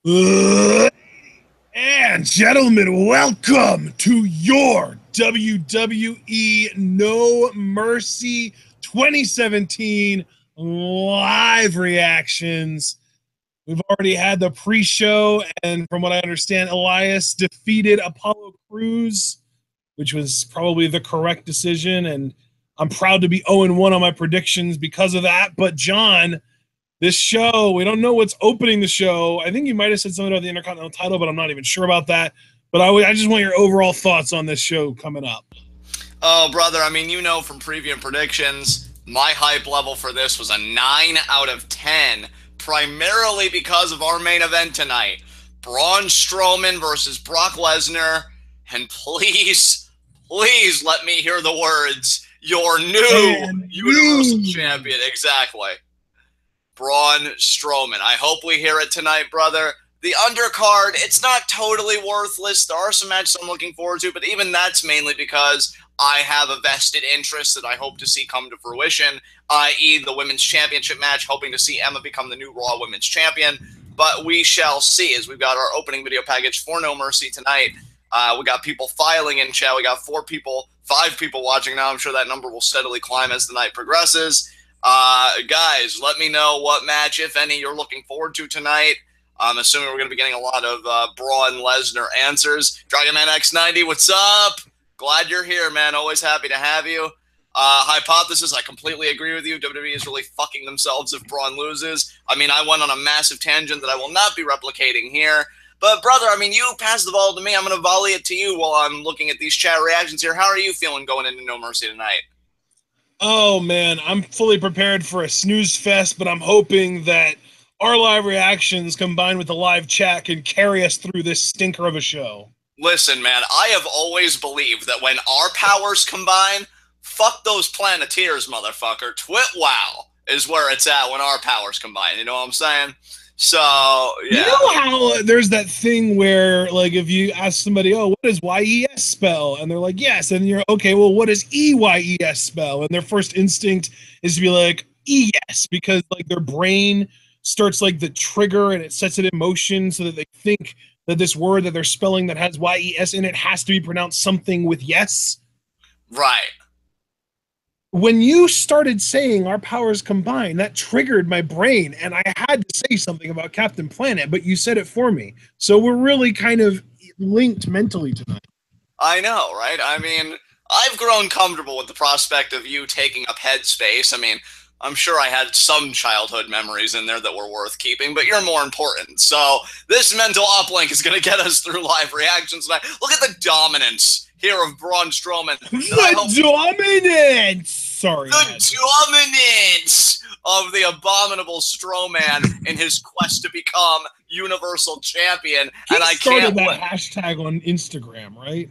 And gentlemen, welcome to your WWE No Mercy 2017 live reactions. We've already had the pre-show, and from what I understand, Elias defeated Apollo Crews, which was probably the correct decision, and I'm proud to be 0-1 on my predictions because of that. But John, this show, we don't know what's opening the show. I think you might have said something about the Intercontinental title, but I'm not even sure about that. But I just want your overall thoughts on this show coming up. Oh, brother, I mean, you know from previous predictions, my hype level for this was a 9 out of 10, primarily because of our main event tonight. Braun Strowman versus Brock Lesnar, and please let me hear the words, your new Universal Champion. Exactly. Braun Strowman. I hope we hear it tonight, brother. The undercard, it's not totally worthless. There are some matches I'm looking forward to, but even that's mainly because I have a vested interest that I hope to see come to fruition, i.e. the Women's Championship match, hoping to see Emma become the new Raw Women's Champion. But we shall see, as we've got our opening video package for No Mercy tonight. We got people filing in chat. We got 5 people watching now. I'm sure that number will steadily climb as the night progresses. Guys, let me know what match, if any, you're looking forward to tonight. I'm assuming we're going to be getting a lot of Braun Lesnar answers. Dragonman X90, what's up? Glad you're here, man. Always happy to have you. Hypothesis, I completely agree with you. WWE is really fucking themselves if Braun loses. I mean, I went on a massive tangent that I will not be replicating here. But, brother, I mean, you passed the ball to me. I'm going to volley it to you while I'm looking at these chat reactions here. How are you feeling going into No Mercy tonight? Oh, man, I'm fully prepared for a snooze fest, but I'm hoping that our live reactions combined with the live chat can carry us through this stinker of a show. Listen, man, I have always believed that when our powers combine, fuck those Planeteers, motherfucker. Twitwow is where it's at when our powers combine. You know what I'm saying? So, yeah. You know how there's that thing where, like, if you ask somebody, oh, what does YES spell? And they're like, yes. And you're, okay, well, what does EYES spell? And their first instinct is to be like, ES, because, like, their brain starts, like, the trigger and it sets it in motion so that they think that this word that they're spelling that has YES in it has to be pronounced something with yes. Right. When you started saying our powers combine, that triggered my brain, and I had to say something about Captain Planet, but you said it for me. So we're really kind of linked mentally tonight. I know, right? I mean, I've grown comfortable with the prospect of you taking up headspace. I mean, I'm sure I had some childhood memories in there that were worth keeping, but you're more important. So this mental uplink is going to get us through live reactions tonight. Look at the dominance here of Braun Strowman. The dominance! Sorry. The dominance of the abominable Strowman in his quest to become Universal Champion. He started that hashtag on Instagram, right?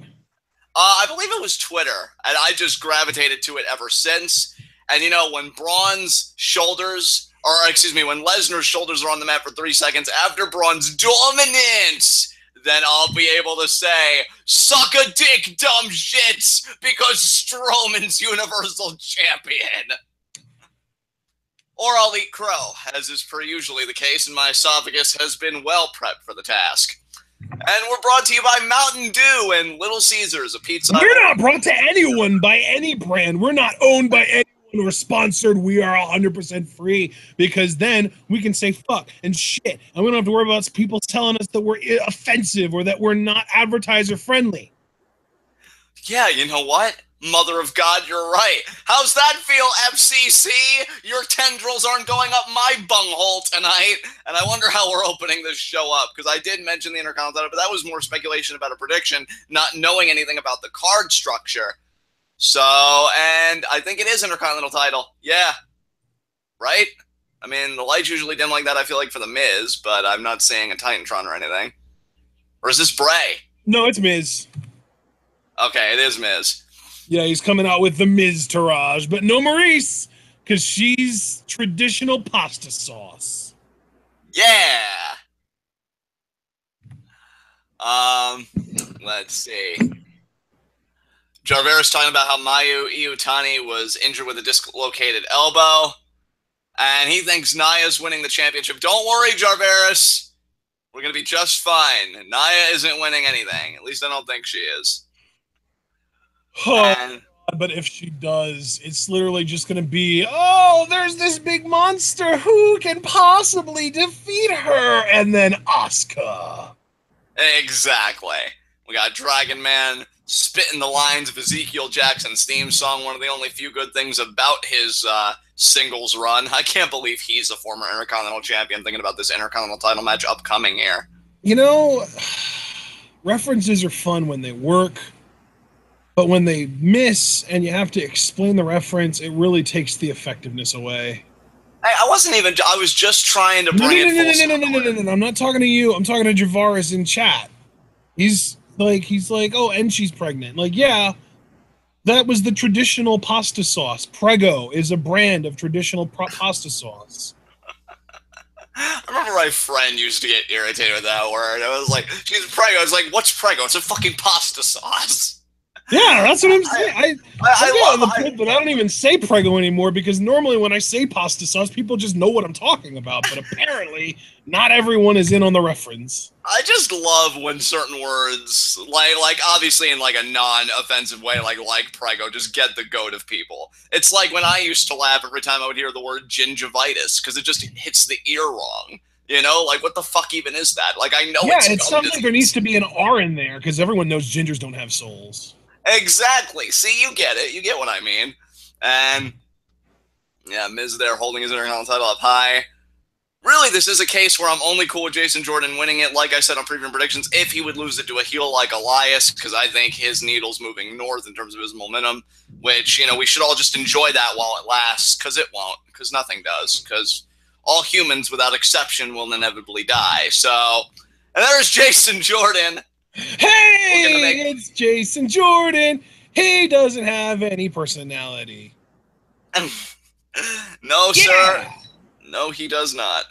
I believe it was Twitter, and I just gravitated to it ever since. And, you know, when Braun's shoulders, or excuse me, when Lesnar's shoulders are on the mat for 3 seconds after Braun's dominance, then I'll be able to say, suck a dick, dumb shits, because Strowman's Universal Champion. Or I'll eat crow, as is per usually the case, and my esophagus has been well prepped for the task. And we're brought to you by Mountain Dew and Little Caesars, a pizza. We're not brought to anyone by any brand. We're not owned by anyone or sponsored. We are 100% free, because then we can say fuck and shit, and we don't have to worry about people telling us that we're offensive or that we're not advertiser friendly. Yeah, you know what? Mother of God, you're right. How's that feel, FCC? Your tendrils aren't going up my bunghole tonight. And I wonder how we're opening this show up, because I did mention the Intercontinental, but that was more speculation about a prediction, not knowing anything about the card structure. So, and I think it is Intercontinental title. Yeah. Right? I mean, the lights usually dim like that, I feel like, for The Miz, but I'm not seeing a Titantron or anything. Or is this Bray? No, it's Miz. Okay, it is Miz. Yeah, he's coming out with the Miz Taraj, but no Maurice, because she's traditional pasta sauce. Yeah. Let's see. Jarvis talking about how Mayu Iutani was injured with a dislocated elbow, and he thinks Naya's winning the championship. Don't worry, Jarvis. We're going to be just fine. Nia isn't winning anything. At least I don't think she is. Oh, but if she does, it's literally just going to be, oh, there's this big monster. Who can possibly defeat her? And then Asuka. Exactly. We got Dragon Man spitting the lines of Ezekiel Jackson's theme song, one of the only few good things about his singles run. I can't believe he's a former Intercontinental Champion thinking about this Intercontinental title match upcoming here. You know, references are fun when they work, but when they miss and you have to explain the reference, it really takes the effectiveness away. I wasn't even, I was just trying to bring it full circle. No, I'm not talking to you. I'm talking to Javaris in chat. He's like, oh, and she's pregnant. Like, yeah, that was the traditional pasta sauce. Prego is a brand of traditional pasta sauce. I remember my friend used to get irritated with that word. I was like, she's Prego. I was like, what's Prego? It's a fucking pasta sauce. Yeah, that's what I'm saying. But I don't even say Prego anymore because normally when I say pasta sauce, people just know what I'm talking about. But apparently, not everyone is in on the reference. I just love when certain words, like obviously in like a non-offensive way, like Prego, just get the goat of people. It's like when I used to laugh every time I would hear the word gingivitis because it just hits the ear wrong. You know, like what the fuck even is that? Like I know. Yeah, it sounds like there needs to be an R in there because everyone knows gingers don't have souls. Exactly. See, you get it. You get what I mean. And yeah, Miz there holding his Intercontinental title up high. Really, this is a case where I'm only cool with Jason Jordan winning it, like I said on previous predictions, if he would lose it to a heel like Elias, because I think his needle's moving north in terms of his momentum, which, you know, we should all just enjoy that while it lasts, because it won't, because nothing does, because all humans, without exception, will inevitably die. So, and there's Jason Jordan. Hey, it's Jason Jordan. He doesn't have any personality. No, sir. No, he does not.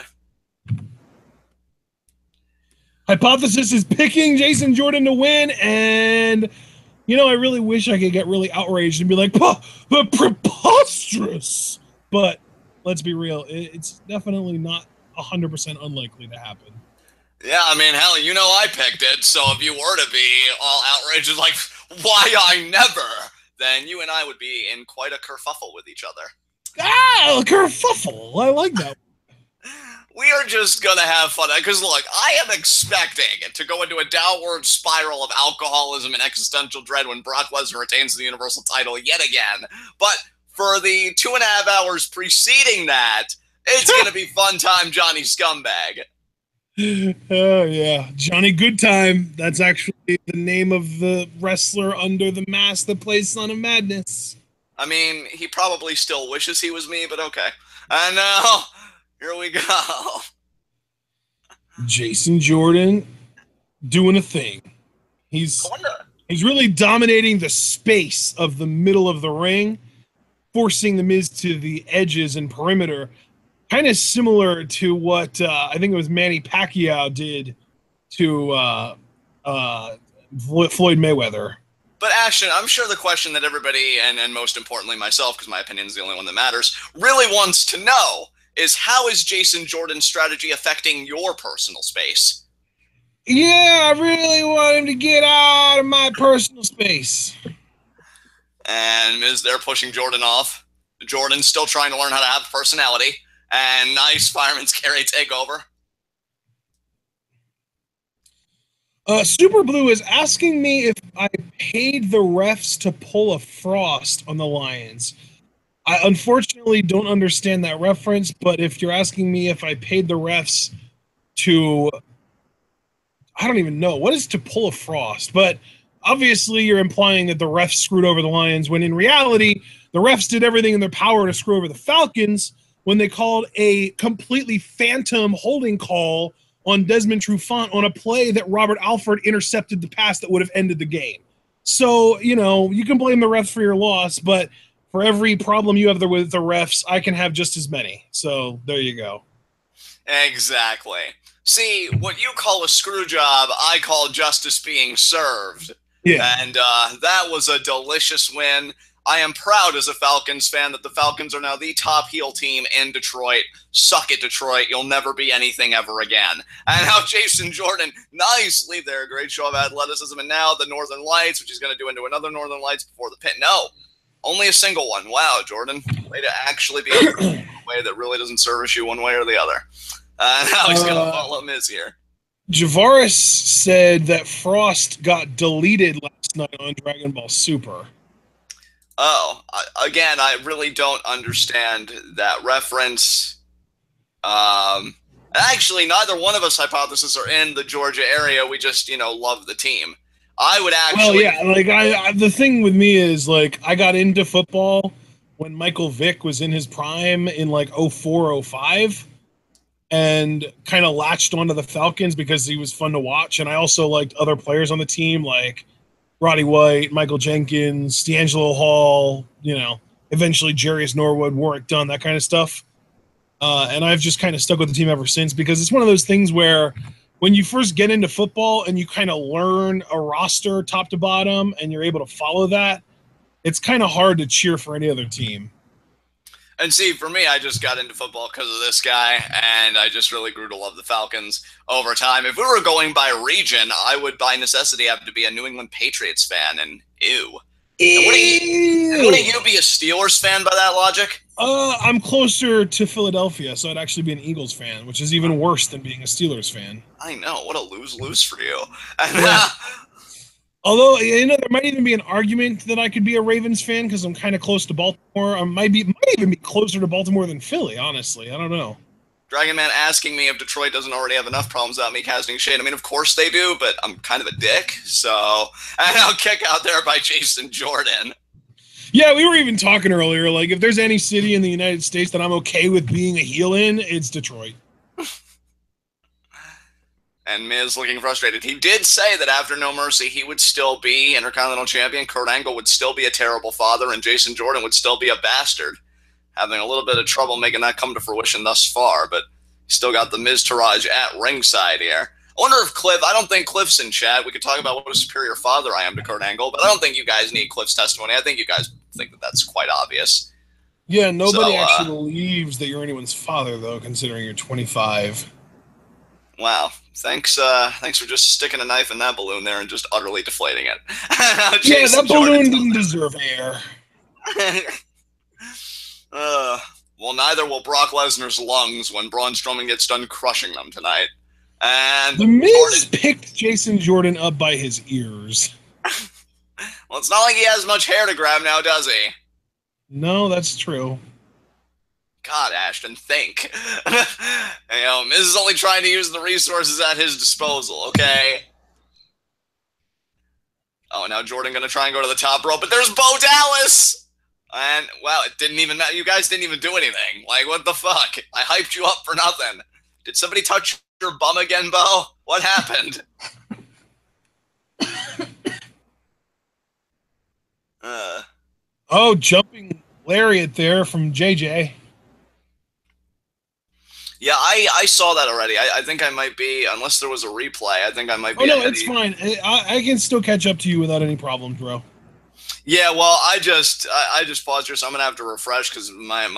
Hypothesis is picking Jason Jordan to win, and, you know, I really wish I could get really outraged and be like, preposterous! But, let's be real, it's definitely not 100% unlikely to happen. Yeah, I mean, hell, you know I picked it, so if you were to be all outraged, like, why I never, then you and I would be in quite a kerfuffle with each other. Ah, a kerfuffle! I like that. We are just gonna have fun, because look, I am expecting it to go into a downward spiral of alcoholism and existential dread when Brock Lesnar retains the Universal title yet again, but for the 2.5 hours preceding that, it's gonna be fun time Johnny Scumbag. Oh, yeah. Johnny Goodtime. That's actually the name of the wrestler under the mask that plays Son of Madness. I mean, he probably still wishes he was me, but okay. And now, here we go. Jason Jordan doing a thing. He's really dominating the space of the middle of the ring, forcing the Miz to the edges and perimeter. Kind of similar to what I think it was Manny Pacquiao did to Floyd Mayweather. But Ashton, I'm sure the question that everybody, and most importantly myself, because my opinion is the only one that matters, really wants to know is how is Jason Jordan's strategy affecting your personal space? Yeah, I really want him to get out of my personal space. And Miz there pushing Jordan off. Jordan's still trying to learn how to have personality. And nice fireman's carry takeover. Super Blue is asking me if I paid the refs to pull a Frost on the Lions. I unfortunately don't understand that reference, but if you're asking me if I paid the refs to... I don't even know. What is to pull a Frost? But obviously you're implying that the refs screwed over the Lions, when in reality, the refs did everything in their power to screw over the Falcons when they called a completely phantom holding call on Desmond Trufant on a play that Robert Alford intercepted the pass that would have ended the game. So, you know, you can blame the refs for your loss, but for every problem you have with the refs, I can have just as many. So, there you go. Exactly. See, what you call a screw job, I call justice being served. Yeah. And that was a delicious win. I am proud as a Falcons fan that the Falcons are now the top heel team in Detroit. Suck it, Detroit. You'll never be anything ever again. And now Jason Jordan, nicely there. Great show of athleticism. And now the Northern Lights, which he's going to do into another Northern Lights before the pin. No, only a single one. Wow, Jordan. Way to actually be on a way that really doesn't service you one way or the other. Now he's going to follow Miz here. Javaris said that Frost got deleted last night on Dragon Ball Super. Oh, again, I really don't understand that reference. Actually, neither one of us hypotheses are in the Georgia area. We just, love the team. I would actually. Well, yeah, like the thing with me is like I got into football when Michael Vick was in his prime in like 04, 05, and kind of latched onto the Falcons because he was fun to watch, and I also liked other players on the team like Roddy White, Michael Jenkins, D'Angelo Hall, eventually Jarius Norwood, Warwick Dunn, that kind of stuff. And I've just kind of stuck with the team ever since because it's one of those things where when you first get into football and you kind of learn a roster top to bottom and you're able to follow that, it's kind of hard to cheer for any other team. And see, for me, I just got into football because of this guy, and I just really grew to love the Falcons over time. If we were going by region, I would, by necessity, have to be a New England Patriots fan, and ew. And wouldn't you be a Steelers fan by that logic? I'm closer to Philadelphia, so I'd actually be an Eagles fan, which is even worse than being a Steelers fan. I know. What a lose-lose for you. Yeah. Although, there might even be an argument that I could be a Ravens fan because I'm kind of close to Baltimore. I might even be closer to Baltimore than Philly, honestly. I don't know. Dragon Man asking me if Detroit doesn't already have enough problems without me casting shade. I mean, of course they do, but I'm kind of a dick. So, and I'll kick out there by Jason Jordan. Yeah, we were even talking earlier, like, if there's any city in the United States that I'm okay with being a heel in, it's Detroit. And Miz looking frustrated. He did say that after No Mercy, he would still be Intercontinental Champion. Kurt Angle would still be a terrible father, and Jason Jordan would still be a bastard. Having a little bit of trouble making that come to fruition thus far, but still got the Miz-Taraj at ringside here. I wonder if I don't think Cliff's in chat. We could talk about what a superior father I am to Kurt Angle, but I don't think you guys need Cliff's testimony. I think you guys think that that's quite obvious. Yeah, nobody actually believes that you're anyone's father, though, considering you're 25. Wow. Thanks for just sticking a knife in that balloon there and just utterly deflating it. Yeah, that balloon didn't deserve air. Well, neither will Brock Lesnar's lungs when Braun Strowman gets done crushing them tonight. And The Miz picked Jason Jordan up by his ears. Well, it's not like he has much hair to grab now, does he? No, that's true. God, Ashton, think. Miz is only trying to use the resources at his disposal, okay? Oh, now Jordan gonna try and go to the top rope, but there's Bo Dallas! And, wow, it didn't even matter. You guys didn't even do anything. Like, what the fuck? I hyped you up for nothing. Did somebody touch your bum again, Bo? What happened? Oh, jumping lariat there from JJ. Yeah, I saw that already. I think I might be, unless there was a replay, I think I might be. Oh, no, it's fine. I can still catch up to you without any problems, bro. Yeah, well, I just paused here, so I'm going to have to refresh because my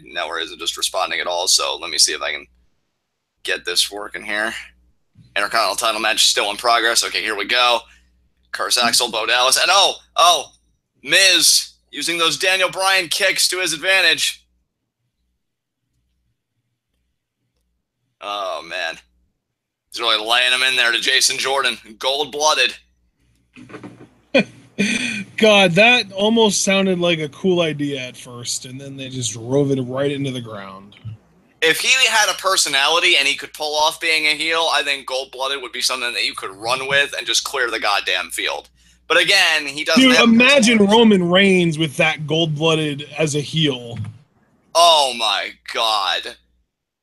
network isn't just responding at all. So let me see if I can get this working here. Intercontinental title match still in progress. Okay, here we go. Curse Axel, Bo Dallas, and oh, Miz using those Daniel Bryan kicks to his advantage. Oh, man. He's really laying him in there to Jason Jordan. Gold-blooded. God, that almost sounded like a cool idea at first, and then they just drove it right into the ground. If he had a personality and he could pull off being a heel, I think gold-blooded would be something that you could run with and just clear the goddamn field. But again, he doesn't have... Imagine Roman Reigns with that gold-blooded as a heel. Oh, my God.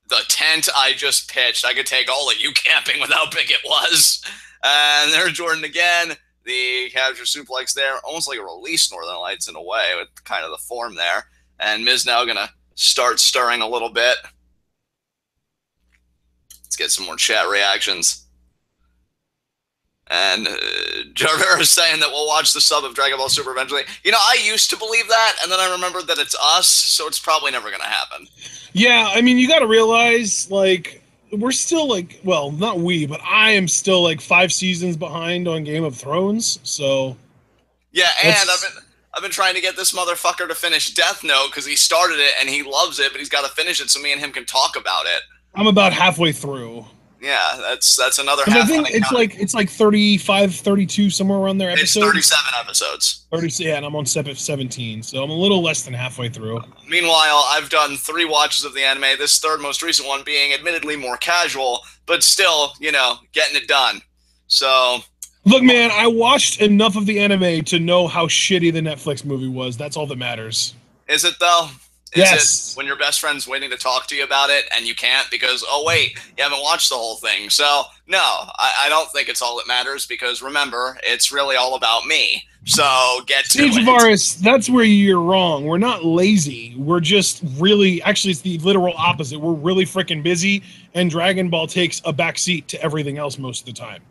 The tent I just pitched. I could take all of you camping with how big it was. And there's Jordan again. The capture suplex there. Almost like a release Northern Lights in a way with kind of the form there. And Miz now going to start stirring a little bit. Let's get some more chat reactions. And Jarver is saying that we'll watch the sub of Dragon Ball Super eventually. You know, I used to believe that, and then I remembered that it's us, so it's probably never going to happen. Yeah, I mean, you got to realize, like, we're still, like, well, not we, but I am still, like, 5 seasons behind on Game of Thrones, so... Yeah, and I've been trying to get this motherfucker to finish Death Note, because he started it, and he loves it, but he's got to finish it so me and him can talk about it. I'm about halfway through. Yeah, that's another half. I think it's like 35, 32, somewhere around there episodes. It's 37 episodes. 30, yeah, and I'm on 17, so I'm a little less than halfway through. Meanwhile, I've done 3 watches of the anime, this third most recent one being admittedly more casual, but still, you know, getting it done. So... Look, man, I watched enough of the anime to know how shitty the Netflix movie was. That's all that matters. Is it, though? Yes. It when your best friend's waiting to talk to you about it and you can't because, oh, wait, you haven't watched the whole thing. So, no, I don't think it's all that matters because, remember, it's really all about me. So, get to it. Javaris, that's where you're wrong. We're not lazy. We're just really, actually, it's the literal opposite. We're really freaking busy, and Dragon Ball takes a backseat to everything else most of the time.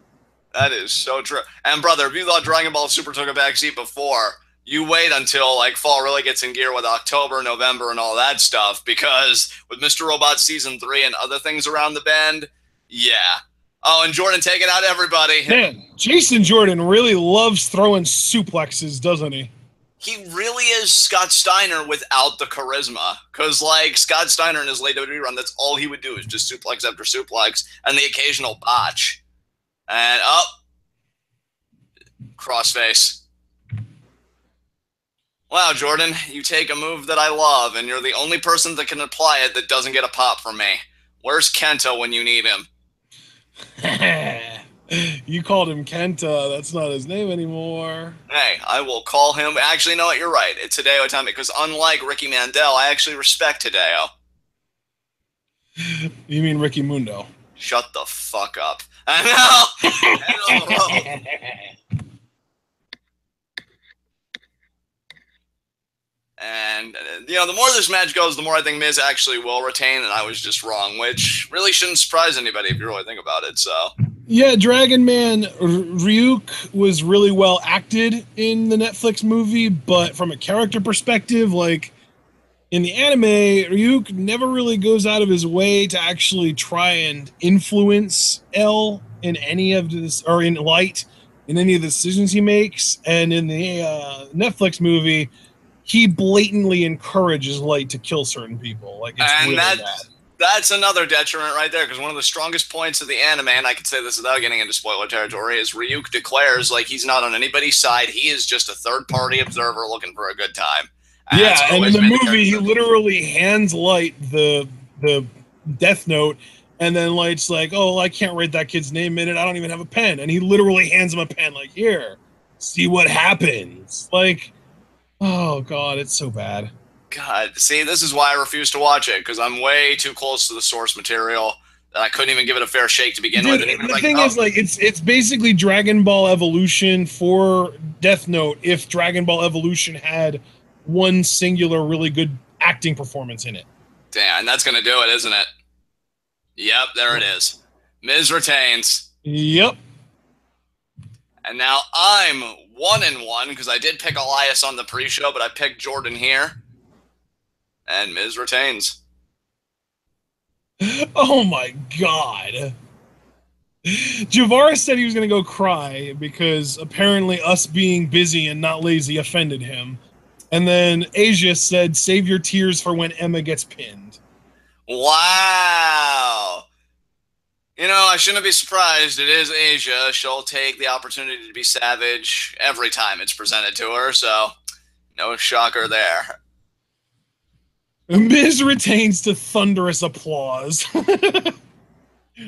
That is so true. And, brother, if you thought Dragon Ball Super took a backseat before... You wait until, like, fall really gets in gear with October, November, and all that stuff, because with Mr. Robot Season 3 and other things around the bend, yeah. Oh, and Jordan taking out everybody. Man, Jason Jordan really loves throwing suplexes, doesn't he? He really is Scott Steiner without the charisma, because, like, Scott Steiner in his late WWE run, that's all he would do is just suplex after suplex, and the occasional botch. And, oh, crossface. Wow, Jordan, you take a move that I love, and you're the only person that can apply it that doesn't get a pop from me. Where's Kenta when you need him? You called him Kenta. That's not his name anymore. Hey, I will call him. Actually, no, you're right. It's Hideo Itami, because unlike Ricky Mandel, I actually respect Hideo. You mean Ricky Mundo? Shut the fuck up. I know. And, you know, the more this match goes, the more I think Miz actually will retain, and I was just wrong, which really shouldn't surprise anybody if you really think about it, so. Yeah, Dragon Man Ryuk was really well acted in the Netflix movie, but from a character perspective, like, in the anime, Ryuk never really goes out of his way to actually try and influence L in any of this, or in Light, in any of the decisions he makes, and in the Netflix movie, he blatantly encourages Light to kill certain people. Like, it's really bad. That's another detriment right there, because one of the strongest points of the anime, and I can say this without getting into spoiler territory, is Ryuk declares, like, he's not on anybody's side. He is just a third-party observer looking for a good time. And yeah, and in the movie, he literally hands Light the Death Note, and then Light's like, oh, I can't write that kid's name in it. I don't even have a pen. And he literally hands him a pen, like, here, see what happens. Like... Oh, God, it's so bad. God, see, this is why I refuse to watch it, because I'm way too close to the source material that I couldn't even give it a fair shake to begin with. The thing is, like, it's basically Dragon Ball Evolution for Death Note if Dragon Ball Evolution had one singular really good acting performance in it. Damn, and that's going to do it, isn't it? Yep, there it is. Miz retains. Yep. And now I'm 1-1 because I did pick Elias on the pre-show, but I picked Jordan here. And Miz retains. Oh my God. Javaris said he was going to go cry because apparently us being busy and not lazy offended him. And then Asia said, save your tears for when Emma gets pinned. Wow. You know, I shouldn't be surprised. It is Asia. She'll take the opportunity to be savage every time it's presented to her, so no shocker there. Miz retains to thunderous applause.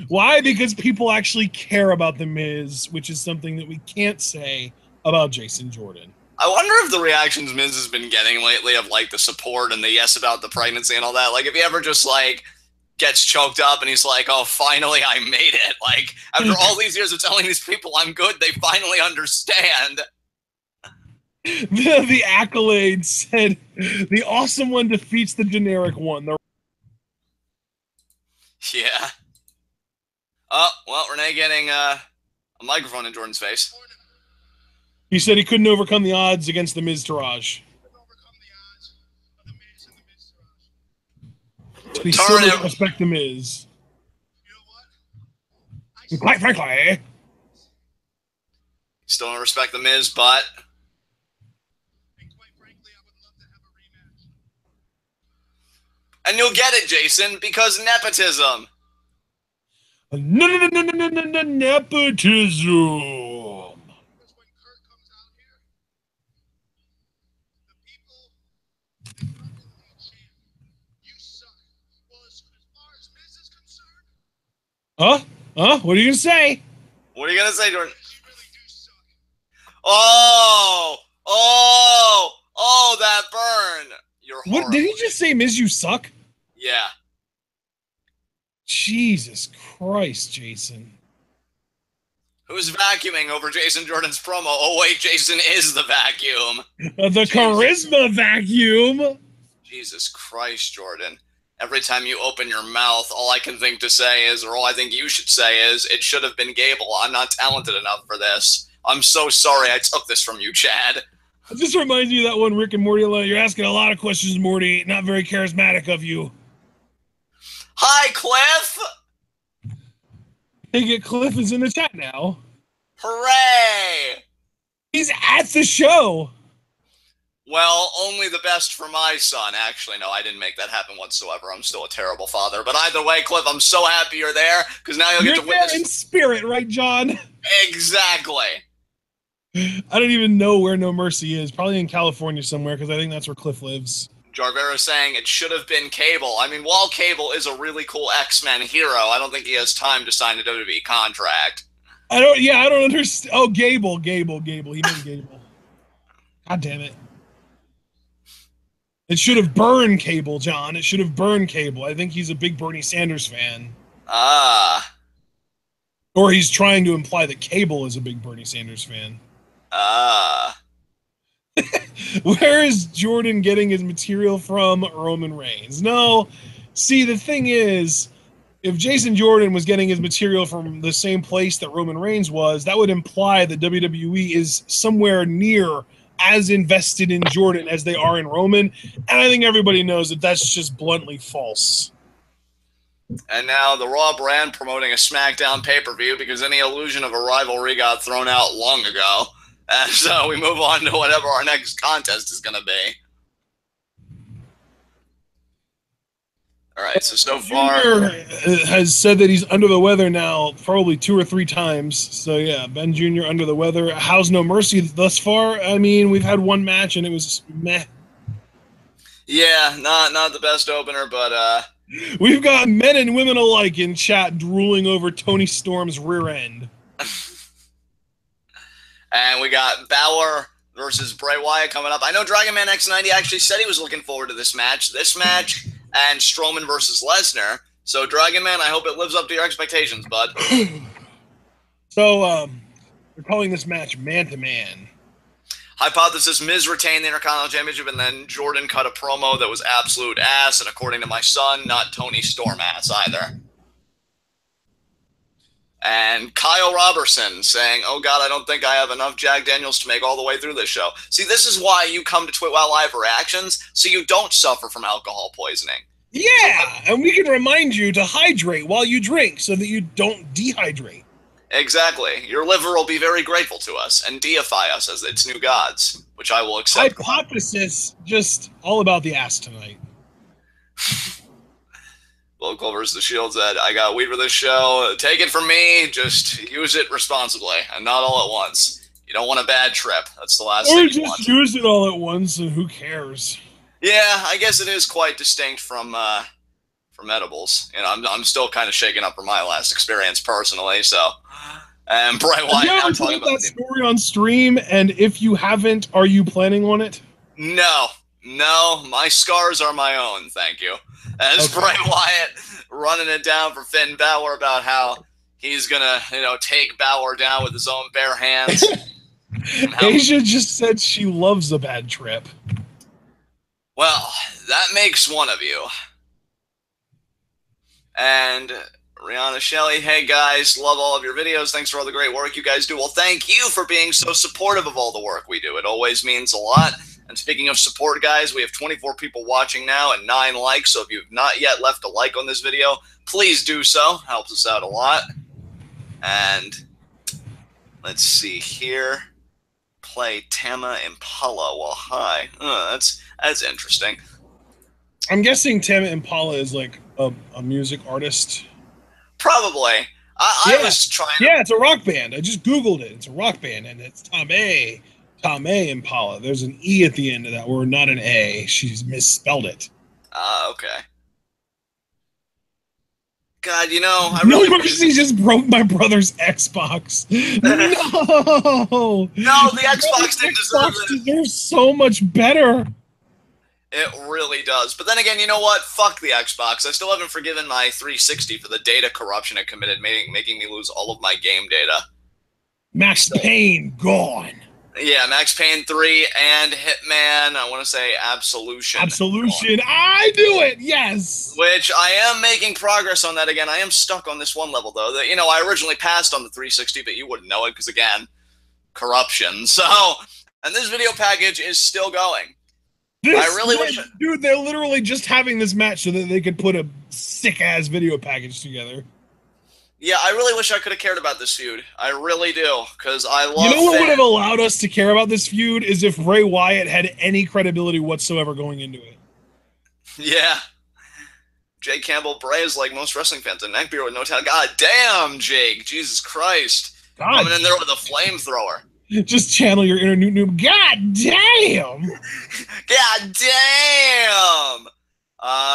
Why? Because people actually care about The Miz, which is something that we can't say about Jason Jordan. I wonder if the reactions Miz has been getting lately of, like, the support and the yes about the pregnancy and all that, like, if he ever just, like, gets choked up and he's like, oh, finally I made it. Like, after all these years of telling these people I'm good, they finally understand. The accolades said the awesome one defeats the generic one. Yeah. Oh, well, Renee getting, A microphone in Jordan's face. He said he couldn't overcome the odds against the Miz Taraj. He still doesn't respect the Miz. And quite frankly, still don't respect the Miz, but and you'll get it, Jason, because nepotism. Nepotism. Huh? What are you gonna say? What are you gonna say, Jordan? Oh, that burn. You're horrible. What did he just say, Miz, you suck? Yeah. Jesus Christ, Jason. Who's vacuuming over Jason Jordan's promo? Oh, wait, Jason is the vacuum. The charisma vacuum. Jesus Christ, Jordan. Every time you open your mouth, all I can think to say is, or all I think you should say is, it should have been Gable. I'm not talented enough for this. I'm so sorry I took this from you, Chad. It just reminds me of that one Rick and Morty line. You're asking a lot of questions, Morty. Not very charismatic of you. Hi, Cliff! Hey, Cliff is in the chat now. Hooray! He's at the show. Well, only the best for my son. Actually, no, I didn't make that happen whatsoever. I'm still a terrible father. But either way, Cliff, I'm so happy you're there, because now you'll get to witness... You're there in spirit, right, John? Exactly. I don't even know where No Mercy is. Probably in California somewhere, because I think that's where Cliff lives. Jarvera saying it should have been Cable. I mean, while Cable is a really cool X-Men hero, I don't think he has time to sign a WWE contract. I don't understand. Oh, Gable. He meant Gable. God damn it. It should have burned Cable, John. It should have burned Cable. I think he's a big Bernie Sanders fan. Ah. Or he's trying to imply that Cable is a big Bernie Sanders fan. Ah. Where is Jordan getting his material from? Roman Reigns. No. See, the thing is, if Jason Jordan was getting his material from the same place that Roman Reigns was, that would imply that WWE is somewhere near as invested in Jordan as they are in Roman. And I think everybody knows that that's just bluntly false. And now the Raw brand promoting a SmackDown pay-per-view because any illusion of a rivalry got thrown out long ago. And so we move on to whatever our next contest is going to be. All right, so far... Jr. has said that he's under the weather now probably 2 or 3 times. So, yeah, Ben Jr. under the weather. How's No Mercy thus far? I mean, we've had one match and it was meh. Yeah, not the best opener, but... We've got men and women alike in chat drooling over Tony Storm's rear end. And we got Balor versus Bray Wyatt coming up. I know Dragon Man X90 actually said he was looking forward to this match. And Strowman versus Lesnar. So, Dragon Man, I hope it lives up to your expectations, bud. So, they're calling this match man-to-man. Hypothesis, Miz retained the Intercontinental Championship, and then Jordan cut a promo that was absolute ass, and according to my son, not Tony Storm ass either. And Kyle Robertson saying, oh God, I don't think I have enough Jack Daniels to make all the way through this show. See, this is why you come to Twitwell Live Reactions, so you don't suffer from alcohol poisoning. Yeah, and we can remind you to hydrate while you drink so that you don't dehydrate. Exactly. Your liver will be very grateful to us and deify us as its new gods, which I will accept. Hypothesis, just all about the ass tonight. Local versus the Shield said, I got weed for this show. Take it from me. Just use it responsibly and not all at once. You don't want a bad trip. That's the last thing you want. Or just use it all at once and who cares? Yeah, I guess it is quite distinct from edibles. You know, I'm still kind of shaken up from my last experience personally, so. And Bray Wyatt now talking about that story on stream, and if you haven't, are you planning on it? No, my scars are my own, thank you. As Bray Wyatt running it down for Finn Balor about how he's gonna, take Balor down with his own bare hands. Asia just said she loves a bad trip. Well, that makes one of you. And Rihanna Shelley, hey guys, love all of your videos. Thanks for all the great work you guys do. Well, thank you for being so supportive of all the work we do. It always means a lot. And speaking of support, guys, we have 24 people watching now and 9 likes. So if you've not yet left a like on this video, please do so. Helps us out a lot. And let's see here. Play Tama Impala. Well, hi. That's interesting. I'm guessing Tama Impala is like a music artist. Probably. I was trying. Yeah, it's a rock band. I just Googled it. It's a rock band, and it's Tame Impala. There's an E at the end of that word, not an A. She's misspelled it. Okay. God, you know, I No really Mercy just broke my brother's Xbox. No! No, the Xbox thing deserves so much better. It really does. But then again, you know what? Fuck the Xbox. I still haven't forgiven my 360 for the data corruption it committed, making me lose all of my game data. Max Payne, gone. Yeah, Max Payne 3 and Hitman, I want to say Absolution. Absolution, I do it, yes! Which I am making progress on that again. I am stuck on this one level, though. That, you know, I originally passed on the 360, but you wouldn't know it because, again, corruption. So, and this video package is still going. I really wish... Dude, they're literally just having this match so that they could put a sick-ass video package together. Yeah, I really wish I could have cared about this feud. I really do, because I love... You know what would have allowed us to care about this feud is if Bray Wyatt had any credibility whatsoever going into it. Yeah. Jake Campbell, Bray is like most wrestling fans. A neckbeard with no talent. God damn, Jake. Jesus Christ. God. Coming in there with a flamethrower. Just channel your inner noob. God damn! God damn!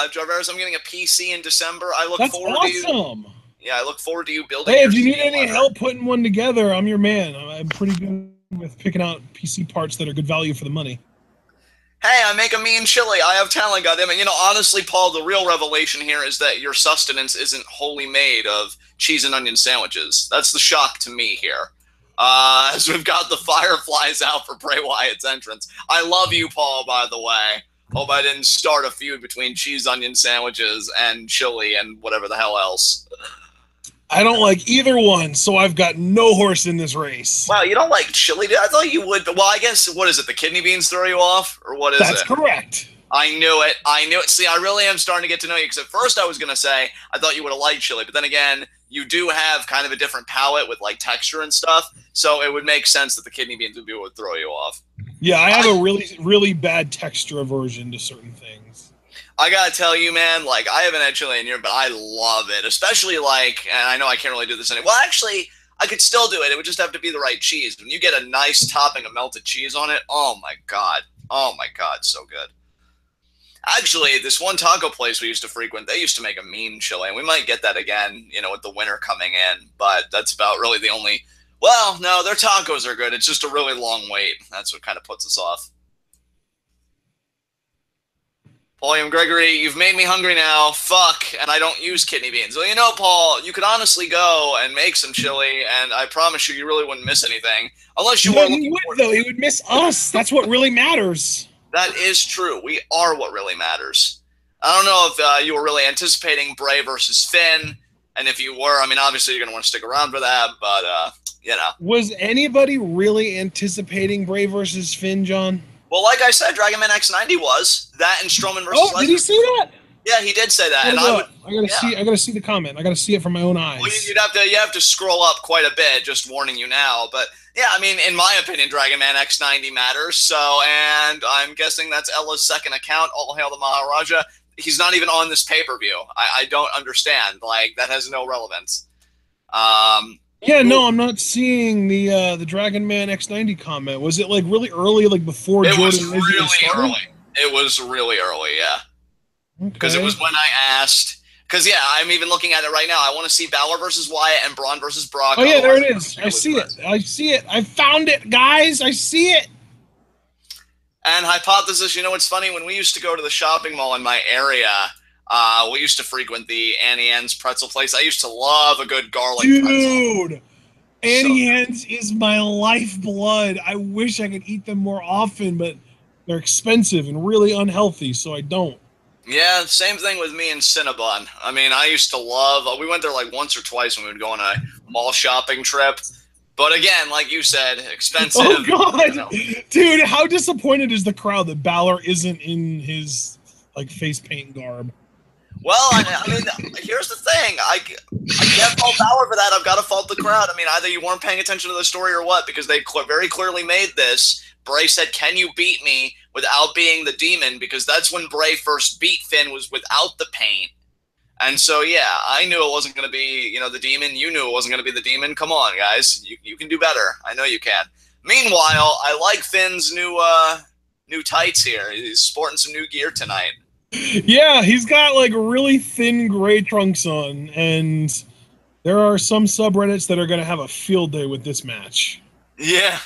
Jarvis, I'm getting a PC in December. I look forward to you. Yeah, I look forward to you building. Hey, if you need any help putting one together, I'm your man. I'm pretty good with picking out PC parts that are good value for the money. Hey, I make a mean chili. I have talent, goddammit. You know, honestly, Paul, the real revelation here is that your sustenance isn't wholly made of cheese and onion sandwiches. That's the shock to me here. As we've got the fireflies out for Bray Wyatt's entrance. I love you, Paul, by the way. Hope I didn't start a feud between cheese onion sandwiches and chili and whatever the hell else. I don't like either one, so I've got no horse in this race. Wow, you don't like chili? I thought you would. Well, I guess, what is it, the kidney beans throw you off? Or what is it? That's correct. I knew it. I knew it. See, I really am starting to get to know you, because at first I was going to say I thought you would have liked chili, but then again, you do have kind of a different palate with, like, texture and stuff, so it would make sense that the kidney beans would be what would throw you off. Yeah, I have a really, really bad texture aversion to certain things. I gotta tell you, man, like, I haven't had chili in here, but I love it. Especially, like, and I know I can't really do this anymore. Well, actually, I could still do it. It would just have to be the right cheese. When you get a nice topping of melted cheese on it, oh my god. Oh my god, so good. Actually, this one taco place we used to frequent, they used to make a mean chili, and we might get that again, you know, with the winter coming in, but that's about really the only... Well, no, their tacos are good. It's just a really long wait. That's what kind of puts us off. Paulium Gregory, you've made me hungry now. Fuck, and I don't use kidney beans. Well, you know, Paul, you could honestly go and make some chili, and I promise you really wouldn't miss anything. Unless you were looking for it. Though, he would miss us. That's what really matters. That is true. We are what really matters. I don't know if you were really anticipating Bray versus Finn, and if you were, I mean, obviously you're going to want to stick around for that, but, you know. Was anybody really anticipating Bray versus Finn, John? Well, like I said, Dragon Man X90 was. That and Strowman versus Lesnar. Oh, did he say that? Yeah, he did say that. And I gotta see the comment. I gotta see it from my own eyes. Well, you have to scroll up quite a bit, just warning you now. But yeah, I mean, in my opinion, Dragon Man X90 matters. So, and I'm guessing that's Ella's second account. All hail the Maharaja. He's not even on this pay-per-view. I don't understand. Like, that has no relevance. Yeah, no, I'm not seeing the Dragon Man X90 comment. Was it like really early, like before Jordan? It was really early. It was really early, yeah. Because it was when I asked. Because yeah, I'm even looking at it right now. I want to see Balor versus Wyatt and Braun versus Brock. Oh yeah, there it is. I see it. I see it. I found it, guys. I see it. And Hypothesis, you know what's funny? When we used to go to the shopping mall in my area, we used to frequent the Annie Ann's pretzel place. I used to love a good garlic pretzel. Dude, Annie Ann's is my lifeblood. I wish I could eat them more often, but they're expensive and really unhealthy, so I don't. Yeah, same thing with me and Cinnabon. I mean, I used to love, we went there like once or twice when we would go on a mall shopping trip. But again, like you said, expensive. Oh God, You know. dude, how disappointed is the crowd that Balor isn't in his like face paint garb? Well, I mean, here's the thing. I can't fault Balor for that. I've got to fault the crowd. I mean, either you weren't paying attention to the story or what, because they very clearly made this. Bray said, "Can you beat me without being the demon?" Because that's when Bray first beat Finn, was without the paint. And so, yeah, I knew it wasn't going to be, you know, the demon. You knew it wasn't going to be the demon. Come on, guys. You can do better. I know you can. Meanwhile, I like Finn's new tights here. He's sporting some new gear tonight. Yeah, he's got like really thin gray trunks on, and there are some subreddits that are going to have a field day with this match. Yeah.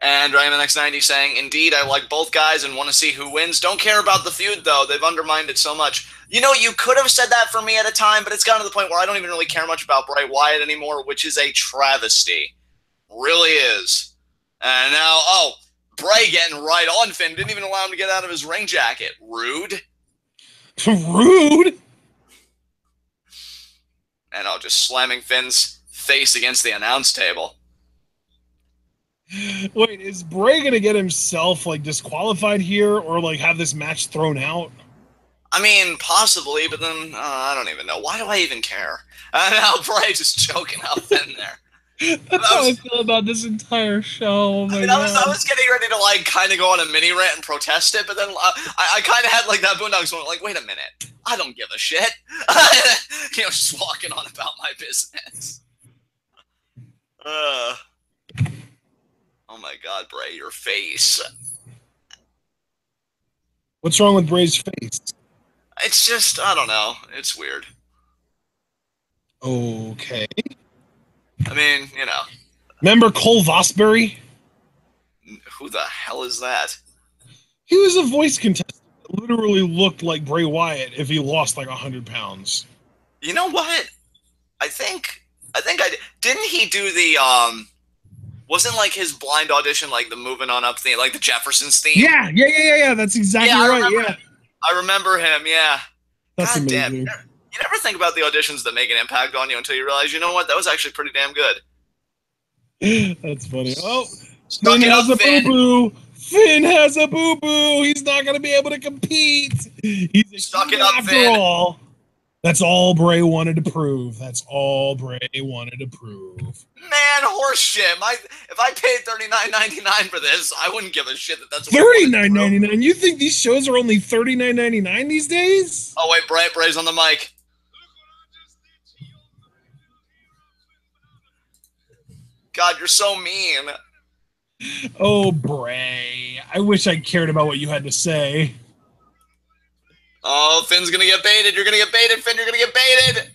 And Ryan the Next 90 saying, "Indeed, I like both guys and want to see who wins. Don't care about the feud, though. They've undermined it so much." You know, you could have said that for me at a time, but it's gotten to the point where I don't even really care much about Bray Wyatt anymore, which is a travesty. Really is. And now, Bray getting right on Finn. Didn't even allow him to get out of his ring jacket. Rude. Rude? And just slamming Finn's face against the announce table. Wait, is Bray going to get himself like disqualified here or like have this match thrown out? I mean, possibly, but then I don't even know. Why do I even care? And now Bray just choking up Finn there. That's how I feel about this entire show. Oh my God. I was getting ready to like kind of go on a mini rant and protest it, but then I kind of had like that Boondocks moment, like, wait a minute, I don't give a shit. You know, just walking on about my business. Oh my God, Bray, your face. What's wrong with Bray's face? It's just, I don't know. It's weird. Okay. I mean, you know. Remember Cole Vosbury? Who the hell is that? He was a voice contestant that literally looked like Bray Wyatt if he lost like 100 pounds. You know what? I think didn't he do the wasn't like his blind audition like the moving on up theme, like the Jeffersons theme? Yeah. That's exactly right. I remember him. Yeah. That's God amazing. Damn. You never think about the auditions that make an impact on you until you realize, you know what, that was actually pretty damn good. That's funny. Oh, Finn has a boo-boo. Finn has a boo-boo. He's not going to be able to compete. He's a stuck it up, after Finn. all. That's all Bray wanted to prove. That's all Bray wanted to prove. Man, horse shit. If I paid $39.99 for this, I wouldn't give a shit that that's $39.99. You think these shows are only $39.99 these days? Oh wait, Bray's on the mic. God, you're so mean. Oh, Bray. I wish I cared about what you had to say. Oh, Finn's gonna get baited. You're gonna get baited, Finn. You're gonna get baited.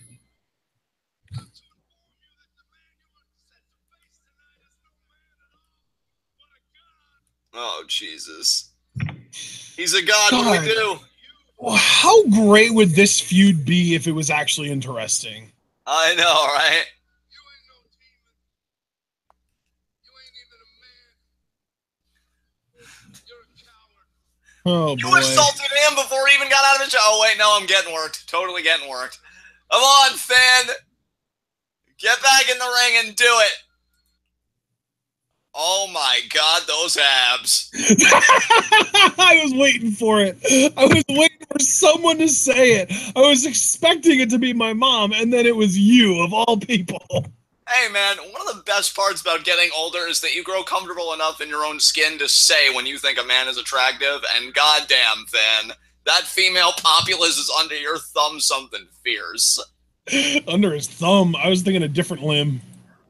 Oh, Jesus. He's a god. What do we do? Well, how great would this feud be if it was actually interesting? I know, right? Oh, boy. You insulted him before he even got out of his show. Oh, wait, no, I'm getting worked. Totally getting worked. Come on, Finn. Get back in the ring and do it. Oh, my God, those abs. I was waiting for it. I was waiting for someone to say it. I was expecting it to be my mom, and then it was you, of all people. Hey, man, one of the best parts about getting older is that you grow comfortable enough in your own skin to say when you think a man is attractive, and goddamn, Finn, that female populace is under your thumb something fierce. Under his thumb? I was thinking a different limb.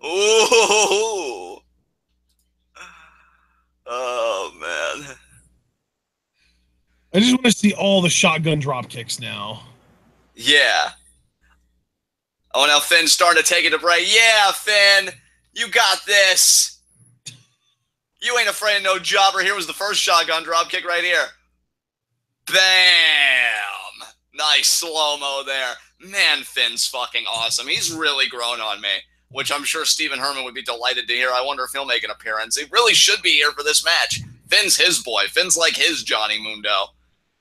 Ooh. Oh, man. I just want to see all the shotgun drop kicks now. Yeah. Oh, now Finn's starting to take it to Bray. Yeah, Finn, you got this. You ain't afraid of no jobber. Here was the first shotgun drop kick right here. Bam! Nice slow-mo there. Man, Finn's fucking awesome. He's really grown on me, which I'm sure Stephen Herman would be delighted to hear. I wonder if he'll make an appearance. He really should be here for this match. Finn's his boy. Finn's like his Johnny Mundo.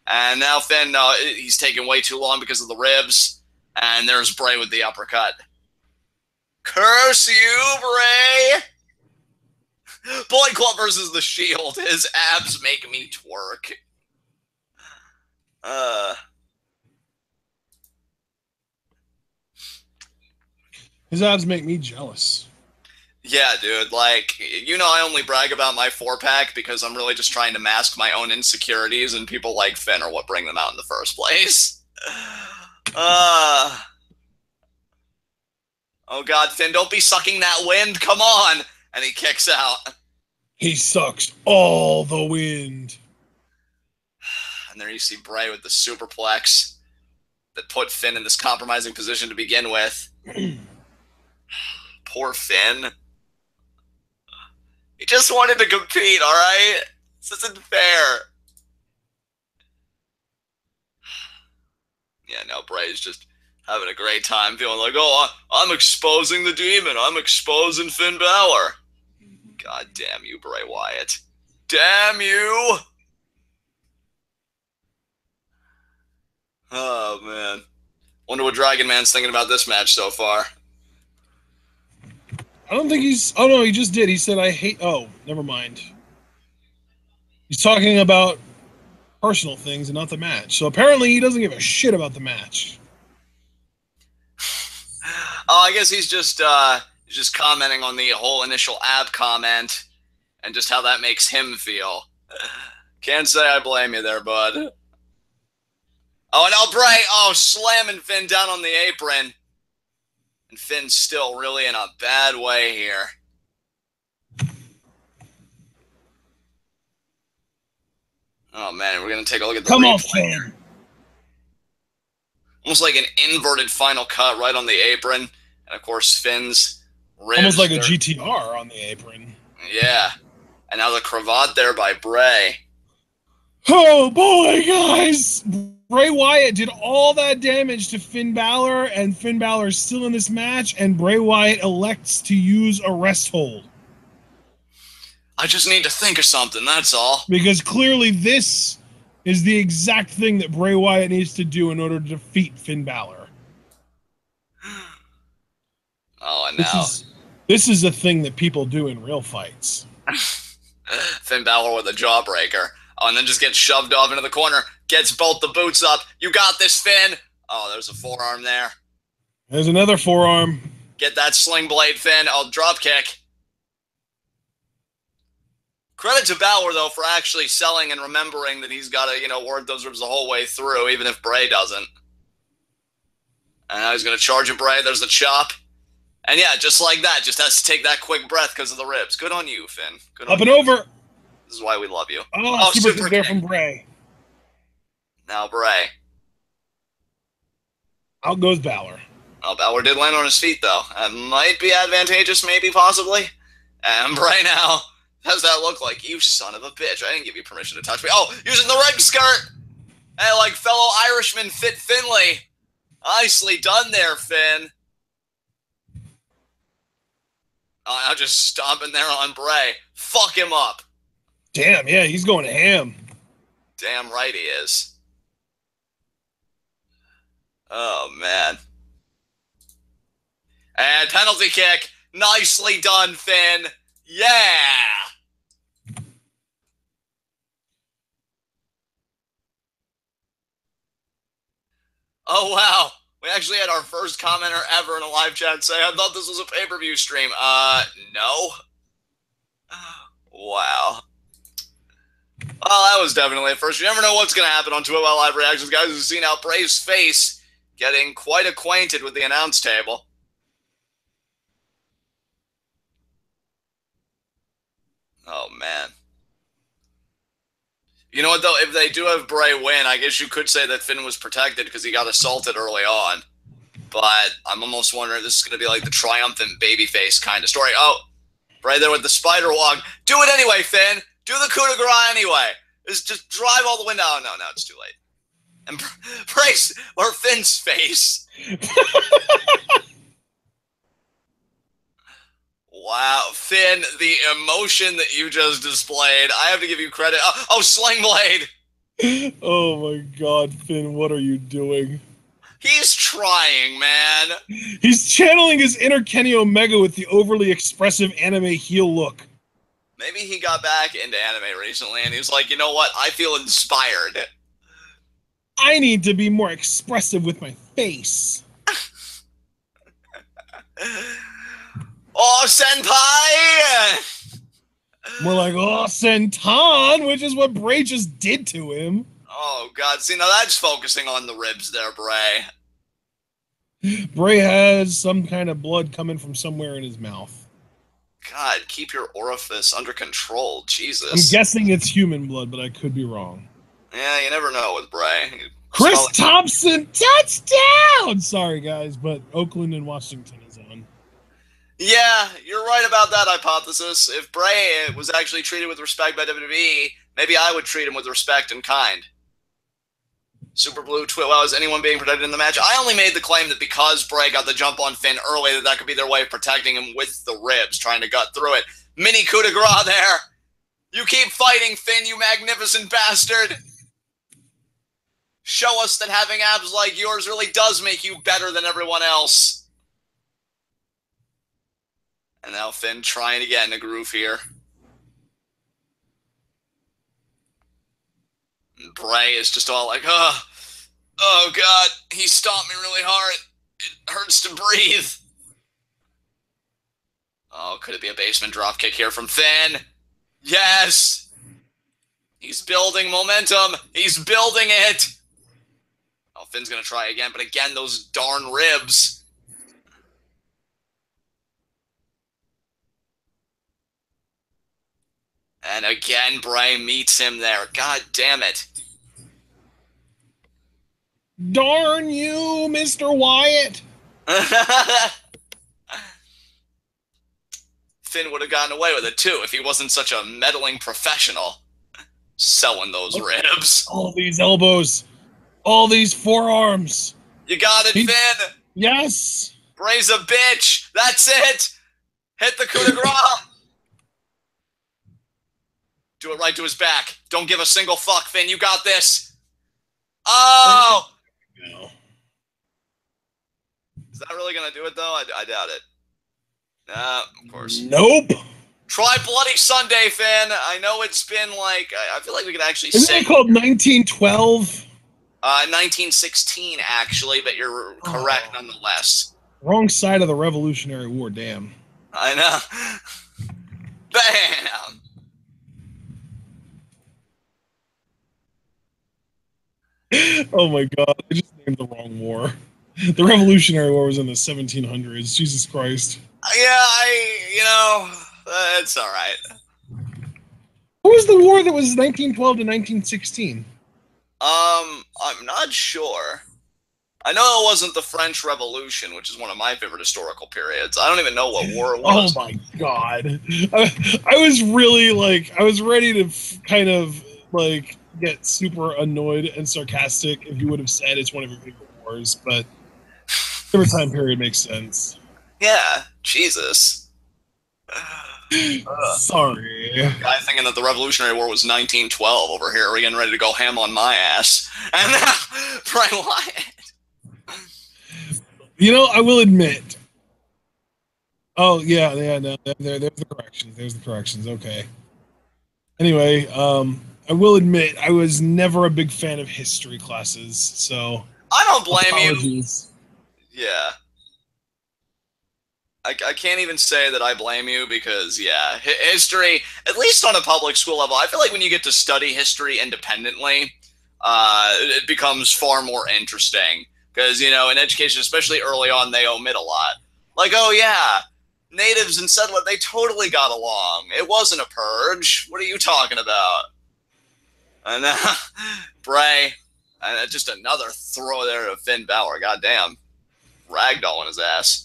And now Finn, he's taking way too long because of the ribs. And there's Bray with the uppercut. Curse you, Bray! Bullet Club versus the Shield. His abs make me twerk. His abs make me jealous. Yeah, dude. Like, you know, I only brag about my 4-pack because I'm really just trying to mask my own insecurities, and people like Finn are what bring them out in the first place. Oh, God, Finn, don't be sucking that wind. Come on. And he kicks out. He sucks all the wind. And there you see Bray with the superplex that put Finn in this compromising position to begin with. Poor Finn. He just wanted to compete, all right? This isn't fair. Yeah, no, Bray's just having a great time, feeling like, oh, I'm exposing the demon. I'm exposing Finn Balor. God damn you, Bray Wyatt. Damn you! Oh, man. Wonder what Dragon Man's thinking about this match so far. I don't think he's... Oh, no, he just did. He said, I hate... Oh, never mind. He's talking about personal things and not the match. So apparently he doesn't give a shit about the match. Oh, I guess he's just commenting on the whole initial ab comment and just how that makes him feel. Can't say I blame you there, bud. Oh, and now Bray, slamming Finn down on the apron. And Finn's still really in a bad way here. Oh, man, we're going to take a look at the replay here. Almost like an inverted final cut right on the apron. And, of course, Finn's ribs. Almost like a GTR on the apron. Yeah. And now the cravat there by Bray. Oh, boy, guys. Bray Wyatt did all that damage to Finn Balor, and Finn Balor is still in this match, and Bray Wyatt elects to use a rest hold. I just need to think of something, that's all. Because clearly this is the exact thing that Bray Wyatt needs to do in order to defeat Finn Balor. Oh, and now... This is a thing that people do in real fights. Finn Balor with a jawbreaker. Oh, and then just gets shoved off into the corner. Gets both the boots up. You got this, Finn. Oh, there's a forearm there. There's another forearm. Get that sling blade, Finn. Oh, drop kick. Credit to Balor, though, for actually selling and remembering that he's got to, work those ribs the whole way through, even if Bray doesn't. And now he's going to charge at Bray. There's the chop. And yeah, just like that. Just has to take that quick breath because of the ribs. Good on you, Finn. Good on Up and you. over. This is why we love you. Oh, super there from Bray. Now Bray. Out goes Balor. Oh, Balor did land on his feet, though. That might be advantageous, maybe, possibly. And Bray now, how's that look like? You son of a bitch. I didn't give you permission to touch me. Oh, using the red skirt. Hey, like fellow Irishman Fit Finlay. Nicely done there, Finn. Oh, now just stomping there on Bray. Fuck him up. Damn, yeah, he's going ham. Damn right he is. Oh, man. And penalty kick. Nicely done, Finn. Yeah! Oh, wow. We actually had our first commenter ever in a live chat say, I thought this was a pay-per-view stream. No. Wow. Well, that was definitely a first. You never know what's going to happen on 2 Live Reactions, guys. We've seen now Bray's face getting quite acquainted with the announce table. Oh, man. You know what, though? If they do have Bray win, I guess you could say that Finn was protected because he got assaulted early on. But I'm almost wondering if this is going to be like the triumphant babyface kind of story. Oh, Bray there with the spider walk. Do it anyway, Finn. Do the coup de grace anyway. Just drive all the way down. No, it's too late. And Bray's, or Finn's face. Wow. Wow, Finn, the emotion that you just displayed, I have to give you credit. Oh, Sling Blade! Oh my God, Finn, what are you doing? He's trying, man. He's channeling his inner Kenny Omega with the overly expressive anime heel look. Maybe he got back into anime recently and he was like, you know what? I feel inspired. I need to be more expressive with my face. Oh, Senpai! More like, oh, Senton, which is what Bray just did to him. Oh, God. See, now that's focusing on the ribs there, Bray. Bray has some kind of blood coming from somewhere in his mouth. God, keep your orifice under control. Jesus. I'm guessing it's human blood, but I could be wrong. Yeah, you never know with Bray. Chris Thompson, touchdown! Sorry, guys, but Oakland and Washington is on. Yeah, you're right about that hypothesis. If Bray was actually treated with respect by WWE, maybe I would treat him with respect and kind. Super Blue tweet, well, is anyone being protected in the match? I only made the claim that because Bray got the jump on Finn early, that could be their way of protecting him with the ribs, trying to gut through it. Mini coup de grace there. You keep fighting, Finn, you magnificent bastard. Show us that having abs like yours really does make you better than everyone else. And now Finn trying to get in a groove here. And Bray is just all like, oh God, he stomped me really hard. It hurts to breathe. Oh, could it be a basement dropkick here from Finn? Yes! He's building momentum. He's building it. Oh, Finn's going to try again, but again, those darn ribs. And again, Bray meets him there. God damn it. Darn you, Mr. Wyatt. Finn would have gotten away with it, too, if he wasn't such a meddling professional. Selling those ribs. All these elbows. All these forearms. You got it, Finn. Yes. Bray's a bitch. That's it. Hit the coup de grace. Do it right to his back. Don't give a single fuck, Finn. You got this. Oh! No. Is that really going to do it, though? I doubt it. Of course. Nope. Try Bloody Sunday, Finn. I know it's been like... I feel like we could actually say... Isn't it called 1912? 1916, actually, but you're correct nonetheless. Wrong side of the Revolutionary War, damn. I know. Bam! Oh my God, I just named the wrong war. The Revolutionary War was in the 1700s. Jesus Christ. Yeah, it's all right. What was the war that was 1912 to 1916? I'm not sure. I know it wasn't the French Revolution, which is one of my favorite historical periods. I don't even know what war it was. Oh my God. I was really I was ready to kind of get super annoyed and sarcastic if you would have said it's one of your favorite wars, but every time period makes sense. Yeah, Jesus. Sorry. Guy thinking that the Revolutionary War was 1912 over here. We're getting ready to go ham on my ass. And now, Bray Wyatt. You know, I will admit. Oh, yeah, no, there's the corrections. There's the corrections. Okay. Anyway, I will admit I was never a big fan of history classes, so I don't blame apologies. You. Yeah. I can't even say that I blame you because, yeah, history, at least on a public school level, I feel like when you get to study history independently, it becomes far more interesting. Because, in education, especially early on, they omit a lot. Like, oh, yeah, natives and settlers, they totally got along. It wasn't a purge. What are you talking about? And Bray, and just another throw there to Finn Balor. Goddamn. Ragdoll his ass.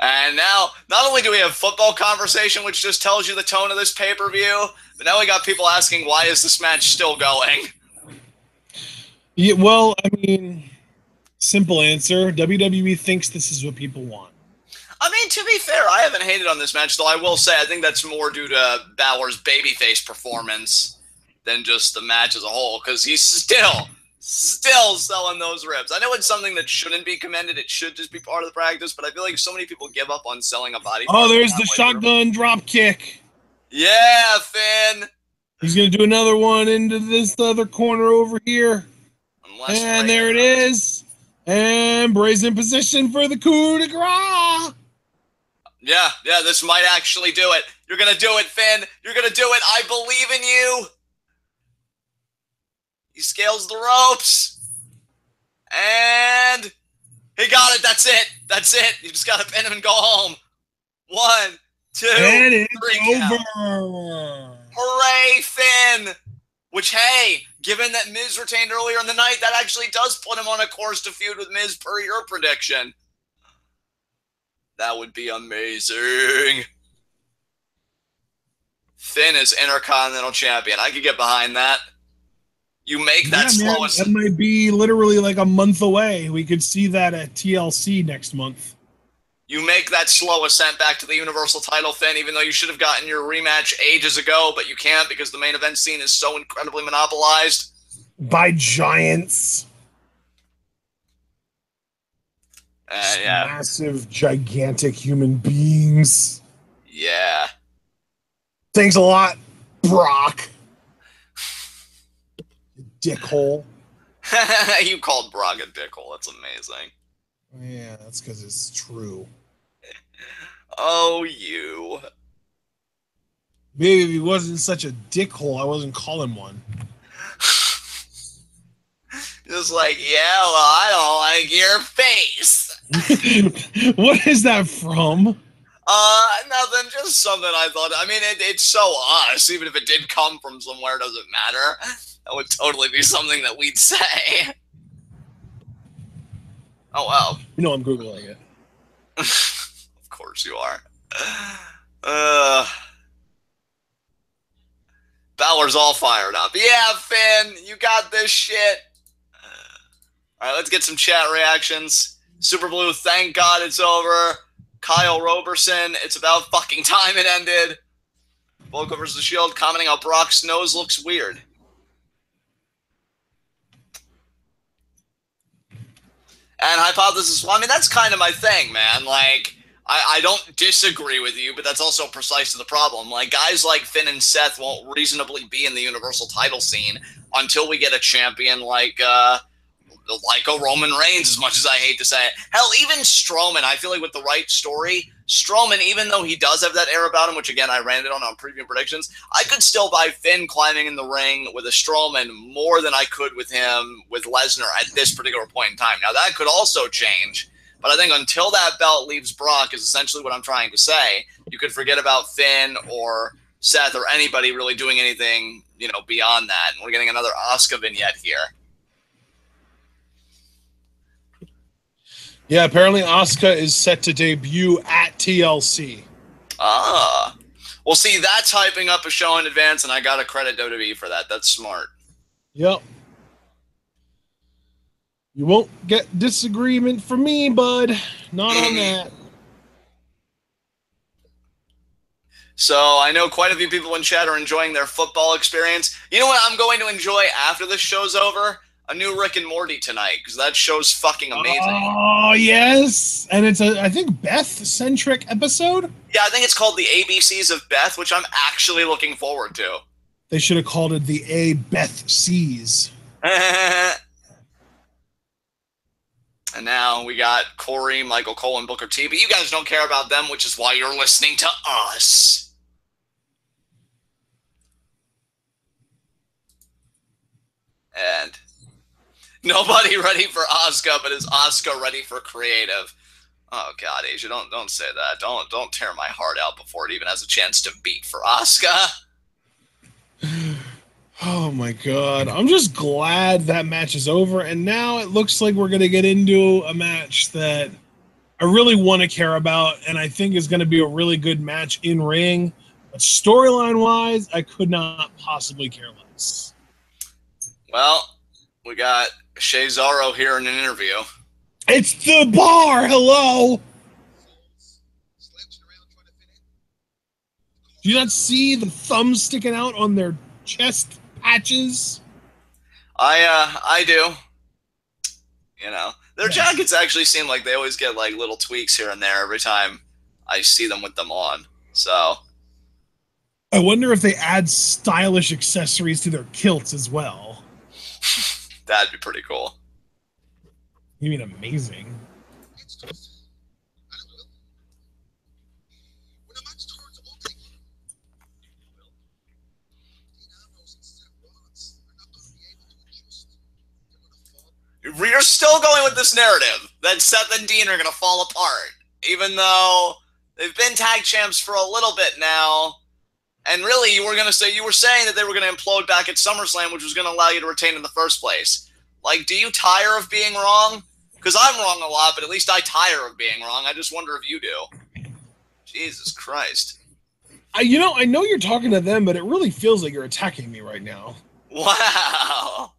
And now, not only do we have football conversation, which just tells you the tone of this pay-per-view, but now we got people asking, why is this match still going? Yeah, well, I mean, simple answer. WWE thinks this is what people want. I mean, to be fair, I haven't hated on this match, though I will say I think that's more due to Balor's babyface performance than just the match as a whole, because he's still selling those rips. I know it's something that shouldn't be commended. It should just be part of the practice, but I feel like so many people give up on selling a body part. Oh, there's the shotgun drop kick. Yeah, Finn. He's going to do another one into this other corner over here. And there it is. And Bray's in position for the coup de grace. Yeah, this might actually do it. You're going to do it, Finn. You're going to do it. I believe in you. He scales the ropes. And he got it. That's it. That's it. You just got to pin him and go home. 1, 2, and it's 3 over. Hooray, Finn. Which, hey, given that Miz retained earlier in the night, that actually does put him on a course to feud with Miz per your prediction. That would be amazing. Finn is Intercontinental Champion. I could get behind that. You make that slowest. That might be literally like a month away. We could see that at TLC next month. You make that slow ascent back to the Universal title, Finn, even though you should have gotten your rematch ages ago, but you can't because the main event scene is so incredibly monopolized. By giants. Yeah. Massive, gigantic human beings. Yeah. Thanks a lot, Brock. Dickhole. You called Brock a dickhole. That's amazing. Yeah, that's because it's true. Oh, you. Maybe if he wasn't such a dickhole, I wasn't calling one. Just like, yeah, well, I don't like your face. What is that from? Nothing, just something I thought. I mean, it's so us. Even if it did come from somewhere, it doesn't matter. That would totally be something that we'd say. Oh, well. You know I'm Googling it. Of course you are. Balor's all fired up. Yeah, Finn, you got this shit. All right, let's get some chat reactions. Super Blue, thank God it's over. Kyle Roberson, it's about fucking time it ended. Volko vs. The Shield commenting how Brock's nose looks weird. And Hypothesis, well, I mean, that's kind of my thing, man. Like, I don't disagree with you, but that's also precisely the problem. Like, guys like Finn and Seth won't reasonably be in the Universal title scene until we get a champion like a Roman Reigns, as much as I hate to say it. Hell, even Strowman, I feel like with the right story, Strowman, even though he does have that air about him, which again I ran it on previous predictions, I could still buy Finn climbing in the ring with a Strowman more than I could with him with Lesnar at this particular point in time. Now that could also change, but I think until that belt leaves Brock is essentially what I'm trying to say. You could forget about Finn or Seth or anybody really doing anything, you know, beyond that. And we're getting another Asuka vignette here. Yeah, apparently Asuka is set to debut at TLC. Ah. Well, see, that's hyping up a show in advance, and I got to credit WWE for that. That's smart. Yep. You won't get disagreement from me, bud. Not on that. So I know quite a few people in chat are enjoying their football experience. You know what I'm going to enjoy after this show's over? A new Rick and Morty tonight, because that show's fucking amazing. Oh, yes. And it's a, I think, Beth-centric episode? Yeah, I think it's called The ABCs of Beth, which I'm actually looking forward to. They should have called it the A Beth C's. And now we got Corey, Michael Cole, and Booker T. But you guys don't care about them, which is why you're listening to us. And nobody ready for Asuka, but is Asuka ready for creative? Oh God, Asia, don't say that. Don't tear my heart out before it even has a chance to beat for Asuka. Oh my God. I'm just glad that match is over. And now it looks like we're going to get into a match that I really want to care about. And I think is going to be a really good match in ring. But storyline wise, I could not possibly care less. Well, We got Cesaro here in an interview. It's the bar. Hello. Do you not see the thumbs sticking out on their chest patches? I do. You know, their jackets actually seem like they always get like little tweaks here and there every time I see them with them on. So I wonder if they add stylish accessories to their kilts as well. That'd be pretty cool. You mean amazing? We're still going with this narrative that Seth and Dean are going to fall apart, even though they've been tag champs for a little bit now. And really, you were saying that they were going to implode back at SummerSlam, which was going to allow you to retain in the first place. Like, do you tire of being wrong? Because I'm wrong a lot, but at least I tire of being wrong. I just wonder if you do. Jesus Christ. I know you're talking to them, but it really feels like you're attacking me right now. Wow.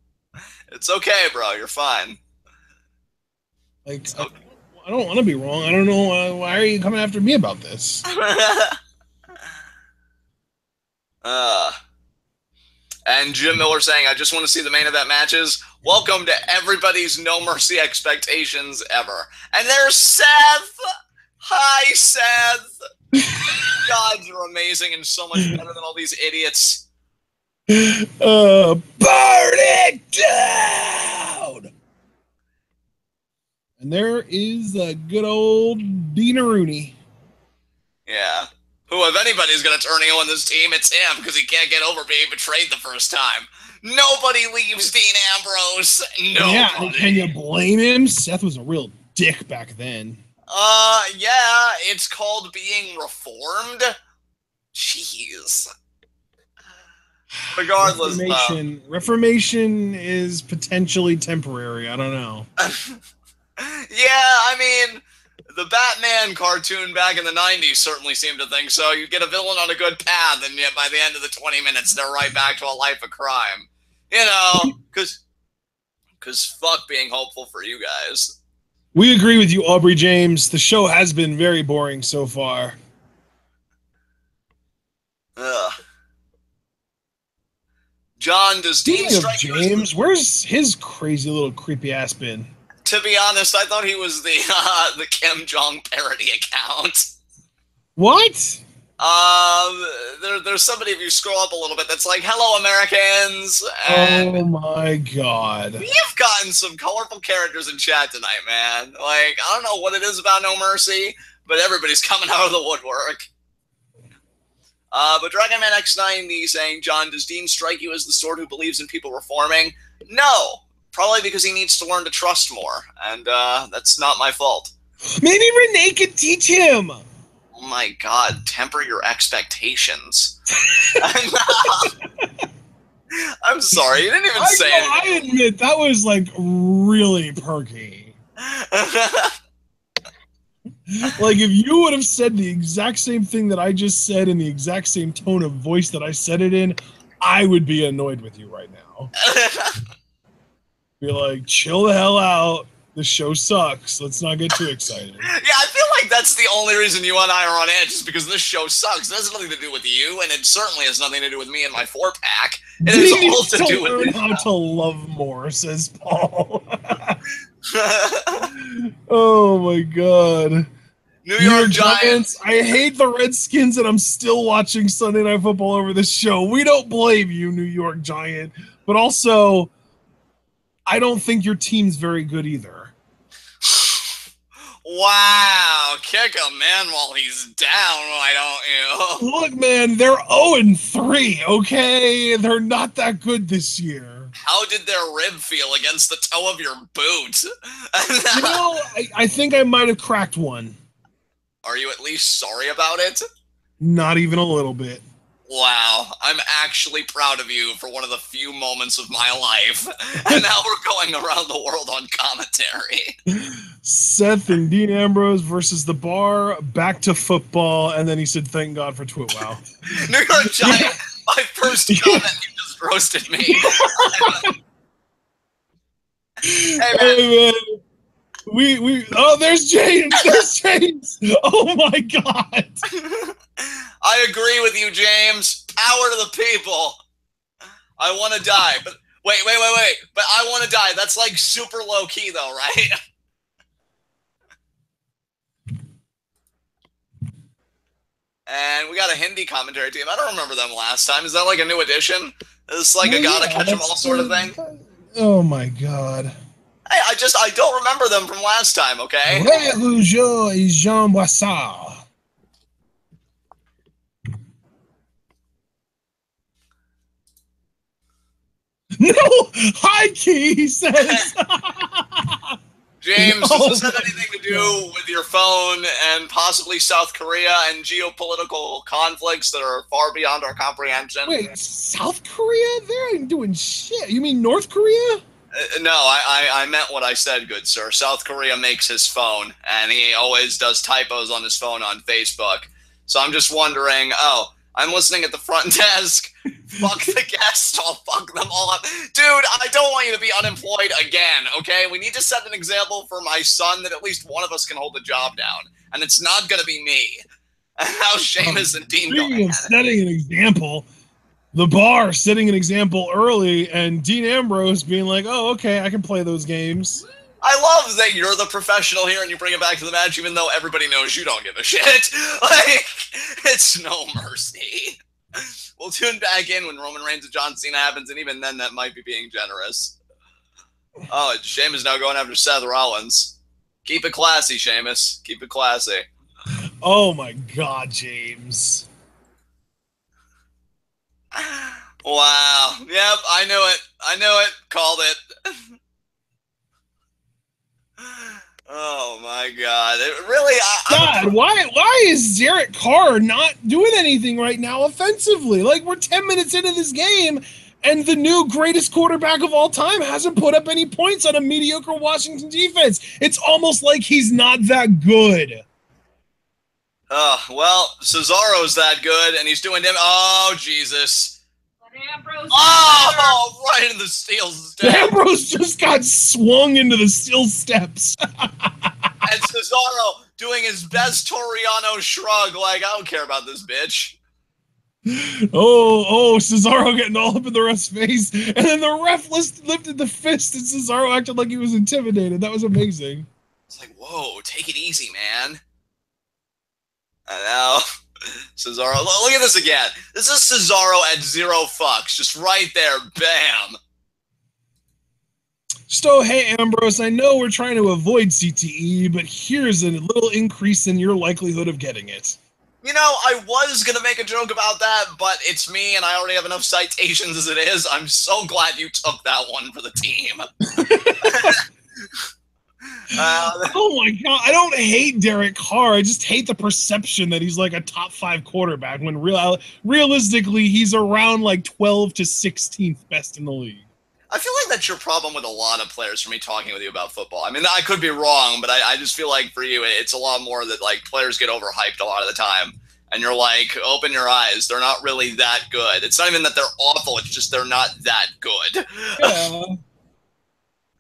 It's okay, bro. You're fine. Like, okay. I don't want to be wrong. I don't know. Why are you coming after me about this? And Jim Miller saying, I just want to see the main event matches. Welcome to everybody's No Mercy expectations ever. And there's Seth. Hi, Seth. God, you're amazing and so much better than all these idiots. Burn it down! And there is a good old Dina Rooney. Yeah. Who, if anybody's going to turn heel on this team, it's him, because he can't get over being betrayed the first time. Nobody leaves Dean Ambrose. Nobody. Yeah, can you blame him? Seth was a real dick back then. Yeah, it's called being reformed. Jeez. Regardless, Reformation is potentially temporary. I don't know. Yeah, I mean, the Batman cartoon back in the 90s certainly seemed to think so. You get a villain on a good path, and yet by the end of the 20 minutes, they're right back to a life of crime. You know, because fuck being hopeful for you guys. We agree with you, Aubrey James. The show has been very boring so far. Ugh. John, does Dean strike James? Where's his crazy little creepy ass been? To be honest, I thought he was the Kim Jong parody account. What? There's somebody, if you scroll up a little bit, that's like, hello, Americans. And oh, my God. You've gotten some colorful characters in chat tonight, man. Like, I don't know what it is about No Mercy, but everybody's coming out of the woodwork. But Dragon Man X90 saying, John, does Dean strike you as the sort who believes in people reforming? No. Probably because he needs to learn to trust more, and that's not my fault. Maybe Renee could teach him. Oh my God, temper your expectations. I'm sorry, you didn't even say anything. I admit, that was like really perky. Like, if you would have said the exact same thing that I just said in the exact same tone of voice that I said it in, I would be annoyed with you right now. Be like, chill the hell out. The show sucks. Let's not get too excited. Yeah, I feel like that's the only reason you and I are on edge, is because this show sucks. It has nothing to do with you, and it certainly has nothing to do with me and my 4-pack. It has all to do with how to love more, says Paul. Oh my God. New York Giants. I hate the Redskins, and I'm still watching Sunday Night Football over this show. We don't blame you, New York Giant. But also, I don't think your team's very good either. Wow, kick a man while he's down, why don't you? Look, man, they're 0-3, okay? They're not that good this year. How did their rib feel against the toe of your boot? You know, I think I might have cracked one. Are you at least sorry about it? Not even a little bit. Wow, I'm actually proud of you for one of the few moments of my life. And now we're going around the world on commentary. Seth and Dean Ambrose versus The Bar, back to football, and then he said, thank God for TwitWow. New York Giant, my first comment, you just roasted me. Hey, man. Hey, man. Oh, there's James. There's James. Oh my God. I agree with you, James. Power to the people. I want to die, but wait. But I want to die. That's like super low key, though, right? And we got a Hindi commentary team. I don't remember them last time. Is that like a new addition? Is this like a gotta catch them all sort of thing? Oh my God. Hey, I don't remember them from last time, okay? Rougeau et Jean Boissard. No, high key, he says. James, does this have anything to do with your phone and possibly South Korea and geopolitical conflicts that are far beyond our comprehension? Wait, South Korea? They ain't doing shit. You mean North Korea? No, I meant what I said, good sir. South Korea makes his phone, and he always does typos on his phone on Facebook. So I'm just wondering, oh, I'm listening at the front desk. Fuck the guests. I'll fuck them all up. Dude, I don't want you to be unemployed again, okay? We need to set an example for my son that at least one of us can hold the job down. And it's not going to be me. How's Sheamus and Dean going? Of setting an example, the Bar setting an example early, and Dean Ambrose being like, oh, okay, I can play those games. I love that you're the professional here and you bring it back to the match even though everybody knows you don't give a shit. Like, it's no mercy. We'll tune back in when Roman Reigns and John Cena happens, and even then that might be being generous. Oh, Sheamus now going after Seth Rollins. Keep it classy, Sheamus. Keep it classy. Oh my God, James. Wow. Yep, I knew it. I knew it. Called it. Oh my God! It really, God, why is Derek Carr not doing anything right now offensively? Like, we're 10 minutes into this game, and the new greatest quarterback of all time hasn't put up any points on a mediocre Washington defense. It's almost like he's not that good. Well, Cesaro's that good, and he's doing them. Oh Jesus! Ambrose. Oh, right in the steel steps. Ambrose just got swung into the steel steps. And Cesaro doing his best Toriano shrug, like, I don't care about this bitch. Oh, Cesaro getting all up in the ref's face, and then the ref lifted the fist, and Cesaro acted like he was intimidated. That was amazing. It's like, whoa, take it easy, man. I know. Cesaro, look at this again. This is Cesaro at 0 fucks, just right there, bam. So, hey, Ambrose, I know we're trying to avoid CTE, but here's a little increase in your likelihood of getting it. You know, I was going to make a joke about that, but it's me, and I already have enough citations as it is. I'm so glad you took that one for the team. Oh my God, I don't hate Derek Carr. I just hate the perception that he's like a top 5 quarterback when realistically he's around like 12th to 16th best in the league. I feel like that's your problem with a lot of players for me talking with you about football. I mean, I could be wrong, but I just feel like for you, it's a lot more that like players get overhyped a lot of the time. And you're like, open your eyes. They're not really that good. It's not even that they're awful. It's just they're not that good. Yeah.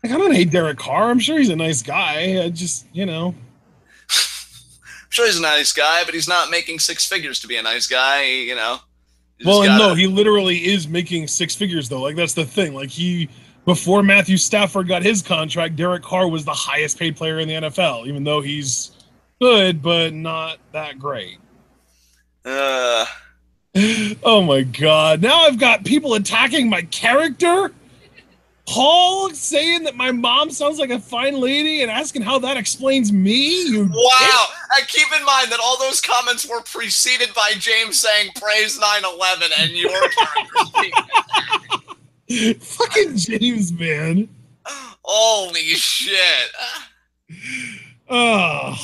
Like, I don't hate Derek Carr. I'm sure he's a nice guy. I just, you know. I'm sure he's a nice guy, but he's not making 6 figures to be a nice guy, you know. Well, no, he literally is making 6 figures, though. Like, that's the thing. Like, before Matthew Stafford got his contract, Derek Carr was the highest paid player in the NFL, even though he's good, but not that great. Oh, my God. Now I've got people attacking my character. Paul saying that my mom sounds like a fine lady and asking how that explains me. Wow. And keep in mind that all those comments were preceded by James saying praise 9/11 and your character. Fucking James, man. Holy shit. Well,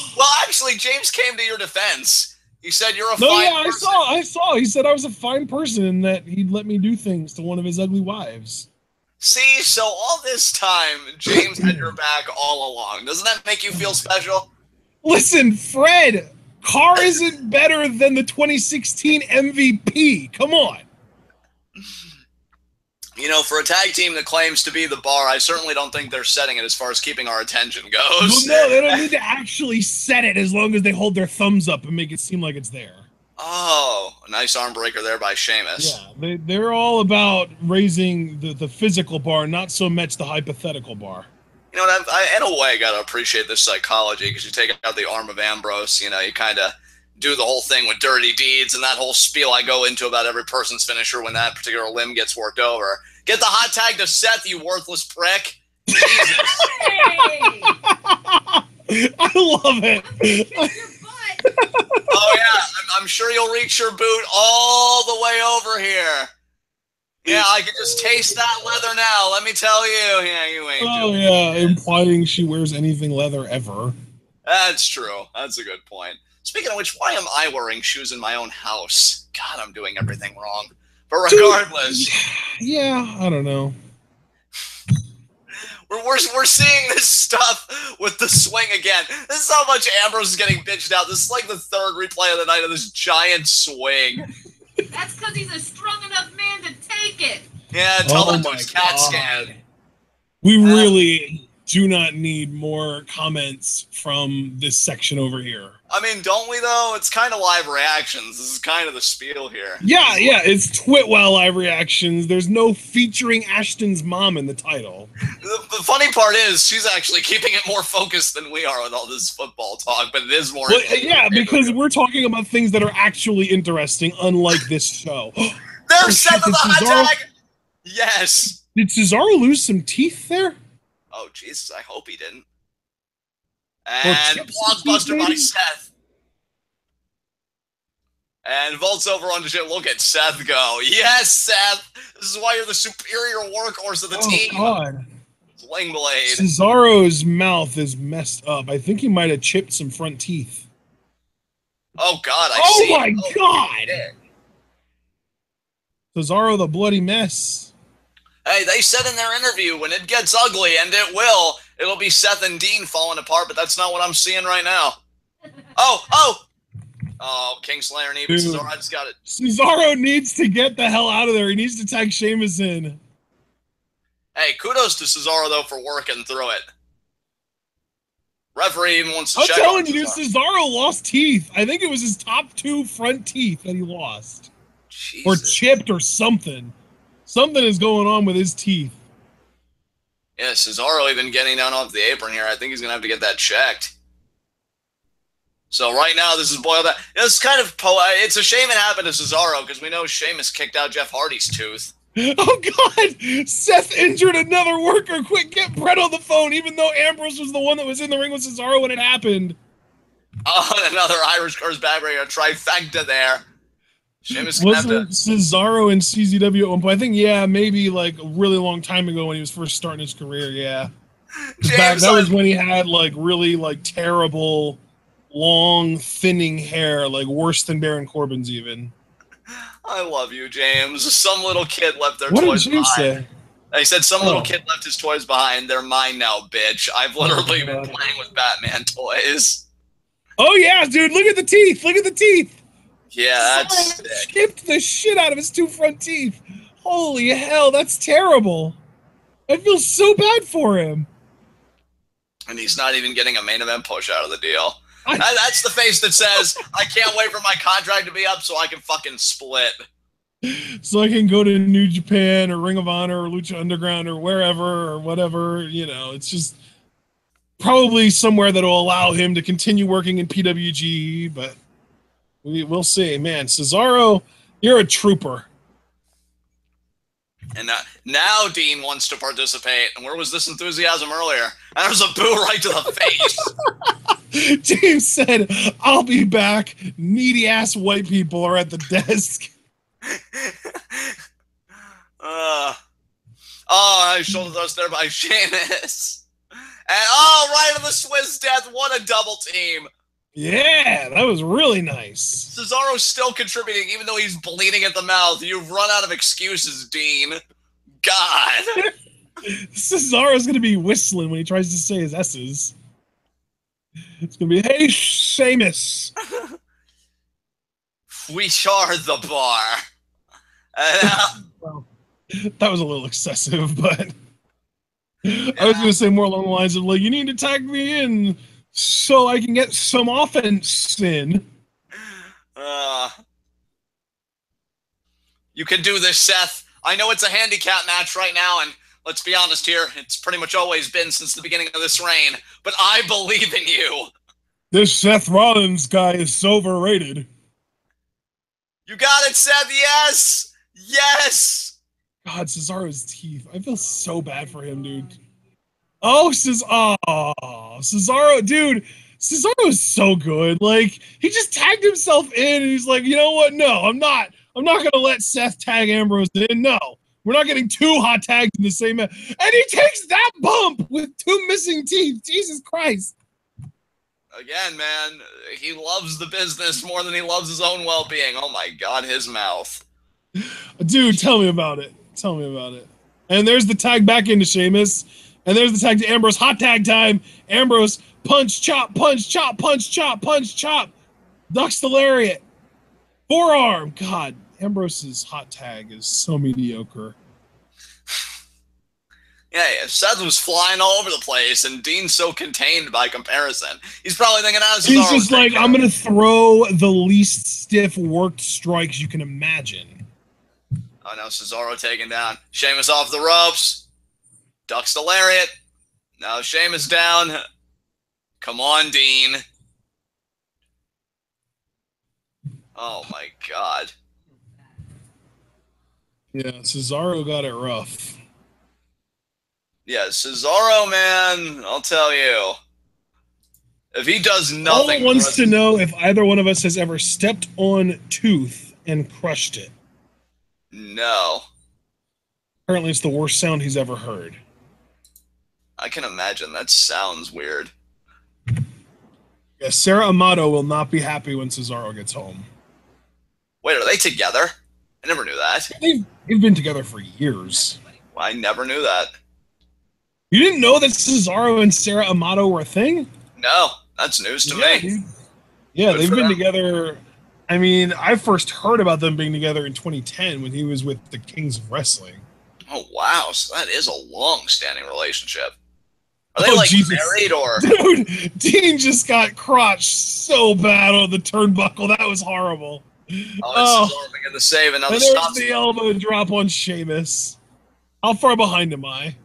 actually, James came to your defense. He said you're a no, fine yeah, person. I saw. He said I was a fine person and that he'd let me do things to one of his ugly wives. See, so all this time, James had your back all along. Doesn't that make you feel special? Listen, Fred, Carr isn't better than the 2016 MVP. Come on. You know, for a tag team that claims to be the bar, I certainly don't think they're setting it as far as keeping our attention goes. Well, no, they don't need to actually set it as long as they hold their thumbs up and make it seem like it's there. Oh, a nice arm breaker there by Sheamus. Yeah, they're all about raising the physical bar, not so much the hypothetical bar. You know, in a way, I got to appreciate this psychology, because you take out the arm of Ambrose, you know, you kind of do the whole thing with dirty deeds and that whole spiel I go into about every person's finisher when that particular limb gets worked over. Get the hot tag to Seth, you worthless prick. Jesus. Hey! I love it. Oh, yeah. I'm sure you'll reach your boot all the way over here. Yeah, I can just taste that leather now. Let me tell you. Yeah, you ain't doing it. Implying she wears anything leather ever. That's true. That's a good point. Speaking of which, why am I wearing shoes in my own house? God, I'm doing everything wrong. But regardless. Yeah, I don't know. We're seeing this stuff with the swing again. This is how much Ambrose is getting bitched out. This is like the third replay of the night of this giant swing. That's because he's a strong enough man to take it. Yeah, tell him to his CAT scan. We really do not need more comments from this section over here. I mean, don't we, though? It's kind of live reactions. This is kind of the spiel here. Yeah, it's Twitwell live reactions. There's no featuring Ashton's mom in the title. The funny part is, she's actually keeping it more focused than we are with all this football talk, but it is more... Well, yeah, because we're talking about things that are actually interesting, unlike this show. There's Seth of the hot tag! Yes! Did Cesaro lose some teeth there? Oh, Jesus, I hope he didn't. And blockbuster by Seth. And vaults over onto shit. Look at Seth go. Yes, Seth! This is why you're the superior workhorse of the team. Oh, God. Sling blade. Cesaro's mouth is messed up. I think he might have chipped some front teeth. Oh, God, I see. Oh, my God! Shit. Cesaro the bloody mess. Hey, they said in their interview, when it gets ugly, and it will, it'll be Seth and Dean falling apart, but that's not what I'm seeing right now. Oh, Kingslayer and even Cesaro, I just got it. Cesaro needs to get the hell out of there. He needs to tag Sheamus in. Hey, kudos to Cesaro, though, for working through it. Referee even wants to check on I'm telling you, Cesaro lost teeth. I think it was his top 2 front teeth that he lost. Jesus. Or chipped or something. Something is going on with his teeth. Yeah, Cesaro even getting down off the apron here. I think he's going to have to get that checked. So right now, this is boiled down. It's kind of it's a shame it happened to Cesaro, because we know Sheamus kicked out Jeff Hardy's tooth. Oh, God! Seth injured another worker. Quick, get Brett on the phone, even though Ambrose was the one that was in the ring with Cesaro when it happened. Oh, and another Irish curse backbreaker. Trifecta there. Sheamus wasn't Cesaro in CZW at one point? I think, yeah, maybe like a really long time ago when he was first starting his career, yeah. That was when he had like really like terrible, long, thinning hair, like worse than Baron Corbin's even. I love you, James. Some little kid left their toys behind. What did you say? They said some little kid left his toys behind. They're mine now, bitch. I've literally been playing with Batman toys. Oh, yeah, dude. Look at the teeth. Look at the teeth. Yeah, that's sick. Chipped the shit out of his 2 front teeth. Holy hell, that's terrible. I feel so bad for him. And he's not even getting a main event push out of the deal. That's the face that says, I can't wait for my contract to be up so I can fucking split. So I can go to New Japan or Ring of Honor or Lucha Underground or wherever or whatever. You know, it's just probably somewhere that will allow him to continue working in PWG, but we'll see. Man, Cesaro, you're a trooper. And now Dean wants to participate. And where was this enthusiasm earlier? And there was a boo right to the face. James said, I'll be back. Needy-ass white people are at the desk. I shoulder thrust there by Sheamus. And right on the Swiss death. What a double team. Yeah, that was really nice. Cesaro's still contributing, even though he's bleeding at the mouth. You've run out of excuses, Dean. God. Cesaro's going to be whistling when he tries to say his S's. It's going to be, hey, Sheamus. We are the bar. That was a little excessive, but Yeah. I was going to say more along the lines of, like, you need to tag me in so I can get some offense in. You can do this, Seth. I know it's a handicap match right now, and let's be honest here, it's pretty much always been since the beginning of this reign, but I believe in you. This Seth Rollins guy is so overrated. You got it, Seth. Yes. Yes. God, Cesaro's teeth. I feel so bad for him, dude. Oh, Cesaro, dude. Cesaro is so good. Like, he just tagged himself in, and he's like, you know what? No, I'm not going to let Seth tag Ambrose in. No, we're not getting two hot tags in the same match. And he takes that bump with two missing teeth. Jesus Christ. Again, man, he loves the business more than he loves his own well-being. Oh, my God, his mouth. Dude, tell me about it. Tell me about it. And there's the tag back into Sheamus. And there's the tag to Ambrose. Hot tag time. Ambrose, punch, chop, punch, chop, punch, chop, punch, chop. Ducks the lariat. Forearm. God, Ambrose's hot tag is so mediocre. Yeah, Seth was flying all over the place, and Dean's so contained by comparison. He's probably thinking, he's just like, I'm going to throw the least stiff worked strikes you can imagine. Oh, now Cesaro taken down. Sheamus off the ropes. Ducks the lariat. Now Sheamus down. Come on, Dean. Oh, my God. Yeah, Cesaro got it rough. Yeah, Cesaro, man, I'll tell you. If he does nothing... All wants to know if either one of us has ever stepped on tooth and crushed it. No. Apparently it's the worst sound he's ever heard. I can imagine. That sounds weird. Yeah, Sarah Amato will not be happy when Cesaro gets home. Wait, are they together? I never knew that. They've been together for years. Well, I never knew that. You didn't know that Cesaro and Sarah Amato were a thing? No, that's news to me. Dude. Yeah, they've been together. I mean, I first heard about them being together in 2010 when he was with the Kings of Wrestling. Oh, wow. So that is a long-standing relationship. Are they, married or... Dude, Dean just got crotched so bad on the turnbuckle. That was horrible. Oh, Cesaro making the save. And now there's the elbow drop on Sheamus. How far behind am I?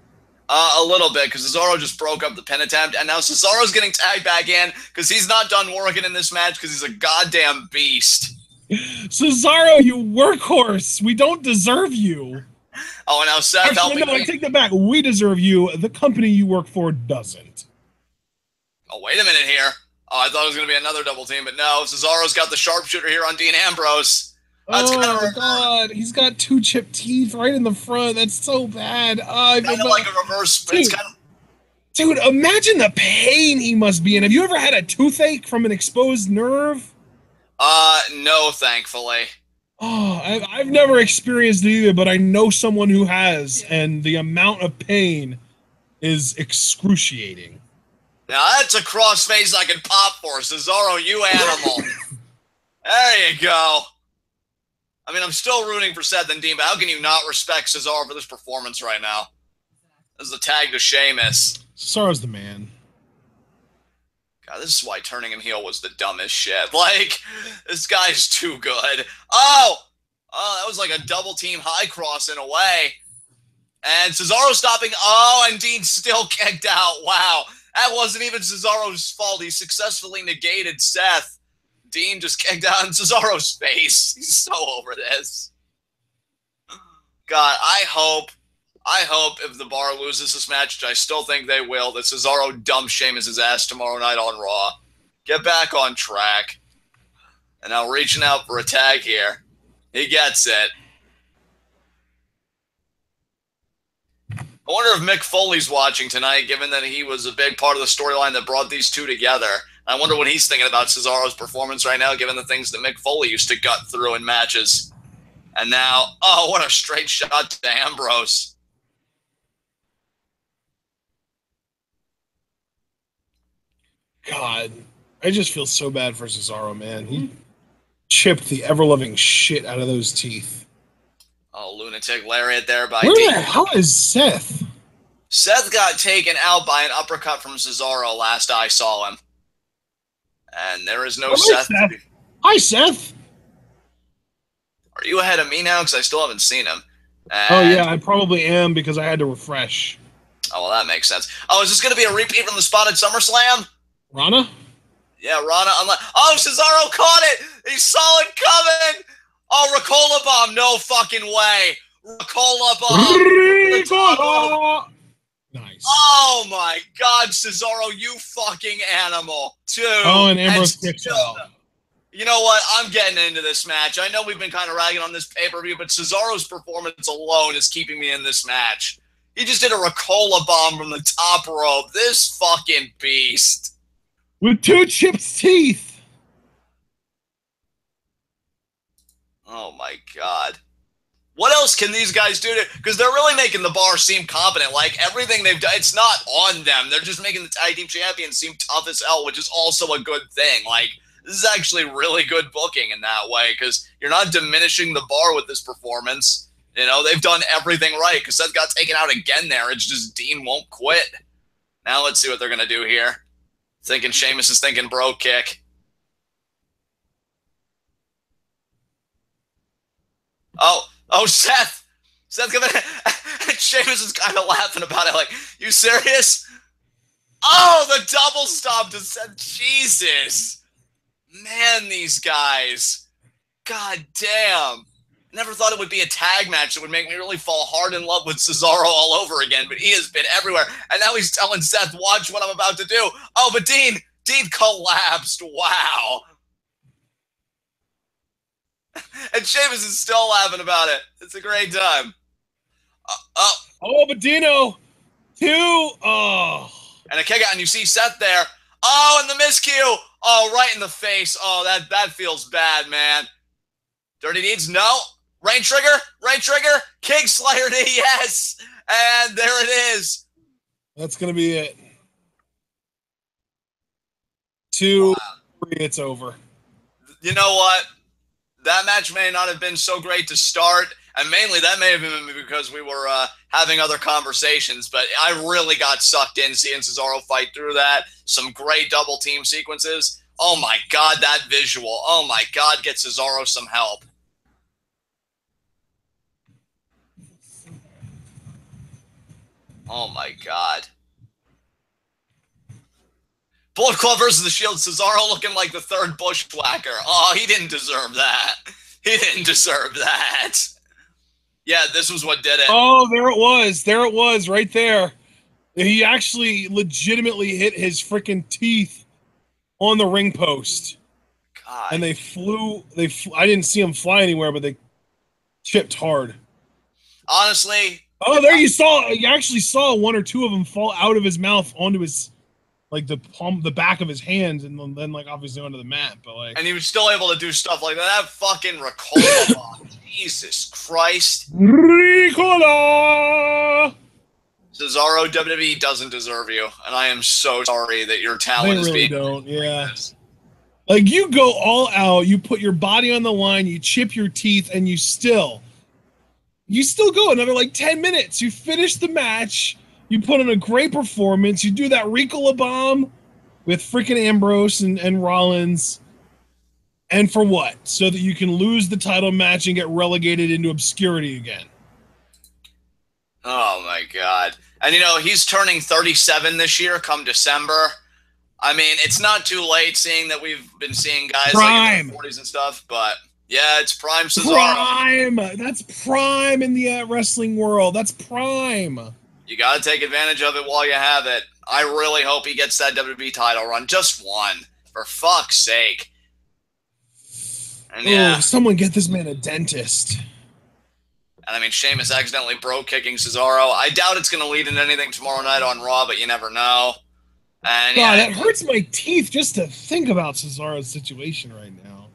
A little bit, because Cesaro just broke up the pin attempt, and now Cesaro's getting tagged back in because he's not done working in this match because he's a goddamn beast. Cesaro, you workhorse. We don't deserve you. Oh, and now Seth helping me. I take that back. We deserve you. The company you work for doesn't. Oh, wait a minute here. Oh, I thought it was going to be another double team, but no. Cesaro's got the sharpshooter here on Dean Ambrose. That's God, he's got two chipped teeth right in the front. That's so bad. Kind of like a reverse. Dude, imagine the pain he must be in. Have you ever had a toothache from an exposed nerve? No, thankfully. Oh, I've never experienced it either, but I know someone who has, and the amount of pain is excruciating. Now that's a crossface I can pop for, Cesaro, you animal. There you go. I mean, I'm still rooting for Seth and Dean, but how can you not respect Cesaro for this performance right now? This is a tag to Sheamus. Cesaro's the man. God, this is why turning him heel was the dumbest shit. Like, this guy's too good. Oh, that was like a double team high cross in a way. And Cesaro stopping. Oh, and Dean still kicked out. Wow. That wasn't even Cesaro's fault. He successfully negated Seth. Dean just kicked out in Cesaro's face. He's so over this. God, I hope if the Bar loses this match, which I still think they will, that Cesaro dumps Sheamus' ass tomorrow night on Raw. Get back on track. And now reaching out for a tag here. He gets it. I wonder if Mick Foley's watching tonight, given that he was a big part of the storyline that brought these two together. I wonder what he's thinking about Cesaro's performance right now, given the things that Mick Foley used to gut through in matches. And now, oh, what a straight shot to Ambrose. God, I just feel so bad for Cesaro, man. He chipped the ever-loving shit out of those teeth. Oh, lunatic lariat there by Where Dean. the hell is Seth? Seth got taken out by an uppercut from Cesaro last I saw him. And there is no Seth. Hi, Seth. Are you ahead of me now? Because I still haven't seen him. And... Oh, yeah, I probably am because I had to refresh. Oh, well, that makes sense. Oh, is this going to be a repeat from the spot at SummerSlam? Rana? Yeah, Rana. Oh, Cesaro caught it! He saw it coming! Oh, Ricola Bomb. No fucking way. Ricola Bomb. Nice. Oh, my God, Cesaro, you fucking animal. Dude. Oh, and Ambrose kicks out. You know what? I'm getting into this match. I know we've been kind of ragging on this pay-per-view, but Cesaro's performance alone is keeping me in this match. He just did a Ricola Bomb from the top rope. This fucking beast. With 2 chipped teeth. Oh, my God. What else can these guys do? Because they're really making the bar seem competent. Like, everything they've done, it's not on them. They're just making the tag team champions seem tough as hell, which is also a good thing. Like, this is actually really good booking in that way because you're not diminishing the bar with this performance. You know, they've done everything right because Seth got taken out again there. It's just Dean won't quit. Now let's see what they're going to do here. Thinking Sheamus is thinking bro kick. Oh, Seth. Seth coming in. Sheamus is kind of laughing about it like, you serious? Oh, the double stomp to Seth. Jesus. Man, these guys. God damn. Never thought it would be a tag match that would make me really fall hard in love with Cesaro all over again, but he has been everywhere. And now he's telling Seth, watch what I'm about to do. Oh, but Dean collapsed. Wow. And Sheamus is still laughing about it. It's a great time. Oh, but Dino. 2. Oh. And a kick out, and you see Seth there. Oh, and the miscue. Oh, right in the face. Oh, that feels bad, man. Dirty Deeds? No. Rain Trigger? King Slayer D, yes. And there it is. That's going to be it. 2, 3, it's over. You know what? That match may not have been so great to start, and mainly that may have been because we were having other conversations, but I really got sucked in seeing Cesaro fight through that. Some great double team sequences. Oh my God, that visual. Oh my God, get Cesaro some help. Oh my God. Bullet Club versus the Shield. Cesaro looking like the third bushwhacker. Oh, he didn't deserve that. He didn't deserve that. Yeah, this was what did it. Oh, there it was. There it was, right there. He actually legitimately hit his freaking teeth on the ring post. God. And they flew. I didn't see them fly anywhere, but they chipped hard. Honestly. Oh, there you actually saw 1 or 2 of them fall out of his mouth onto his, like the back of his hands, and then like obviously onto the mat. But like, and he was still able to do stuff like that. That fucking Ricola Bomb. Jesus Christ. Ricola. Cesaro, WWE doesn't deserve you, and I am so sorry that your talent is really being. Don't, yeah. Like you go all out, you put your body on the line, you chip your teeth, and you still go another like 10 minutes. You finish the match. You put on a great performance. You do that Ricola Bomb with freaking Ambrose and Rollins. And for what? So that you can lose the title match and get relegated into obscurity again. Oh, my God. And, you know, he's turning 37 this year come December. I mean, it's not too late seeing that we've been seeing guys like in their 40s and stuff, but... yeah, it's prime Cesaro. Prime! That's prime in the wrestling world. That's prime. You got to take advantage of it while you have it. I really hope he gets that WWE title run. Just one. For fuck's sake. And yeah. Oh, someone get this man a dentist. And I mean, Sheamus accidentally bro-kicking Cesaro. I doubt it's going to lead into anything tomorrow night on Raw, but you never know. And God, yeah, that hurts my teeth just to think about Cesaro's situation right now.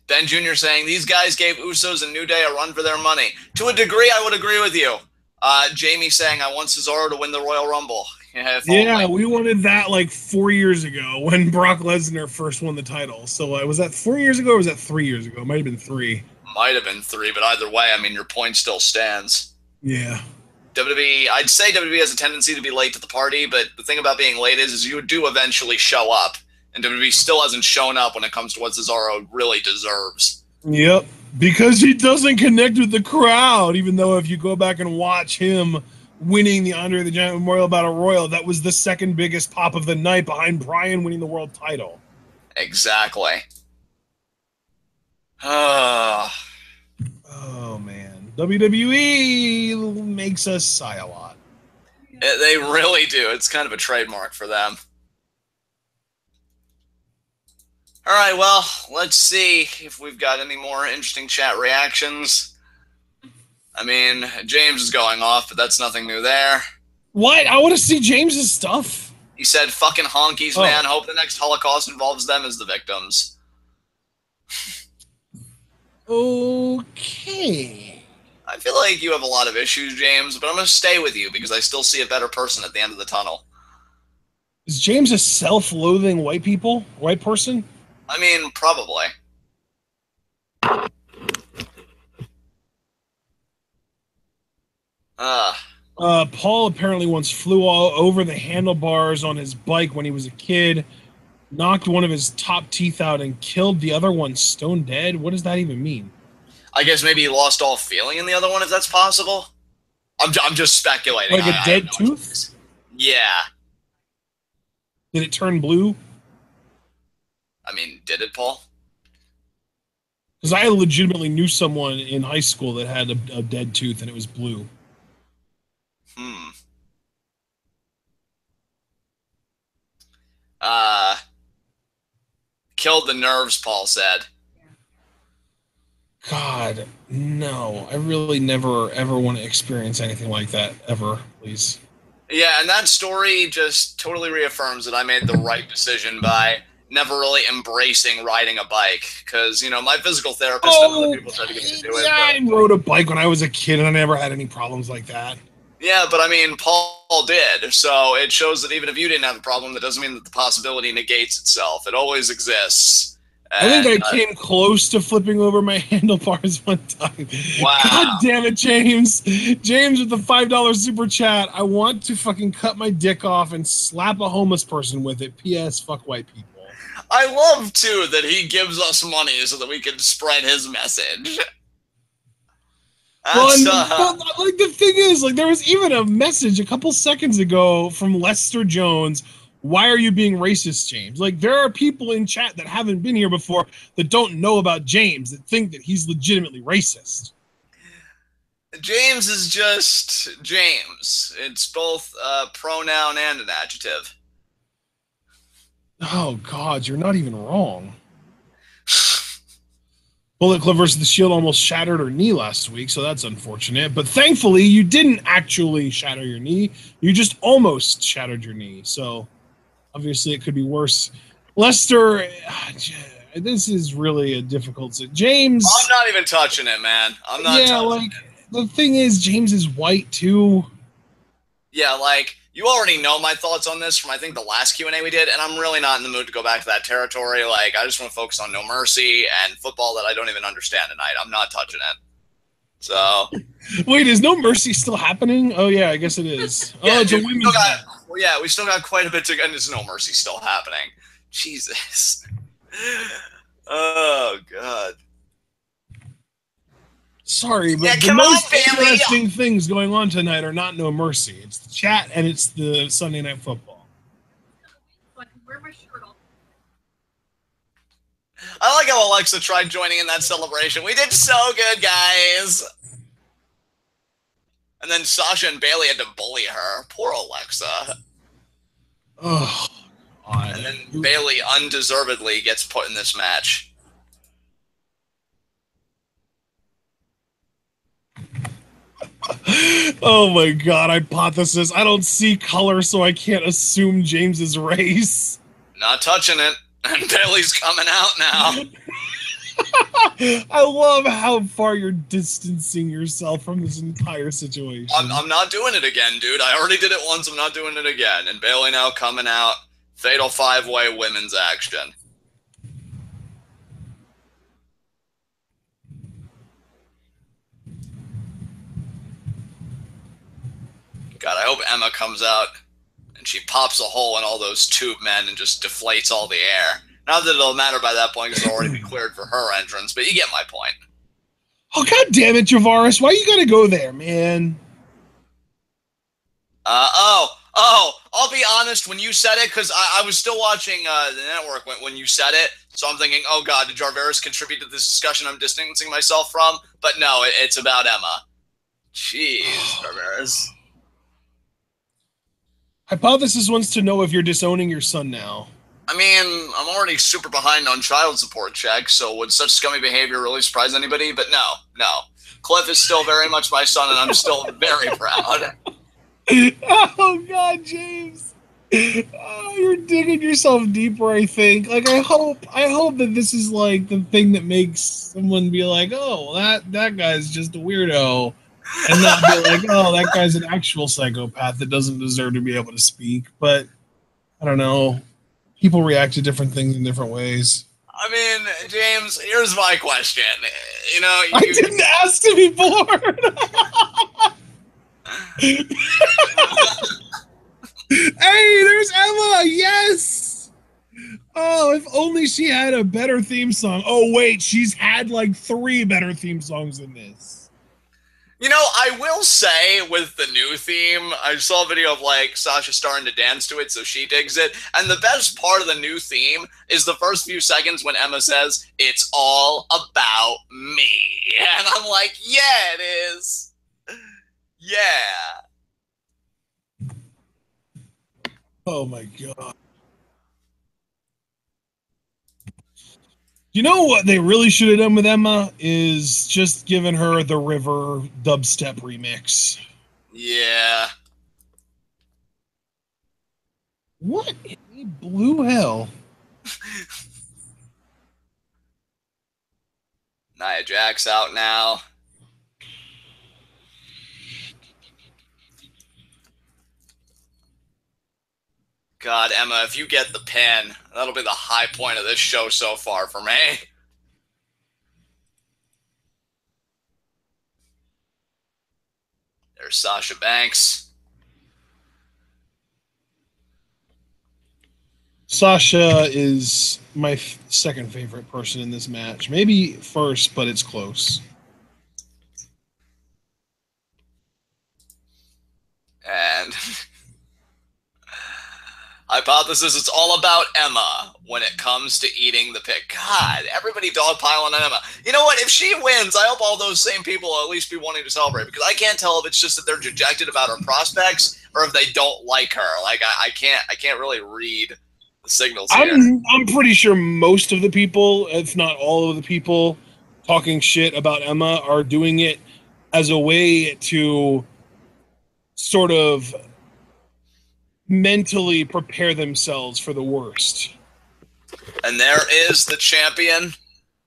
Ben Jr. saying, these guys gave Usos and New Day a run for their money. To a degree, I would agree with you. Jamie saying, I want Cesaro to win the Royal Rumble. Yeah, we wanted that like 4 years ago when Brock Lesnar first won the title. So was that 4 years ago or was that 3 years ago? It might have been 3. Might have been 3, but either way, I mean, your point still stands. Yeah. WWE, I'd say WWE has a tendency to be late to the party, but the thing about being late is you do eventually show up, and WWE still hasn't shown up when it comes to what Cesaro really deserves. Yep. Because he doesn't connect with the crowd, even though if you go back and watch him winning the Andre the Giant Memorial Battle Royal, that was the second biggest pop of the night behind Bryan winning the world title. Exactly. Oh, man. WWE makes us sigh a lot. They really do. It's kind of a trademark for them. All right, well, let's see if we've got any more interesting chat reactions. I mean, James is going off, but that's nothing new there. What? I want to see James's stuff. He said, fucking honkies, man. Hope the next Holocaust involves them as the victims. Okay. I feel like you have a lot of issues, James, but I'm going to stay with you because I still see a better person at the end of the tunnel. Is James a self-loathing white person? I mean, probably. Paul apparently once flew all over the handlebars on his bike when he was a kid, knocked one of his top teeth out, and killed the other one stone dead. What does that even mean? I guess maybe he lost all feeling in the other one, if that's possible. I'm just speculating. Like a dead tooth? Yeah. Did it turn blue? I mean, did it, Paul? Because I legitimately knew someone in high school that had a dead tooth and it was blue. Killed the nerves, Paul said. God, no. I really never, ever want to experience anything like that, ever, please. Yeah, and that story just totally reaffirms that I made the right decision by never really embracing riding a bike. Because, you know, my physical therapist and other people tried to get me to do it. I rode a bike when I was a kid and I never had any problems like that. Yeah, but I mean, Paul did, so it shows that even if you didn't have a problem, that doesn't mean that the possibility negates itself. It always exists. And, I think I came close to flipping over my handlebars one time. Wow. God damn it, James. James with the $5 super chat. I want to fucking cut my dick off and slap a homeless person with it. P.S. Fuck white people. I love, too, that he gives us money so that we can spread his message. Well, like the thing is, like there was even a message a couple seconds ago from Lester Jones. Why are you being racist, James? Like there are people in chat that haven't been here before that don't know about James that think that he's legitimately racist. James is just James. It's both a pronoun and an adjective. Oh God, you're not even wrong. Bullet Club versus the Shield almost shattered her knee last week, so that's unfortunate. But thankfully, you didn't actually shatter your knee. You just almost shattered your knee. So obviously, it could be worse. Lester, this is really a difficult situation. James, I'm not even touching it, man. I'm not. Yeah, like the thing is, James is white too. Yeah, like you already know my thoughts on this from I think the last Q&A we did, and I'm really not in the mood to go back to that territory. Like I just want to focus on No Mercy and football that I don't even understand tonight. I'm not touching it. So wait, is No Mercy still happening? Oh yeah, I guess it is. Yeah, oh, it's dude, a women's match. Yeah, we still got quite a bit to go, and there's No Mercy still happening. Jesus. Oh God. Sorry, but the most interesting things going on tonight are not No Mercy. It's the chat and it's the Sunday Night Football. So I can wear my shirt off. I like how Alexa tried joining in that celebration. We did so good, guys. And then Sasha and Bayley had to bully her. Poor Alexa. Oh, God. And then Bayley undeservedly gets put in this match. Oh my God, hypothesis. I don't see color, so I can't assume James's race. Not touching it. And Bayley's coming out now. I love how far you're distancing yourself from this entire situation. I'm not doing it again, dude. I already did it once. I'm not doing it again. And Bayley now coming out. Fatal 5-way women's action. God, I hope Emma comes out and she pops a hole in all those tube men and just deflates all the air. Not that it'll matter by that point because it'll already be cleared for her entrance, but you get my point. Oh, God damn it, Javaris. Why you gotta go there, man? I'll be honest, when you said it, because I was still watching the network when you said it, so I'm thinking, oh God, did Javaris contribute to this discussion I'm distancing myself from? But no, it's about Emma. Jeez, Javaris. Hypothesis wants to know if you're disowning your son now. I mean, I'm already super behind on child support checks, so would such scummy behavior really surprise anybody? But no. Cliff is still very much my son, and I'm still very proud. Oh, God, James. Oh, you're digging yourself deeper, I think. Like, I hope that this is, like, the thing that makes someone be like, oh, that guy's just a weirdo. And not be like, oh, that guy's an actual psychopath that doesn't deserve to be able to speak. But, I don't know. People react to different things in different ways. I mean, James, here's my question. You know, I didn't ask to be born. Hey, there's Emma. Yes. Oh, if only she had a better theme song. Oh, wait, she's had like 3 better theme songs than this. You know, I will say with the new theme, I saw a video of like Sasha starting to dance to it, so she digs it. And the best part of the new theme is the first few seconds when Emma says, "It's all about me." And I'm like, yeah, it is. Yeah. Oh my God. You know what they really should have done with Emma is just given her the River dubstep remix. Yeah. What in the blue hell? Nia Jax out now. God, Emma, if you get the pin, that'll be the high point of this show so far for me. There's Sasha Banks. Sasha is my second favorite person in this match. Maybe first, but it's close. And hypothesis, it's all about Emma when it comes to eating the pig. God, everybody dogpiling on Emma. You know what? If she wins, I hope all those same people will at least be wanting to celebrate, because I can't tell if it's just that they're dejected about her prospects or if they don't like her. Like, I can't really read the signals here. I'm pretty sure most of the people, if not all of the people, talking shit about Emma are doing it as a way to sort of mentally prepare themselves for the worst. And there is the champion,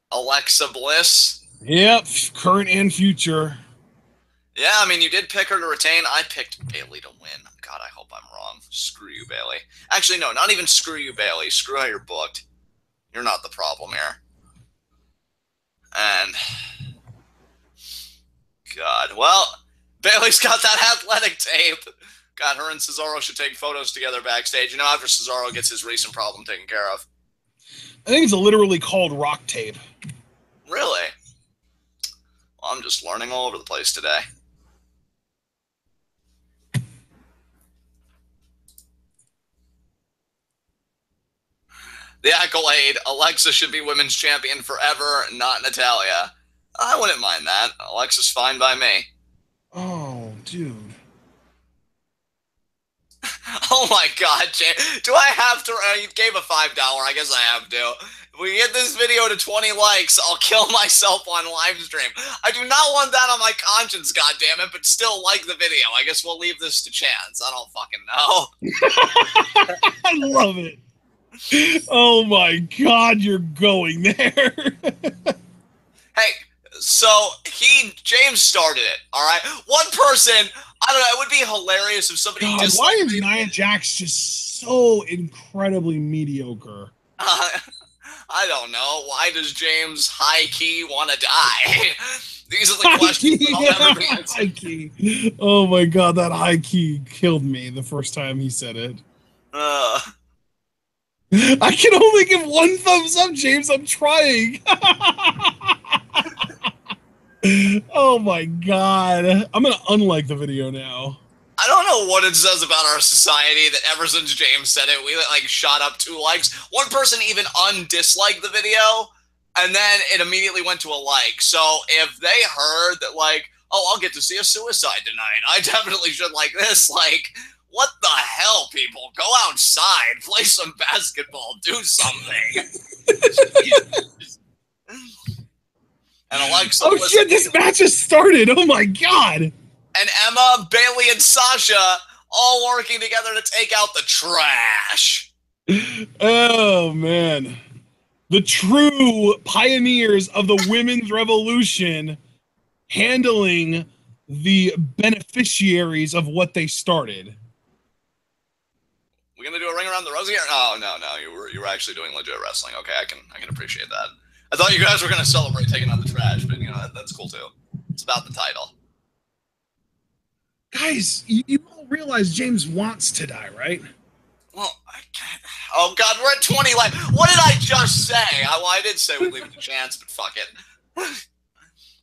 Alexa Bliss. Yep, current and future. Yeah, I mean, you did pick her to retain. I picked Bayley to win. God, I hope I'm wrong. Screw you, Bayley. Actually, no, not even screw you, Bayley. Screw how you're booked. You're not the problem here. And God, well, Bayley's got that athletic tape. God, her and Cesaro should take photos together backstage. You know, after Cesaro gets his recent problem taken care of. I think it's literally called rock tape. Really? Well, I'm just learning all over the place today. The accolade, Alexa should be women's champion forever, not Natalya. I wouldn't mind that. Alexa's fine by me. Oh, dude. Oh my God, Jay. Do I have to? You gave a $5. I guess I have to. If we get this video to 20 likes, I'll kill myself on live stream. I do not want that on my conscience, goddammit, but still like the video. I guess we'll leave this to chance. I don't fucking know. I love it. Oh my God, you're going there. Hey, so James started it, all right? One person, I don't know, it would be hilarious if somebody God, why is Nia Jax just so incredibly mediocre? I I don't know. Why does James high-key want to die? These are the questions that I'll never be answered. High key. Oh my god, that high key killed me the first time he said it. I can only give one thumbs up, James. I'm trying. Oh my god. I'm gonna unlike the video now. I don't know what it says about our society that ever since James said it, we like shot up 2 likes. One person even undisliked the video, and then it immediately went to a like. So if they heard that, like, oh, I'll get to see a suicide tonight, I definitely should like this. Like, what the hell, people? Go outside, play some basketball, do something. And Alexa, oh shit, this match has started. Oh my god. And Emma, Bayley, and Sasha all working together to take out the trash. Oh man. The true pioneers of the women's revolution handling the beneficiaries of what they started. We're gonna do a ring around the rosy here? Oh no, you were actually doing legit wrestling. Okay, I can appreciate that. I thought you guys were gonna celebrate taking out the trash, but you know that's cool too. It's about the title. Guys, you all realize James wants to die, right? Well, I can't. Oh God, we're at 20 left. What did I just say? I did say we'd leave it a chance, but fuck it.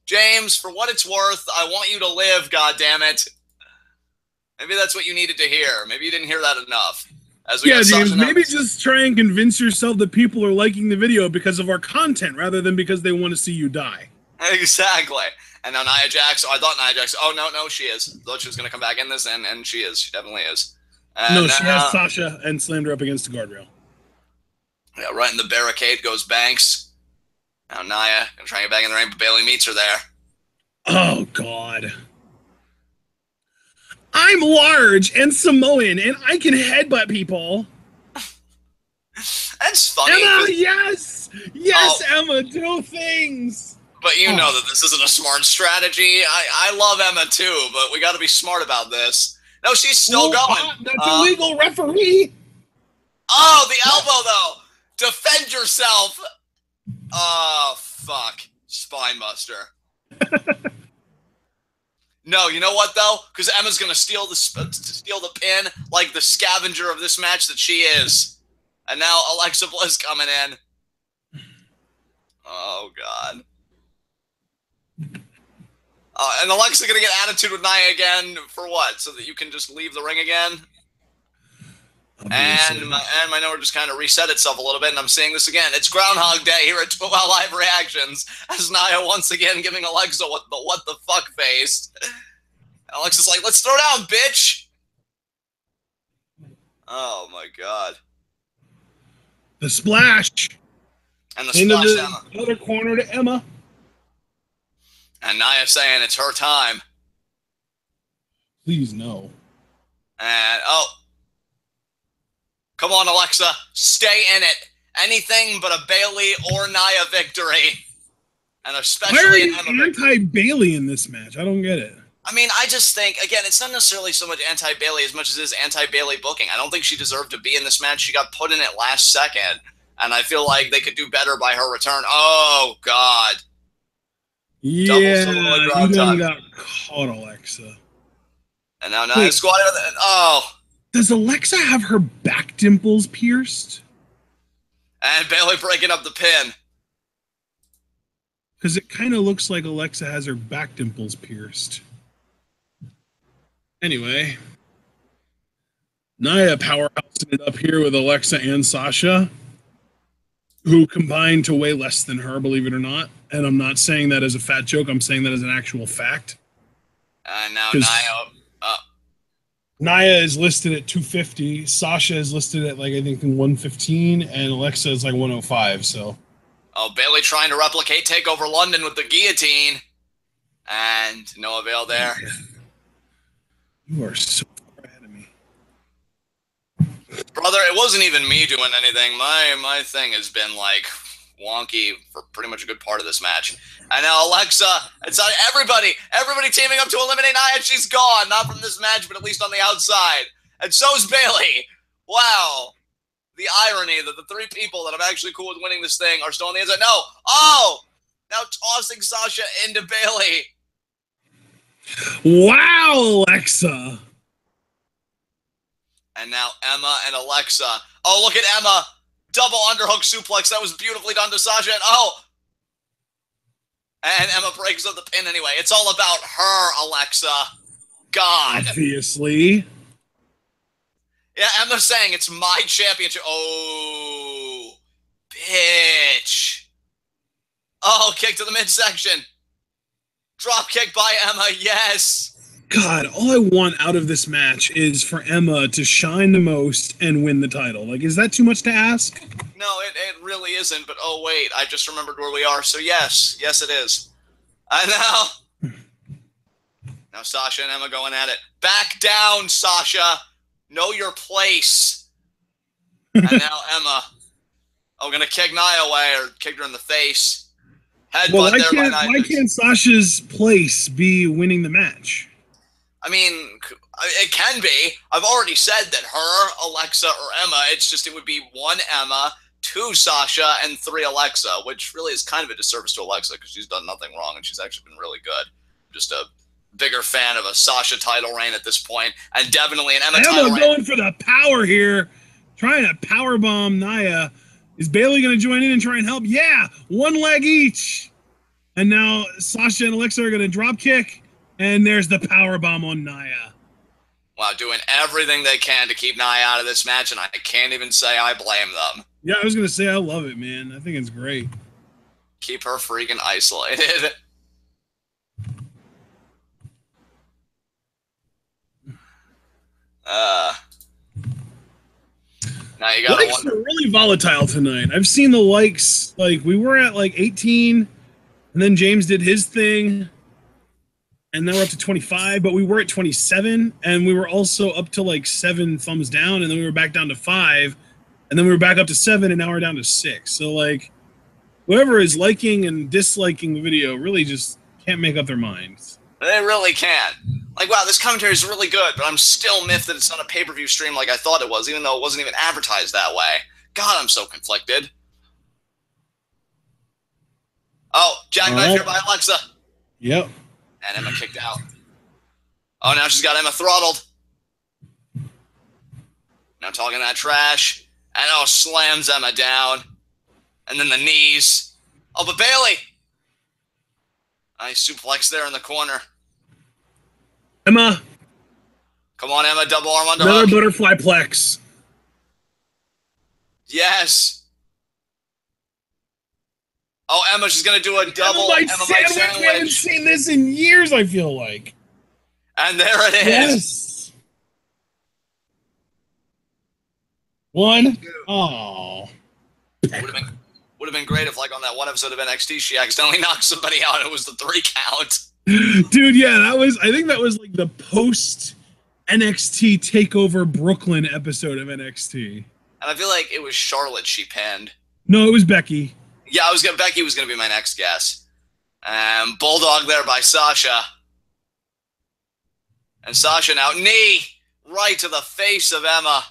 James, for what it's worth, I want you to live. God damn it. Maybe that's what you needed to hear. Maybe you didn't hear that enough. Yeah, James, maybe just try and convince yourself that people are liking the video because of our content rather than because they want to see you die. Exactly. And now Nia Jax, I thought Nia Jax, oh no, she is. I thought she was going to come back in this, and she is. She definitely is. And no, she has Sasha and slammed her up against the guardrail. Yeah, right in the barricade goes Banks. Now Nia going to try and get back in the ring, but Bayley meets her there. Oh, God. I'm large and Samoan, and I can headbutt people. That's funny. Emma, yes! Yes, oh. Emma, do things! But you know that this isn't a smart strategy. I love Emma too, but we got to be smart about this. No, she's still going. That's illegal, referee. Oh, the elbow, though. Defend yourself. Oh, fuck. Spinebuster. No, you know what, though? Because Emma's going to steal the pin like the scavenger of this match that she is. And now Alexa Bliss coming in. Oh, God. And Alexa going to get attitude with Nia again for what? So that you can just leave the ring again? And my number just kind of reset itself a little bit, and I'm seeing this again. It's Groundhog Day here at 12 Live Reactions, as Nia once again giving Alexa what the fuck face. And Alexa's like, let's throw down, bitch! Oh my god. The splash! And the splash into Emma. The other corner to Emma. And Nia saying it's her time. Please no. And, oh. Come on, Alexa. Stay in it. Anything but a Bayley or Nia victory. And especially why are you anti-Bayley in this match? I don't get it. I mean, I just think, again, it's not necessarily so much anti-Bayley as much as it is anti-Bayley booking. I don't think she deserved to be in this match. She got put in it last second. And I feel like they could do better by her return. Oh, God. Yeah, you done got caught, Alexa. And now Nia squad. Oh. Does Alexa have her back dimples pierced? And Bayley breaking up the pin. Because it kind of looks like Alexa has her back dimples pierced. Anyway. Nia powerhousing it up here with Alexa and Sasha, who combined to weigh less than her, believe it or not. And I'm not saying that as a fat joke. I'm saying that as an actual fact. And now Nia... Nia is listed at 250. Sasha is listed at, like, I think 115. And Alexa is like 105, so... Oh, Bayley trying to replicate TakeOver London with the guillotine. And no avail there. You are so far ahead of me. Brother, it wasn't even me doing anything. My thing has been, like, wonky for pretty much a good part of this match. And now Alexa, it's everybody teaming up to eliminate Nia, and she's gone. Not from this match, but at least on the outside. And so is Bayley. Wow. The irony that the three people that I'm actually cool with winning this thing are still on the inside. No. Oh! Now tossing Sasha into Bayley. Wow, Alexa. And now Emma and Alexa. Oh, look at Emma. Double underhook suplex. That was beautifully done to Sasha. And and Emma breaks up the pin anyway. It's all about her, Alexa. God. Obviously. Yeah, Emma's saying it's my championship. Oh, bitch. Oh, kick to the midsection. Drop kick by Emma, yes. God, all I want out of this match is for Emma to shine the most and win the title. Like, is that too much to ask? No, it really isn't, but oh, wait, I just remembered where we are, so yes, it is. Now Sasha and Emma going at it. Back down, Sasha. Know your place. And now Emma. Oh, gonna kick Nia away, or kicked her in the face. Headbutt well, why can't Sasha's place be winning the match? I mean, it can be. I've already said that her, Alexa, or Emma, it would be 1 Emma, 2 Sasha, and 3 Alexa, which really is kind of a disservice to Alexa because she's done nothing wrong and she's actually been really good. Just a bigger fan of a Sasha title reign at this point, and definitely an Emma title reign. Going for the power here, trying to powerbomb Nia. Is Bayley going to join in and try and help? Yeah, 1 leg each. And now Sasha and Alexa are going to drop kick. And there's the powerbomb on Nia. Wow, doing everything they can to keep Nia out of this match, and I can't even say I blame them. Yeah, I was going to say I love it, man. I think it's great. Keep her freaking isolated. Now you gotta likes are really volatile tonight. I've seen the likes, like, we were at, like, 18, and then James did his thing. And then we're up to 25, but we were at 27, and we were also up to like 7 thumbs down, and then we were back down to 5, and then we were back up to 7, and now we're down to 6. So like, whoever is liking and disliking the video really just can't make up their minds. They really can't. Like, wow, this commentary is really good, but I'm still miffed that it's not a pay-per-view stream like I thought it was, even though it wasn't even advertised that way. God, I'm so conflicted. Oh, jackknife here by Alexa. Yep. And Emma kicked out. Oh, now she's got Emma throttled. Now talking that trash. And oh, slams Emma down. And then the knees. Oh, but Bayley. Nice suplex there in the corner. Emma. Come on, Emma. Double arm under another hook. Butterfly Plex. Yes. Oh, Emma, she's going to do a double Emma sandwich. We haven't seen this in years, I feel like. And there it is. Yes. 1. Oh. Would have been great if, like, on that one episode of NXT, she accidentally knocked somebody out and it was the 3 count. Dude, yeah, I think that was like the post NXT TakeOver Brooklyn episode of NXT. And I feel like it was Charlotte she pinned. No, it was Becky. Yeah, Becky was going to be my next guess. Bulldog there by Sasha. And Sasha now, knee right to the face of Emma.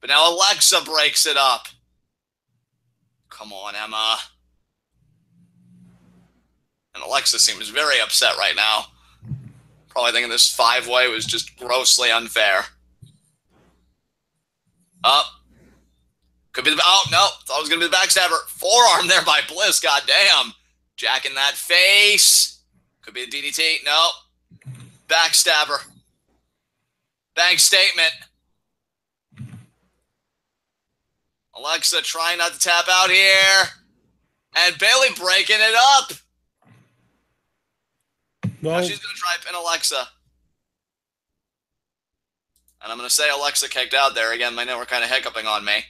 But now Alexa breaks it up. Come on, Emma. And Alexa seems very upset right now. Probably thinking this 5-way was just grossly unfair. Up. Could be the... Oh, no. Thought it was going to be the backstabber. Forearm there by Bliss. Goddamn. Jack in that face. Could be the DDT. No. Backstabber. Bank statement. Alexa trying not to tap out here. And Bayley breaking it up. Well, now she's going to try and pin Alexa. And I'm going to say Alexa kicked out there. Again, my network kind of hiccuping on me.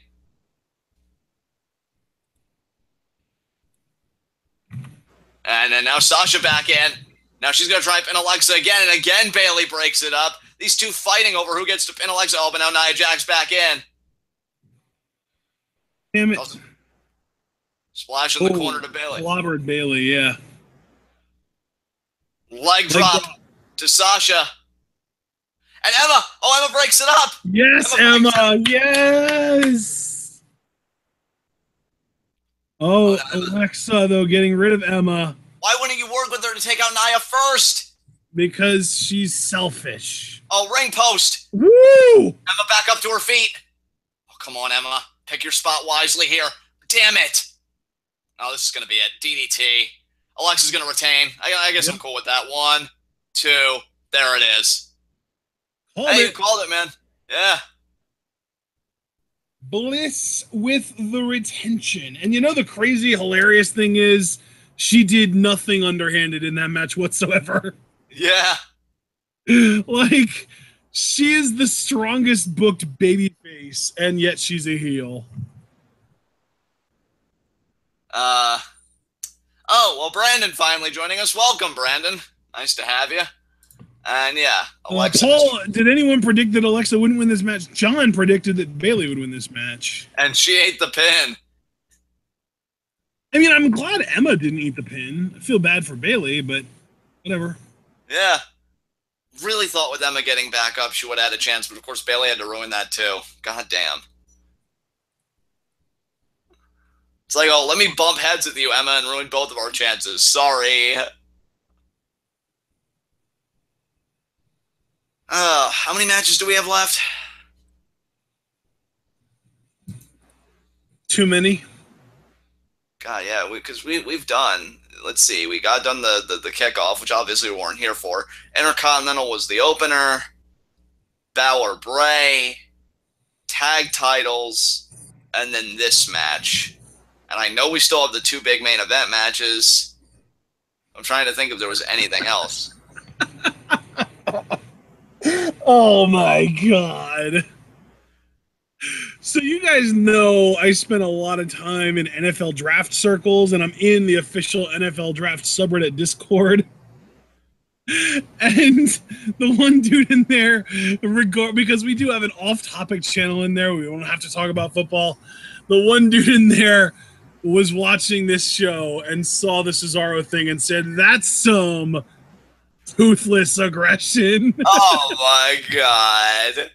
And then now Sasha back in. Now she's going to try and pin Alexa again. And again, Bayley breaks it up. These two fighting over who gets to pin Alexa. Oh, but now Nia Jax back in. Damn it. Splash in the corner to Bayley. Clobbered Bayley, yeah. Leg drop to Sasha. And Emma! Oh, Emma breaks it up! Yes, Emma! Yes! Oh, Alexa, though, getting rid of Emma. Why wouldn't you work with her to take out Nia first? Because she's selfish. Oh, ring post! Woo! Emma back up to her feet. Oh, come on, Emma. Pick your spot wisely here. Damn it! Oh, this is going to be it. DDT. Alexa's going to retain. I guess I'm cool with that. 1, 2. There it is. You called it, man. Yeah. Bliss with the retention. And you know the crazy, hilarious thing is she did nothing underhanded in that match whatsoever. Yeah. Like, she is the strongest booked babyface, and yet she's a heel. Oh, well, Brandon finally joining us. Welcome, Brandon. Nice to have you. And yeah, Alexa. Paul, did anyone predict that Alexa wouldn't win this match? John predicted that Bayley would win this match. And she ate the pin. I mean, I'm glad Emma didn't eat the pin. I feel bad for Bayley, but whatever. Yeah. Really thought with Emma getting back up, she would have had a chance, but of course Bayley had to ruin that too. God damn. It's like, oh, let me bump heads with you, Emma, and ruin both of our chances. Sorry. How many matches do we have left? Too many. God, yeah, because we've done. Let's see, we got done the kickoff, which obviously we weren't here for. Intercontinental was the opener. Balor, Bray, tag titles, and then this match. And I know we still have the 2 big main event matches. I'm trying to think if there was anything else. Oh my god. So you guys know I spent a lot of time in NFL draft circles, and I'm in the official NFL draft subreddit Discord. And the one dude in there, because we do have an off-topic channel in there, we don't have to talk about football. The one dude in there was watching this show and saw the Cesaro thing and said, "That's some toothless aggression." Oh my god.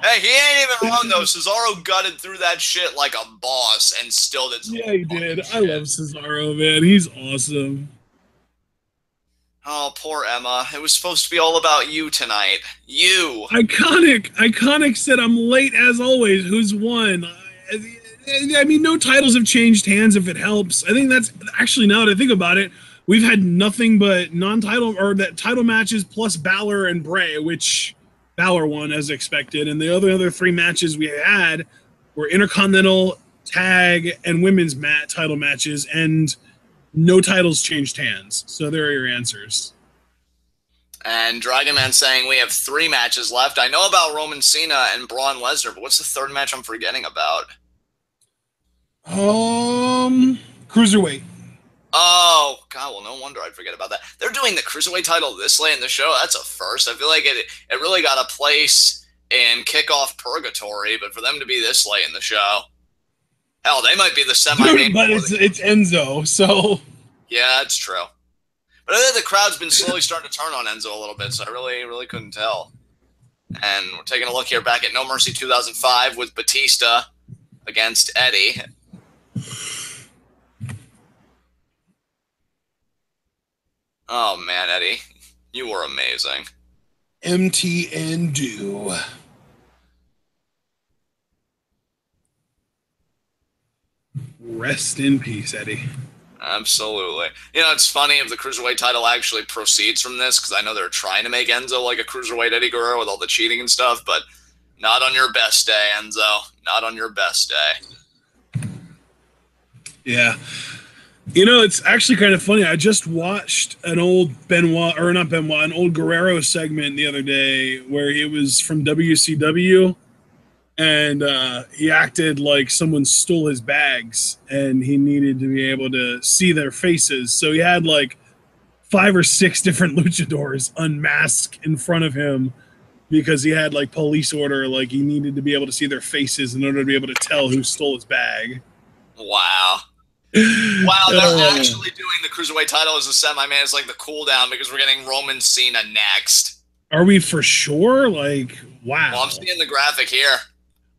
Hey, he ain't even wrong though. Cesaro gutted through that shit like a boss and still did some. Yeah, he did. I love Cesaro, man. He's awesome. Oh, poor Emma. It was supposed to be all about you tonight. You. Iconic said, "I'm late as always. Who's won?" I mean, no titles have changed hands if it helps. I think that's actually, now that I think about it, we've had nothing but non-title or that title matches plus Balor and Bray, which Balor won as expected. And the other 3 matches we had were Intercontinental, Tag, and Women's title matches, and no titles changed hands. So there are your answers. And Dragon Man saying we have 3 matches left. I know about Roman Cena and Braun Lesnar, but what's the 3rd match I'm forgetting about? Cruiserweight. Oh, God, well, no wonder I'd forget about that. They're doing the Cruiserweight title this late in the show. That's a first. I feel like it really got a place in kickoff purgatory, but for them to be this late in the show, hell, they might be the semi-main. But it's Enzo, so. Yeah, that's true. But I think the crowd's been slowly starting to turn on Enzo a little bit, so I really couldn't tell. And we're taking a look here back at No Mercy 2005 with Batista against Eddie. Oh, man, Eddie, you were amazing. MTN do. Rest in peace, Eddie. Absolutely. You know, it's funny if the Cruiserweight title actually proceeds from this, because I know they're trying to make Enzo like a Cruiserweight Eddie Guerrero with all the cheating and stuff, but not on your best day, Enzo. Not on your best day. Yeah. You know, it's actually kind of funny. I just watched an old an old Guerrero segment the other day where he was from WCW, and he acted like someone stole his bags and he needed to be able to see their faces. So he had like 5 or 6 different luchadors unmasked in front of him because he had like police order, like he needed to be able to see their faces in order to be able to tell who stole his bag. Wow. Wow, they're actually doing the Cruiserweight title as a semi-man. It's like the cool down because we're getting Roman Cena next. Are we for sure? Like, wow. Well, I'm seeing the graphic here.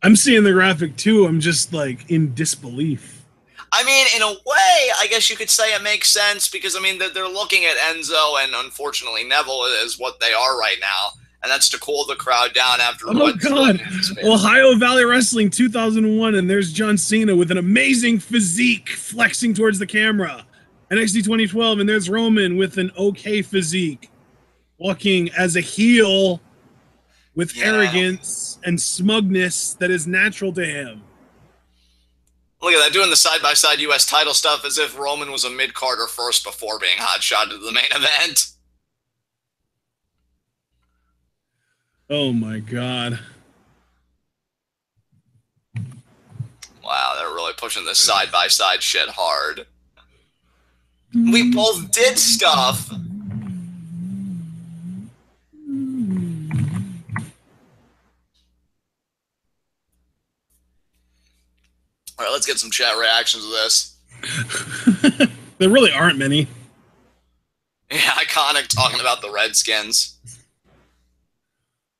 I'm seeing the graphic too. I'm just like in disbelief. I mean, in a way, I guess you could say it makes sense because, I mean, they're looking at Enzo and, unfortunately, Neville is what they are right now. And that's to cool the crowd down after oh god, Ohio Valley Wrestling 2001, and there's John Cena with an amazing physique flexing towards the camera. NXT 2012, and there's Roman with an okay physique, walking as a heel with arrogance and smugness that is natural to him. Look at that, doing the side-by-side U.S. title stuff as if Roman was a mid-carder first before being hot-shot to the main event. Oh my god. Wow, they're really pushing this side-by-side shit hard. We both did stuff. All right, let's get some chat reactions to this. There really aren't many. Yeah, Iconic talking about the Redskins.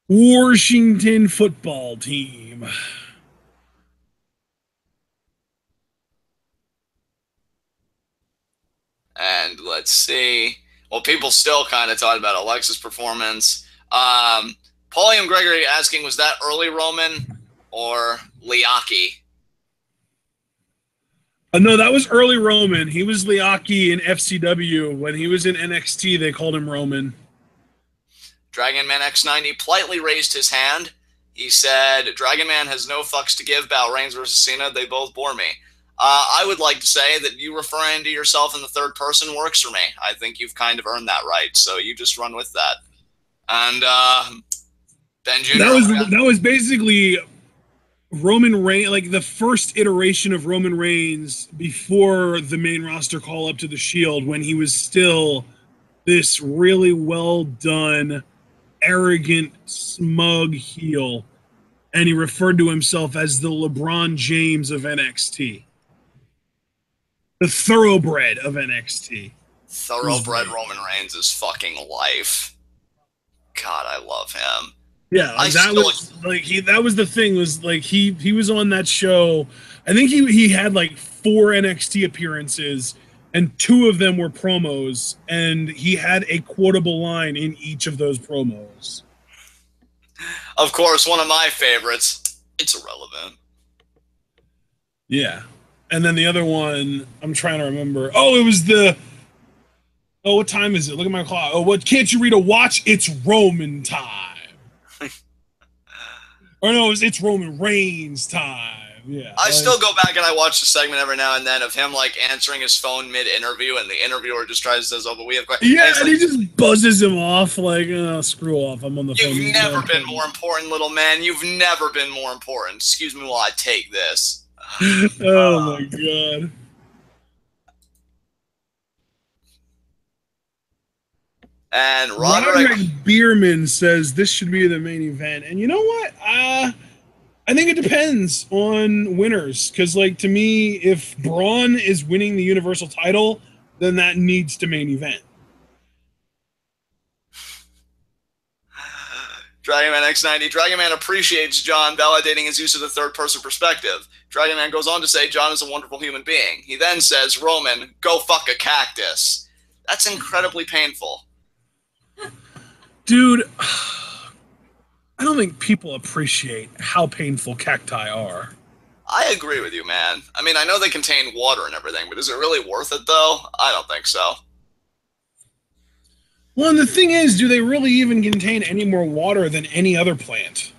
Washington football team. And let's see. Well, people still kind of talking about Alexa's performance. Paulium Gregory asking, was that early Roman or Liaki? No, that was early Roman. He was Liaki in FCW. When he was in NXT, they called him Roman. Dragon Man X90 politely raised his hand. He said, Dragon Man has no fucks to give about Reigns versus Cena. They both bore me. I would like to say that you referring to yourself in the third person works for me. I think you've kind of earned that right, so you just run with that. And Ben Jr. That was basically Roman Reigns, like the first iteration of Roman Reigns before the main roster call up to the Shield, when he was still this really well done, arrogant, smug heel, and he referred to himself as the LeBron James of NXT. The thoroughbred of NXT. Thoroughbred Roman Reigns is fucking life. God, I love him. Yeah, that was the thing, was like he was on that show. I think he had like 4 NXT appearances, and 2 of them were promos, and he had a quotable line in each of those promos. Of course, one of my favorites. It's irrelevant. Yeah. And then the other one, I'm trying to remember. Oh, it was the... Oh, what time is it? Look at my clock. Oh, what? Can't you read a watch? It's Roman time. Or no, it's Roman Reigns time. Yeah. I still go back and I watch the segment every now and then of him like answering his phone mid-interview, and the interviewer just tries to say, "Oh, but we have questions." Yeah, and he just buzzes him off like, oh, screw off. I'm on the phone. You've never been more important, little man. You've never been more important. Excuse me while I take this. Oh my god. And Roderick Bierman says this should be the main event. And you know what? I think it depends on winners. Because, like, to me, if Braun is winning the Universal title, then that needs to main event. Dragon Man X90. Dragon Man appreciates John validating his use of the third-person perspective. Dragon Man goes on to say John is a wonderful human being. He then says, Roman, go fuck a cactus. That's incredibly painful. Dude, I don't think people appreciate how painful cacti are. I agree with you, man. I mean, I know they contain water and everything, but is it really worth it, though? I don't think so. Well, and the thing is, do they really even contain any more water than any other plant?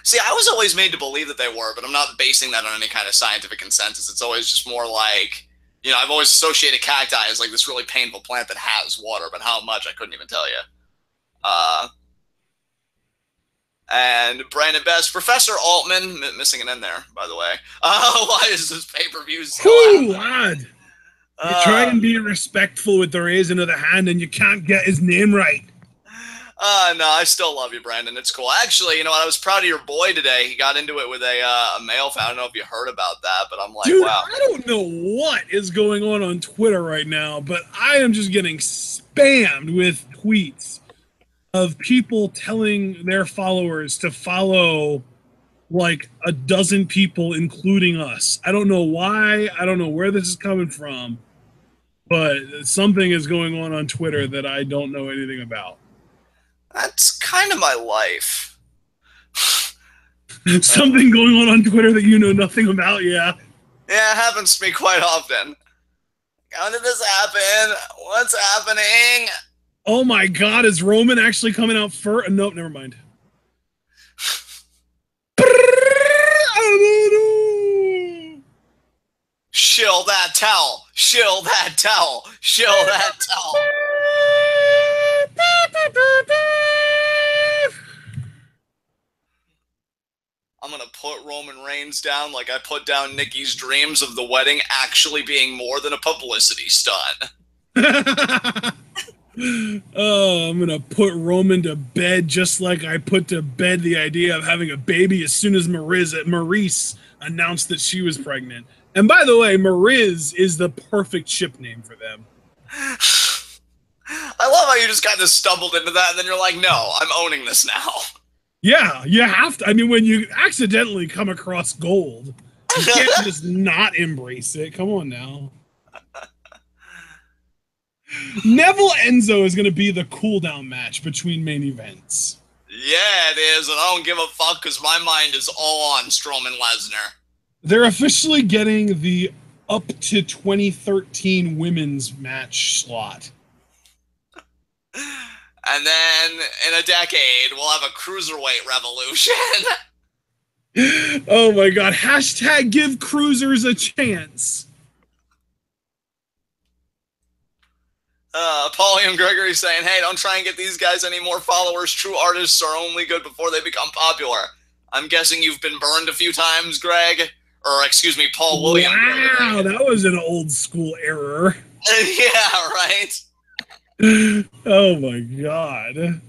See, I was always made to believe that they were, but I'm not basing that on any kind of scientific consensus. It's always just more like, you know, I've always associated cacti as like this really painful plant that has water, but how much, I couldn't even tell you. And Brandon Best, Professor Altman, missing an N there, by the way. Why is this pay-per-view so odd? You try and be respectful with the raising of the hand, and you can't get his name right. No, I still love you, Brandon. It's cool. Actually, you know what? I was proud of your boy today. He got into it with a male fan. I don't know if you heard about that, but I'm like, dude, wow. I don't know what is going on Twitter right now, but I am just getting spammed with tweets of people telling their followers to follow like a dozen people, including us. I don't know why. I don't know where this is coming from, but something is going on Twitter that I don't know anything about. That's kind of my life. Something going on Twitter that you know nothing about, yeah. Yeah, it happens to me quite often. How did this happen? What's happening? Oh my God, is Roman actually coming out first? Nope, never mind. Shill that towel. Shill that towel. Shill that towel. I'm going to put Roman Reigns down like I put down Nikki's dreams of the wedding actually being more than a publicity stunt. Oh, I'm going to put Roman to bed just like I put to bed the idea of having a baby as soon as Maurice announced that she was pregnant. And by the way, Mariz is the perfect ship name for them. I love how you just kind of stumbled into that and then you're like, no, I'm owning this now. Yeah, you have to. I mean, when you accidentally come across gold, you can't just not embrace it. Come on now. Neville Enzo is going to be the cool-down match between main events. Yeah, it is, and I don't give a fuck because my mind is all on Strowman Lesnar. They're officially getting the up to 2013 women's match slot. And then in a decade, we'll have a cruiserweight revolution. Oh my God. Hashtag give cruisers a chance. Paulie Gregory saying, hey, don't try and get these guys any more followers. True artists are only good before they become popular. I'm guessing you've been burned a few times, Greg. Or, excuse me, Paul William. Wow, that was an old school error. Yeah, right? Oh my God.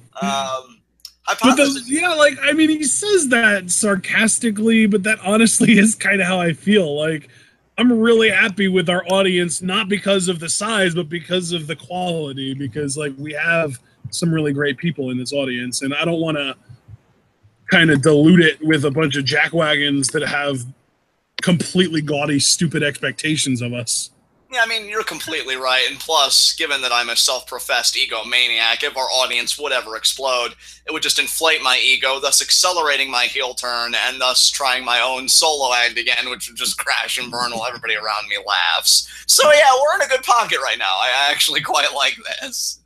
Yeah, like, I mean, he says that sarcastically, but that honestly is kind of how I feel. Like, I'm really happy with our audience, not because of the size, but because of the quality, because, like, we have some really great people in this audience, and I don't want to kind of dilute it with a bunch of jackwagons that have completely gaudy, stupid expectations of us. Yeah, I mean, you're completely right. And plus, given that I'm a self-professed egomaniac, if our audience would ever explode, it would just inflate my ego, thus accelerating my heel turn, and thus trying my own solo act again, which would just crash and burn while everybody around me laughs. So yeah, we're in a good pocket right now. I actually quite like this.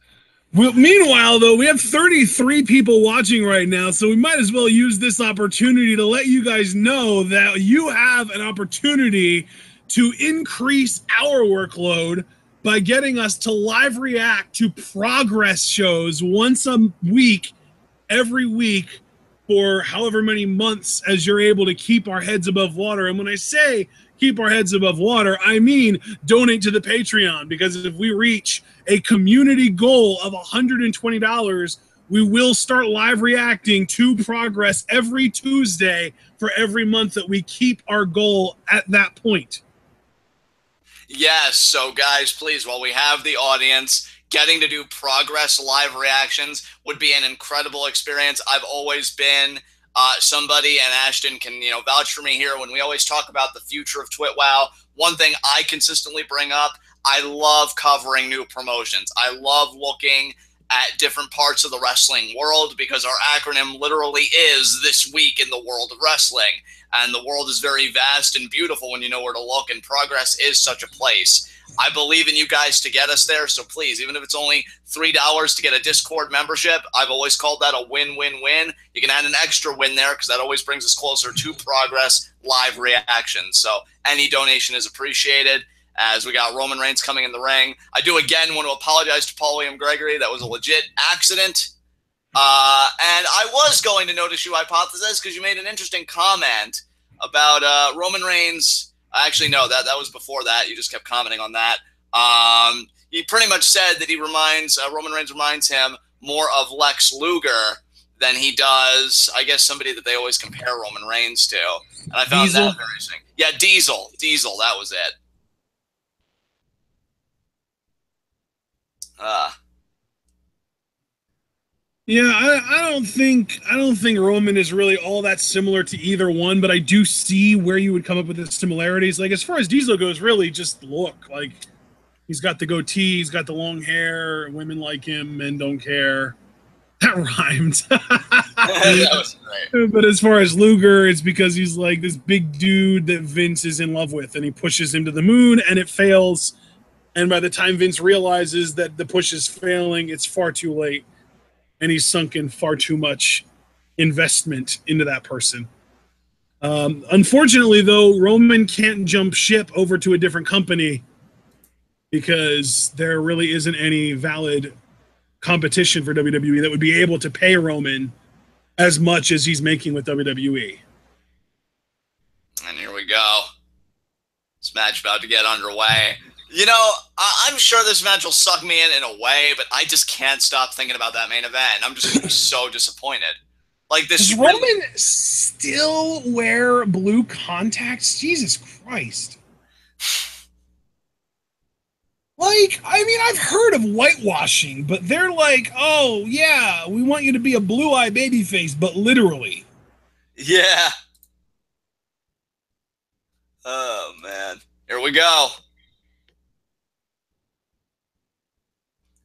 Well, meanwhile, though, we have 33 people watching right now, so we might as well use this opportunity to let you guys know that you have an opportunity to increase our workload by getting us to live react to progress shows once a week, every week, for however many months as you're able to keep our heads above water. And when I say keep our heads above water, I mean donate to the Patreon, because if we reach a community goal of $120, we will start live reacting to progress every Tuesday for every month that we keep our goal at that point. Yes, so guys, please, while we have the audience, getting to do progress live reactions would be an incredible experience. I've always been somebody, and Ashton can, vouch for me here, when we always talk about the future of TwitWow, one thing I consistently bring up, I love covering new promotions. I love looking at different parts of the wrestling world, because our acronym literally is This Week in the World of Wrestling. And the world is very vast and beautiful when you know where to look, and progress is such a place. I believe in you guys to get us there, so please, even if it's only $3 to get a Discord membership, I've always called that a win-win-win. You can add an extra win there, because that always brings us closer to progress live reactions. So any donation is appreciated. As we got Roman Reigns coming in the ring, I do again want to apologize to Paul William Gregory. That was a legit accident. And I was going to notice you hypothesis, because you made an interesting comment about Roman Reigns. Actually, no, that was before that. You just kept commenting on that. He pretty much said that Roman Reigns reminds him more of Lex Luger than he does, I guess, somebody that they always compare Roman Reigns to. And I found Diesel? that very interesting. Yeah, Diesel. Diesel, that was it. Yeah, I don't think Roman is really all that similar to either one, but I do see where you would come up with the similarities. Like as far as Diesel goes, really just look. Like he's got the goatee, he's got the long hair, women like him, men don't care. That rhymed. That was great. But as far as Luger, it's because he's like this big dude that Vince is in love with, and he pushes him to the moon, and it fails. And by the time Vince realizes that the push is failing, it's far too late. And he's sunk in far too much investment into that person. Unfortunately, though, Roman can't jump ship over to a different company because there really isn't any valid competition for WWE that would be able to pay Roman as much as he's making with WWE. And here we go. This match about to get underway. You know, I'm sure this match will suck me in a way, but I just can't stop thinking about that main event. I'm just going to be so disappointed. Like this. Does Roman still wear blue contacts? Jesus Christ. Like, I mean, I've heard of whitewashing, but they're like, oh, yeah, we want you to be a blue-eye babyface, but literally. Yeah. Oh, man. Here we go.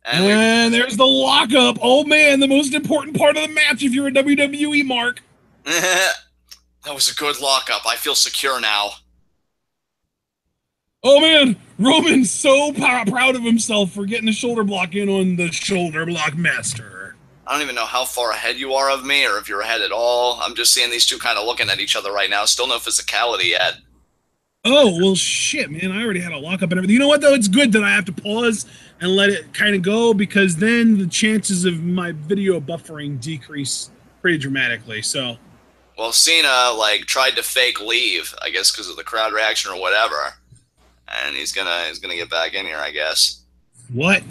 And there's the lockup. Oh, man, the most important part of the match if you're a WWE mark. That was a good lockup. I feel secure now. Oh, man, Roman's so proud of himself for getting the shoulder block in on the shoulder block master. I don't even know how far ahead you are of me or if you're ahead at all. I'm just seeing these two kind of looking at each other right now. Still no physicality yet. Oh, well, shit, man. I already had a lockup and everything. You know what, though? It's good that I have to pause and let it kind of go because then the chances of my video buffering decrease pretty dramatically, so. Well, Cena, like, tried to fake leave, I guess, because of the crowd reaction or whatever. And he's gonna get back in here, I guess. What?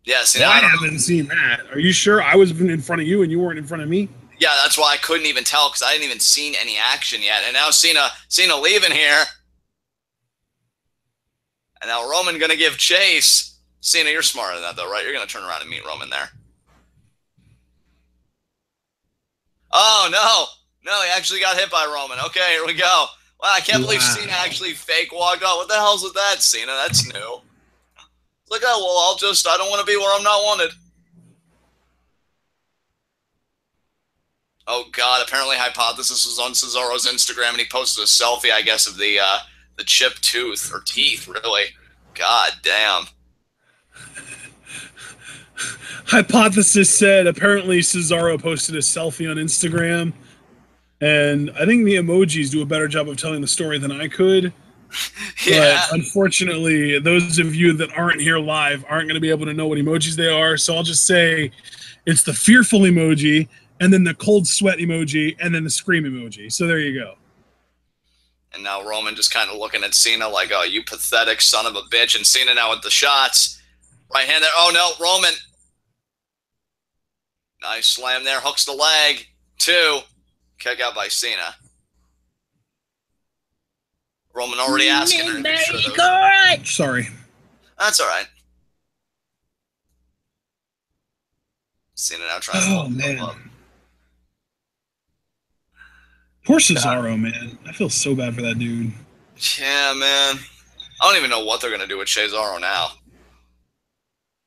Yeah, see, well, I haven't seen that. Are you sure I was in front of you and you weren't in front of me? Yeah, that's why I couldn't even tell because I hadn't even seen any action yet. And now Cena leaving here. And now Roman gonna give chase. Cena, you're smarter than that though, right? You're gonna turn around and meet Roman there. Oh no, he actually got hit by Roman. Okay, here we go. Wow, I can't believe Cena actually fake walked off. What the hell's with that, Cena? That's new. Look, well, I don't want to be where I'm not wanted. Oh, God, apparently Hypothesis was on Cesaro's Instagram, and he posted a selfie, I guess, of the chipped tooth, or teeth, really. God damn. Hypothesis said, apparently Cesaro posted a selfie on Instagram, and I think the emojis do a better job of telling the story than I could. Yeah. But unfortunately, those of you that aren't here live aren't going to be able to know what emojis they are, so I'll just say it's the fearful emoji, and then the cold sweat emoji, and then the scream emoji. So there you go. And now Roman just kind of looking at Cena like, oh, you pathetic son of a bitch. And Cena now with the shots. Right hand there. Oh, no, Roman. Nice slam there. Hooks the leg. 2. Kick out by Cena. Roman already asking her to be sure Sorry. That's all right. Cena now trying to hold him up. Poor Cesaro, man. I feel so bad for that dude. Yeah, man. I don't even know what they're going to do with Cesaro now.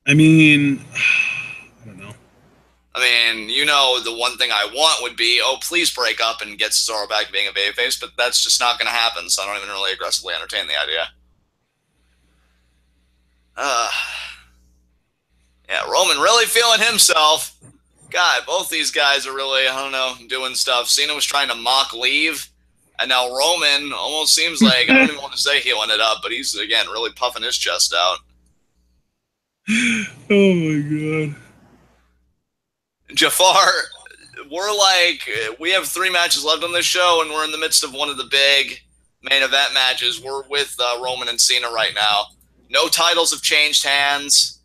I mean, I don't know. I mean, you know, the one thing I want would be, oh, please break up and get Cesaro back to being a babyface, but that's just not going to happen, so I don't even really aggressively entertain the idea. Yeah, Roman really feeling himself. God, both these guys are really, I don't know, doing stuff. Cena was trying to mock leave, and now Roman almost seems like, I don't even want to say healing it up, but he's, again, really puffing his chest out. Oh, my God. Jafar, we have 3 matches left on this show, and we're in the midst of one of the big main event matches. We're with Roman and Cena right now. No titles have changed hands,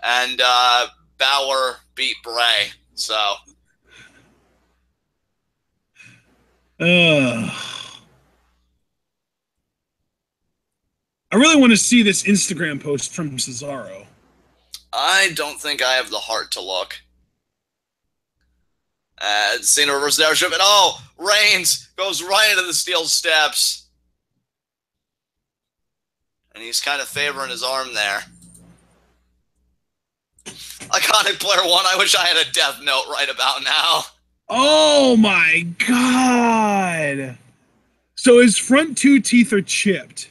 and Balor beat Bray. So. I really want to see this Instagram post from Cesaro. I don't think I have the heart to look. Cena reverses the airship, and Reigns goes right into the steel steps. And he's kind of favoring his arm there. Iconic Player 1, I wish I had a death note right about now. Oh my God. So his front 2 teeth are chipped.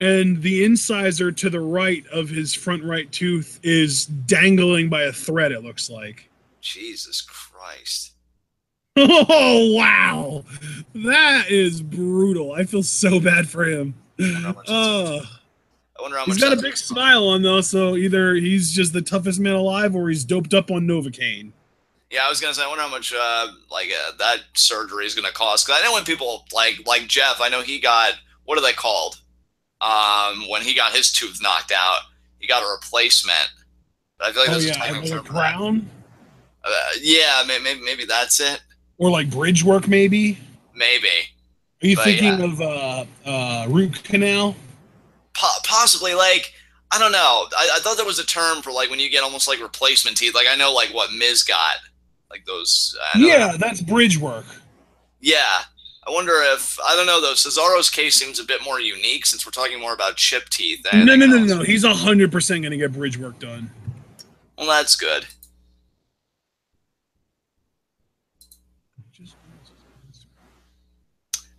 And the incisor to the right of his front right tooth is dangling by a thread, it looks like. Jesus Christ. Oh, wow. That is brutal. I feel so bad for him. I wonder how much he's got a big smile on, though, so either he's just the toughest man alive or he's doped up on Novocaine. Yeah, I was going to say, I wonder how much that surgery is going to cost. Because I know when people, like Jeff, I know he got, what are they called? When he got his tooth knocked out, he got a replacement. But I feel like there's a technical term for that. Crown? Yeah, maybe that's it. Or like bridge work, maybe? Maybe. Are you thinking of root canal? Possibly. Like, I don't know. I thought there was a term for like when you get almost like replacement teeth. Like I know like what Miz got. Like those. That's bridge work. Yeah. I wonder if, I don't know though, Cesaro's case seems a bit more unique since we're talking more about chip teeth. No. He's 100% going to get bridge work done. Well, that's good.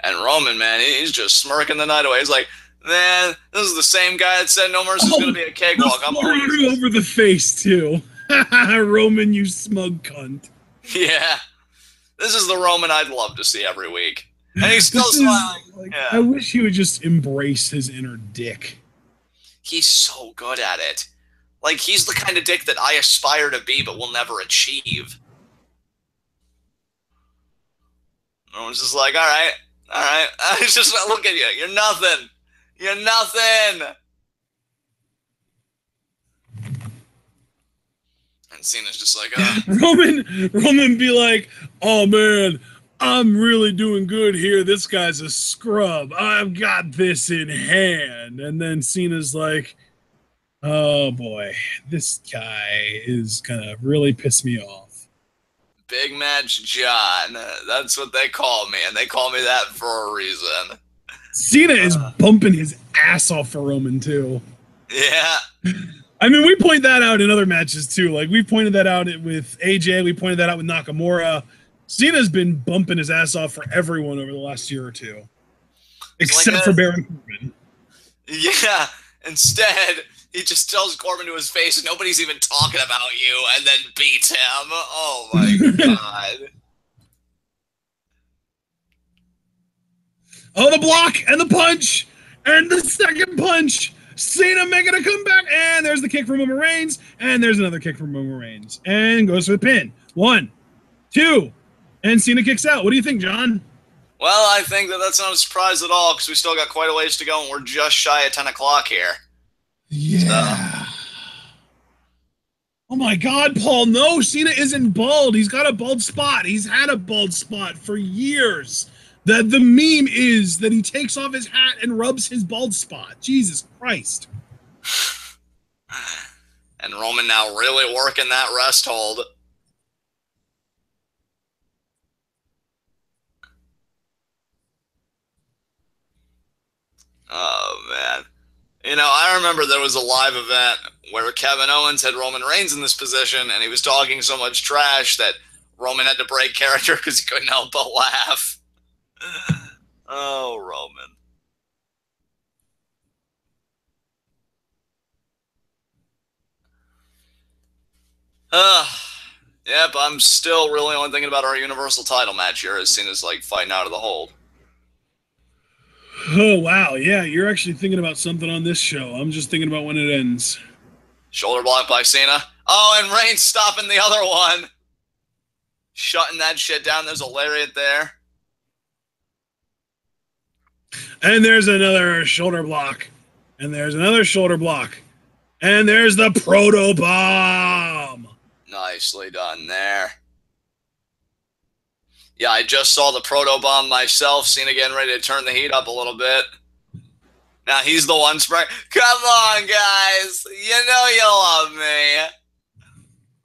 And Roman, man, he's just smirking the night away. He's like, man, this is the same guy that said No Mercy's going to be a cakewalk. I'm over the face, too. Roman, you smug cunt. Yeah. This is the Roman I'd love to see every week. And he's still smiling. I wish he would just embrace his inner dick. He's so good at it. Like, he's the kind of dick that I aspire to be but will never achieve. Roman's just like, all right. He's just like, look at you. You're nothing. You're nothing. And Cena's just like, Roman be like, oh man, I'm really doing good here. This guy's a scrub. I've got this in hand. And then Cena's like, oh boy, this guy is gonna really piss me off. Big Match John. That's what they call me, and they call me that for a reason. Cena is bumping his ass off for Roman, too. Yeah. I mean, we point that out in other matches, too. Like, we pointed that out with AJ. We pointed that out with Nakamura. Cena's been bumping his ass off for everyone over the last year or two. Except for Baron Corbin. Yeah. Instead, he just tells Corbin to his face, nobody's even talking about you, and then beats him. Oh, my God. Oh, the block and the punch and the second punch. Cena making a comeback, and there's the kick from Roman Reigns, and there's another kick from Roman Reigns, and goes for the pin. 1, 2, and Cena kicks out. What do you think, John? Well, I think that's not a surprise at all, because we still got quite a ways to go, and we're just shy of 10 o'clock here. Yeah. Oh my God, Paul, no, Cena isn't bald. He's got a bald spot. He's had a bald spot for years. The meme is that he takes off his hat and rubs his bald spot. Jesus Christ. And Roman now really working that rest hold. Oh, man. You know, I remember there was a live event where Kevin Owens had Roman Reigns in this position, and he was talking so much trash that Roman had to break character because he couldn't help but laugh. Oh, Roman. Yep, I'm still really only thinking about our Universal title match here as soon as, like, fighting out of the hold. Oh, wow. Yeah, you're actually thinking about something on this show. I'm just thinking about when it ends. Shoulder block by Cena. Oh, and Reigns stopping the other one. Shutting that shit down. There's a lariat there. And there's another shoulder block. And there's another shoulder block. And there's the proto bomb. Nicely done there. Yeah, I just saw the proto bomb myself. Cena getting ready to turn the heat up a little bit. Now he's the one spraying. Come on, guys. You know you love me.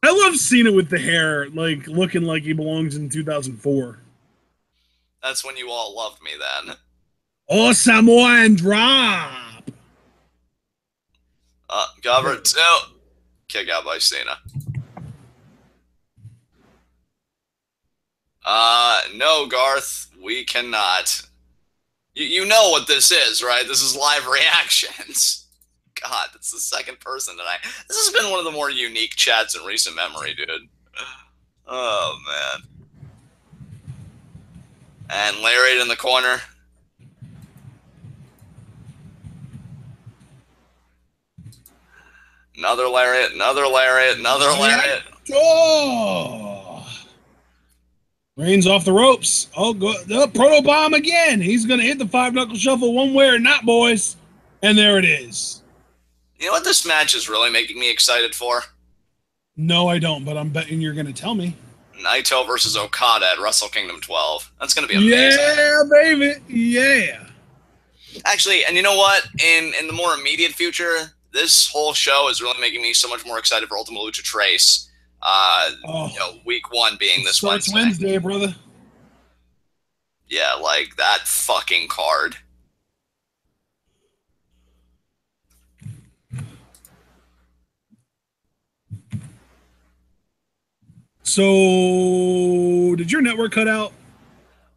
I love Cena with the hair, like looking like he belongs in 2004. That's when you all loved me then. Oh, Samoan drop. Cover 2. Kick out by Cena. No, Garth, we cannot. You know what this is, right? This is live reactions. God, that's the second person tonight. This has been one of the more unique chats in recent memory, dude. Oh, man. And Lariat in the corner. Another Lariat, another Lariat, another Lariat. Oh! Reigns off the ropes. Oh, the proto bomb again. He's going to hit the 5-knuckle shuffle one way or not, boys. And there it is. You know what this match is really making me excited for? No, I don't, but I'm betting you're going to tell me. Naito versus Okada at Wrestle Kingdom 12. That's going to be amazing. Yeah, baby. Yeah. Actually, and you know what? In the more immediate future, this whole show is really making me so much more excited for Ultimate Lucha Trace. Week 1 being this Wednesday, brother. Yeah, like that fucking card. So, did your network cut out?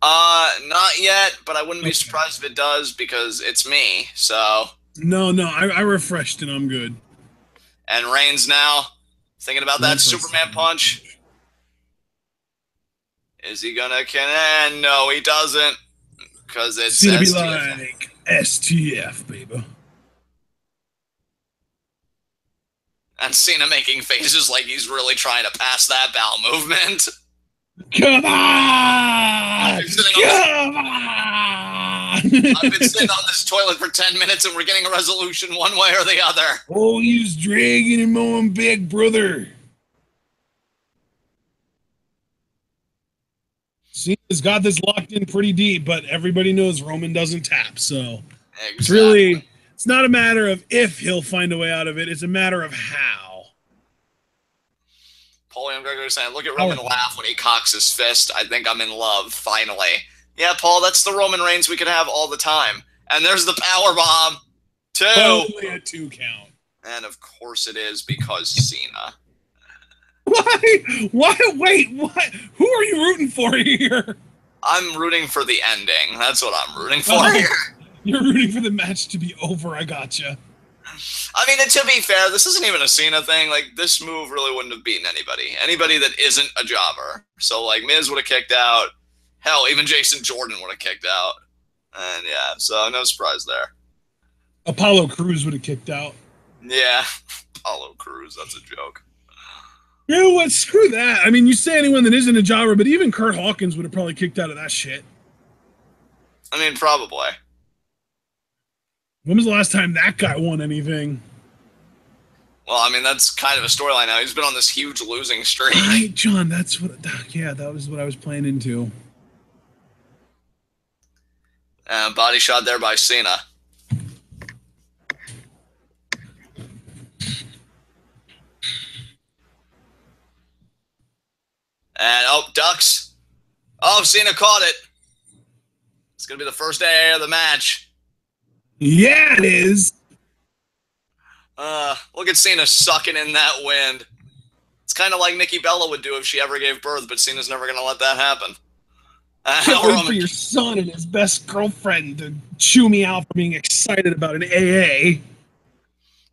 Not yet, but I wouldn't be surprised if it does because it's me, so. No, I refreshed and I'm good. And Reigns now, thinking about that Superman punch. Is he gonna can? No, he doesn't. Because it's gonna be like STF, baby. And Cena making faces like he's really trying to pass that bowel movement. Come on! Come on! I've been sitting on this toilet for 10 minutes and we're getting a resolution one way or the other. Oh, he's dragging him on, big brother. Cena's got this locked in pretty deep, but everybody knows Roman doesn't tap, so exactly. It's not a matter of if he'll find a way out of it, it's a matter of how. Paul Gregory saying, look at Roman laugh when he cocks his fist. I think I'm in love, finally. Yeah, Paul, that's the Roman Reigns we could have all the time. And there's the power bomb. 2. Only a 2 count. And of course it is because Cena. Why? Wait, what? Who are you rooting for here? I'm rooting for the ending. That's what I'm rooting for here. You're rooting for the match to be over. I gotcha. I mean, and to be fair, this isn't even a Cena thing. Like, this move really wouldn't have beaten anybody. Anybody that isn't a jobber. So, like, Miz would have kicked out. Hell, even Jason Jordan would have kicked out. And, yeah, so no surprise there. Apollo Crews would have kicked out. Yeah, Apollo Crews. That's a joke. You know what? Screw that. I mean, you say anyone that isn't a jobber, but even Kurt Hawkins would have probably kicked out of that shit. I mean, probably. When was the last time that guy won anything? Well, I mean, that's kind of a storyline now. He's been on this huge losing streak. Right, John, that's what... Yeah, that was what I was playing into. Body shot there by Cena. And, ducks. Oh, Cena caught it. It's going to be the first day of the match. Yeah, it is. Look at Cena sucking in that wind. It's kind of like Nikki Bella would do if she ever gave birth, but Cena's never going to let that happen. Wait for your son and his best girlfriend to chew me out for being excited about an AA.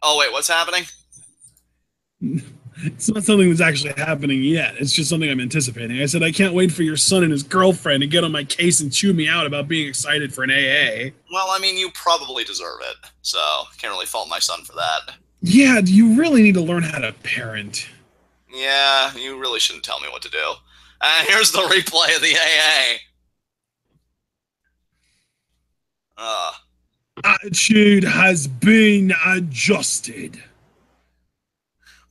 Oh, wait, what's happening? It's not something that's actually happening yet. It's just something I'm anticipating. I said, I can't wait for your son and his girlfriend to get on my case and chew me out about being excited for an AA. Well, I mean, you probably deserve it, so can't really fault my son for that. Yeah, you really need to learn how to parent. Yeah, you really shouldn't tell me what to do. And here's the replay of the AA. Attitude has been adjusted.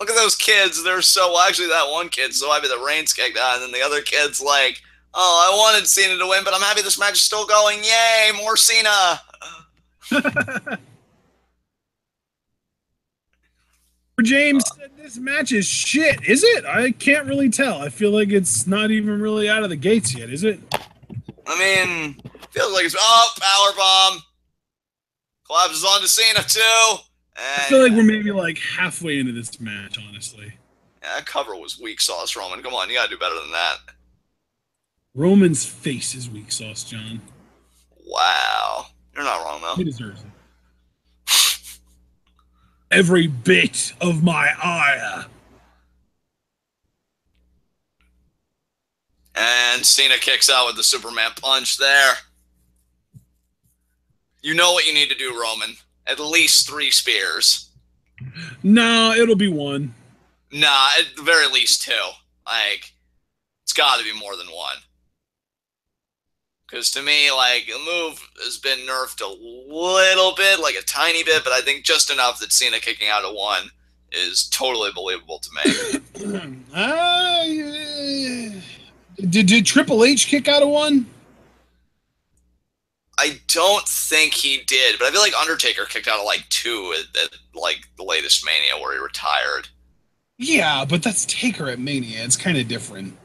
Look at those kids. They're so... Well, actually, that one kid's so happy that Reigns kicked out, and then the other kid's like, oh, I wanted Cena to win, but I'm happy this match is still going. Yay, more Cena. James said this match is shit. Is it? I can't really tell. I feel like it's not even really out of the gates yet, is it? I mean, feels like it's... Oh, powerbomb. Collapses onto Cena, too. I feel like we're maybe like halfway into this match, honestly. Yeah, that cover was weak sauce, Roman. Come on, you gotta do better than that. Roman's face is weak sauce, John. Wow. You're not wrong, though. He deserves it. Every bit of my ire. And Cena kicks out with the Superman punch there. You know what you need to do, Roman. At least 3 spears. No, it'll be 1. Nah, at the very least 2. Like, it's got to be more than 1. Because to me, like, the move has been nerfed a little bit, like a tiny bit, but I think just enough that Cena kicking out of 1 is totally believable to me. Did Triple H kick out of 1? I don't think he did, but I feel like Undertaker kicked out of like 2 at like the latest Mania where he retired. Yeah, but that's Taker at Mania. It's kind of different.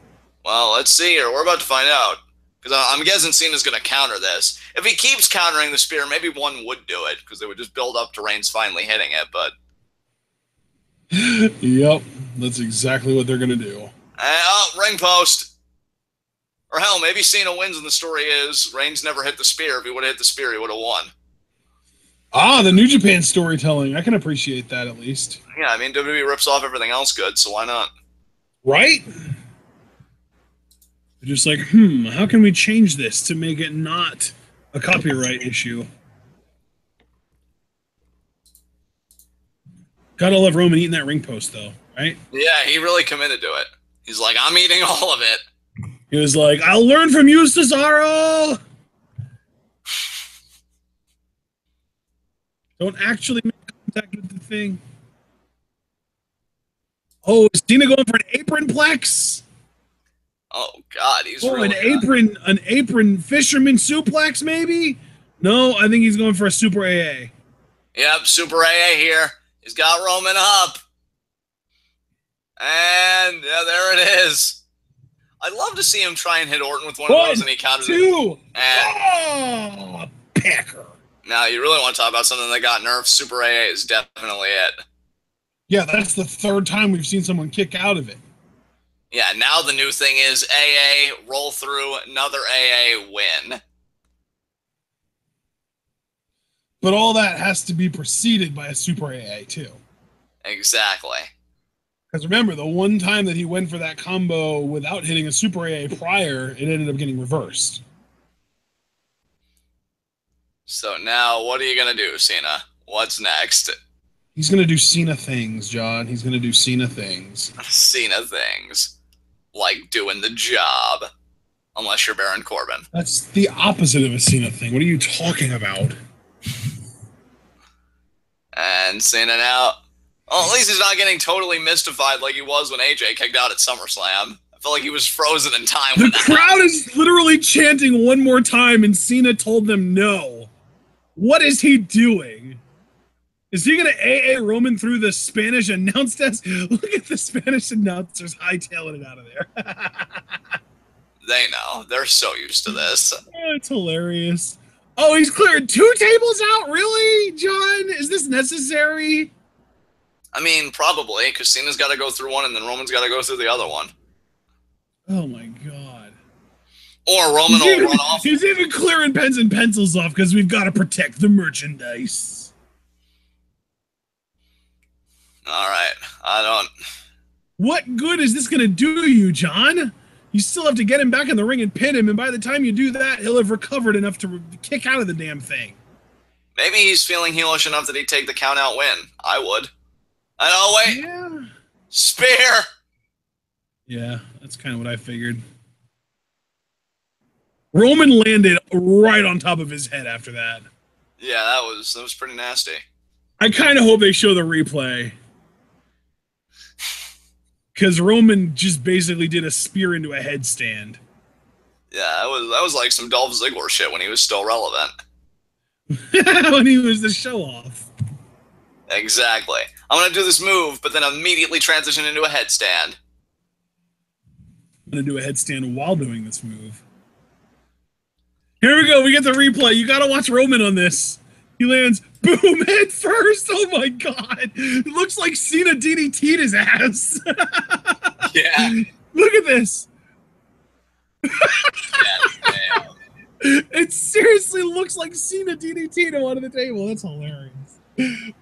Well, let's see here. We're about to find out. Because I'm guessing Cena's going to counter this. If he keeps countering the spear, maybe 1 would do it, because they would just build up to Reigns finally hitting it, but... Yep, that's exactly what they're going to do. Oh, ring post. Or hell, maybe Cena wins and the story is Reigns never hit the spear. If he would have hit the spear, he would have won. Ah, the New Japan storytelling. I can appreciate that at least. Yeah, I mean, WWE rips off everything else good, so why not? Right? They're just like, how can we change this to make it not a copyright issue? Gotta love Roman eating that ring post, though, right? Yeah, he really committed to it. He's like, I'm eating all of it. He was like, I'll learn from you, Cesaro! Don't actually make contact with the thing. Oh, is Cena going for an apron plex? Oh God, he's really an apron fisherman suplex, maybe? No, I think he's going for a super AA. Yep, super AA here. He's got Roman up. And yeah, there it is. I'd love to see him try and hit Orton with one of those, and he counters it. 2. And Packer. Now, you really want to talk about something that got nerfed? Super AA is definitely it. Yeah, that's the 3rd time we've seen someone kick out of it. Yeah, now the new thing is AA, roll through, another AA, win. But all that has to be preceded by a super AA, too. Exactly. Because remember, the one time that he went for that combo without hitting a super AA prior, it ended up getting reversed. So now, what are you going to do, Cena? What's next? He's going to do Cena things, John. He's going to do Cena things. Cena things. Like doing the job. Unless you're Baron Corbin. That's the opposite of a Cena thing. What are you talking about? And Cena now... Well, at least he's not getting totally mystified like he was when AJ kicked out at SummerSlam. I felt like he was frozen in time. The crowd is literally chanting one more time, and Cena told them no. What is he doing? Is he going to AA Roman through the Spanish announce desk? Look at the Spanish announcers hightailing it out of there. They know. They're so used to this. Oh, it's hilarious. Oh, he's cleared 2 tables out? Really, John? Is this necessary? I mean, probably, because Cena's got to go through one, and then Roman's got to go through the other one. Oh, my God. Or Roman will run off. He's even clearing pens and pencils off because we've got to protect the merchandise. All right. I don't... What good is this going to do you, John? You still have to get him back in the ring and pin him, and by the time you do that, he'll have recovered enough to kick out of the damn thing. Maybe he's feeling heelish enough that he'd take the count-out win. I would. Oh, wait. Yeah. Spear. Yeah, that's kind of what I figured. Roman landed right on top of his head after that. Yeah, that was pretty nasty. I kind of hope they show the replay. Because Roman just basically did a spear into a headstand. Yeah, that was like some Dolph Ziggler shit when he was still relevant. When he was the show-off. Exactly. I'm going to do this move, but then immediately transition into a headstand. I'm going to do a headstand while doing this move. Here we go. We get the replay. You got to watch Roman on this. He lands, boom, head first. Oh, my God. It looks like Cena DDT'd his ass. Yeah. Look at this. It seriously looks like Cena DDT'd him onto the table. That's hilarious.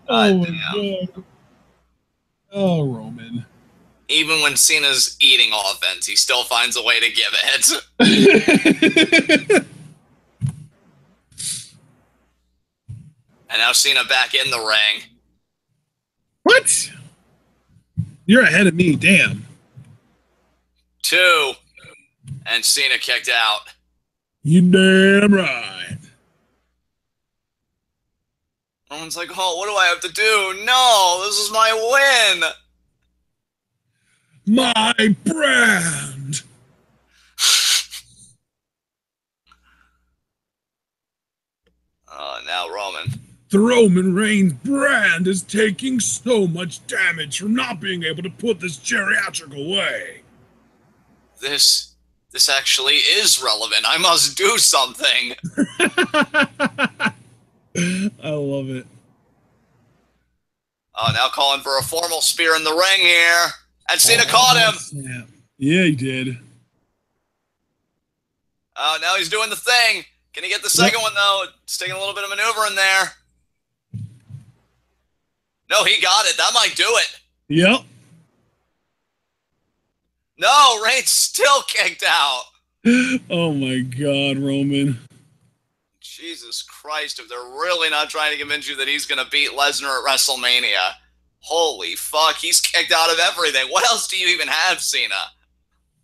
Oh, my God. Oh, Roman. Even when Cena's eating offense, he still finds a way to give it. And now Cena back in the ring. What? You're ahead of me, damn. 2. And Cena kicked out. You damn right. Roman's like, oh, what do I have to do? No, this is my win. My brand. Oh, now Roman. The Roman Reigns brand is taking so much damage from not being able to put this geriatric away. This actually is relevant. I must do something. I love it. Oh, now calling for a formal spear in the ring here. And Cena caught him. Snap. Yeah, he did. Oh, now he's doing the thing. Can he get the second one, though? It's taking a little bit of maneuver in there. No, he got it. That might do it. Yep. No, Reigns still kicked out. Oh, my God, Roman. Jesus Christ, if they're really not trying to convince you that he's going to beat Lesnar at WrestleMania. Holy fuck, he's kicked out of everything. What else do you even have, Cena?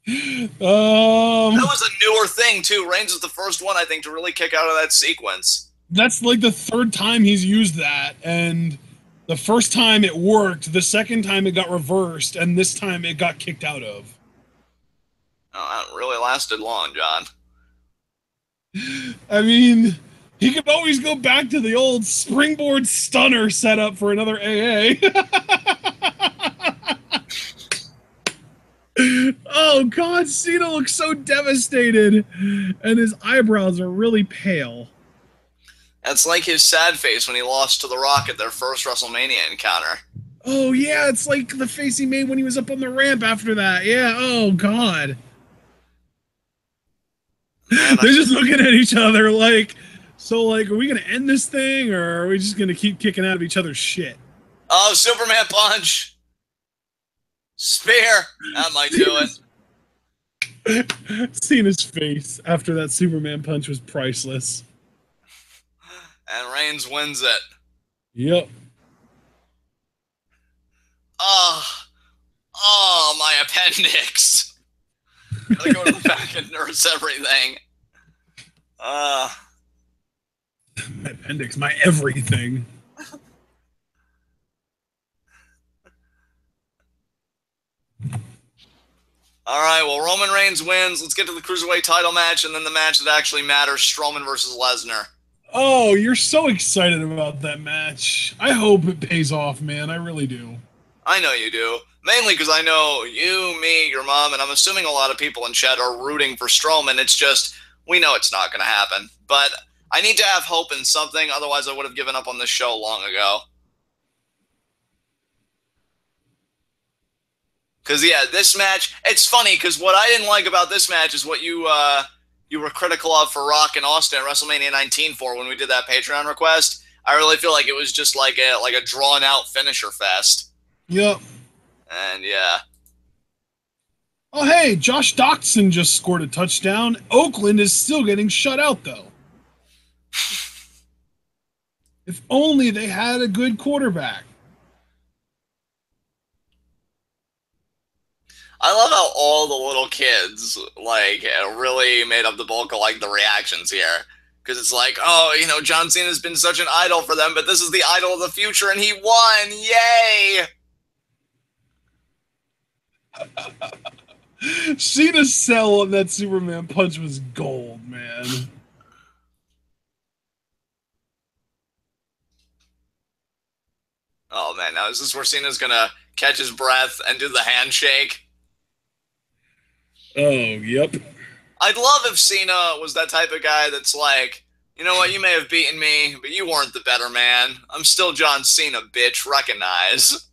That was a newer thing, too. Reigns was the first one, I think, to really kick out of that sequence. That's like the third time he's used that, and the first time it worked, the second time it got reversed, and this time it got kicked out of. Oh, that really lasted long, John. I mean, he could always go back to the old springboard stunner setup for another AA. Oh, God, Cena looks so devastated, and his eyebrows are really pale. That's like his sad face when he lost to The Rock at their first WrestleMania encounter. Oh, yeah, it's like the face he made when he was up on the ramp after that. Yeah, oh, God. Man, they're just looking at each other like, so, like, are we going to end this thing, or are we just going to keep kicking out of each other's shit? Oh, Superman punch. Spear. That might do it. Cena's face after that Superman punch was priceless. And Reigns wins it. Yep. Oh, my appendix. Gotta go to the back and nurse everything. My appendix, my everything. All right, well, Roman Reigns wins. Let's get to the Cruiserweight title match, and then the match that actually matters, Strowman versus Lesnar. Oh, you're so excited about that match. I hope it pays off, man. I really do. I know you do. Mainly because I know you, me, your mom, and I'm assuming a lot of people in chat are rooting for Strowman. It's just, we know it's not going to happen. But I need to have hope in something, otherwise I would have given up on this show long ago. Because, yeah, this match, it's funny, because what I didn't like about this match is what you were critical of for Rock and Austin at WrestleMania 19 for when we did that Patreon request. I really feel like it was just like a drawn-out finisher fest. Yep. And, yeah. Oh, hey, Josh Doctson just scored a touchdown. Oakland is still getting shut out, though. If only they had a good quarterback. I love how all the little kids, like, really made up the bulk of, like, the reactions here. Because it's like, oh, you know, John Cena's been such an idol for them, but this is the idol of the future, and he won! Yay! Cena's sell on that Superman punch was gold, man. Oh, man. Now, is this where Cena's going to catch his breath and do the handshake? Oh, yep. I'd love if Cena was that type of guy that's like, you know what, you may have beaten me, but you weren't the better man. I'm still John Cena, bitch. Recognize.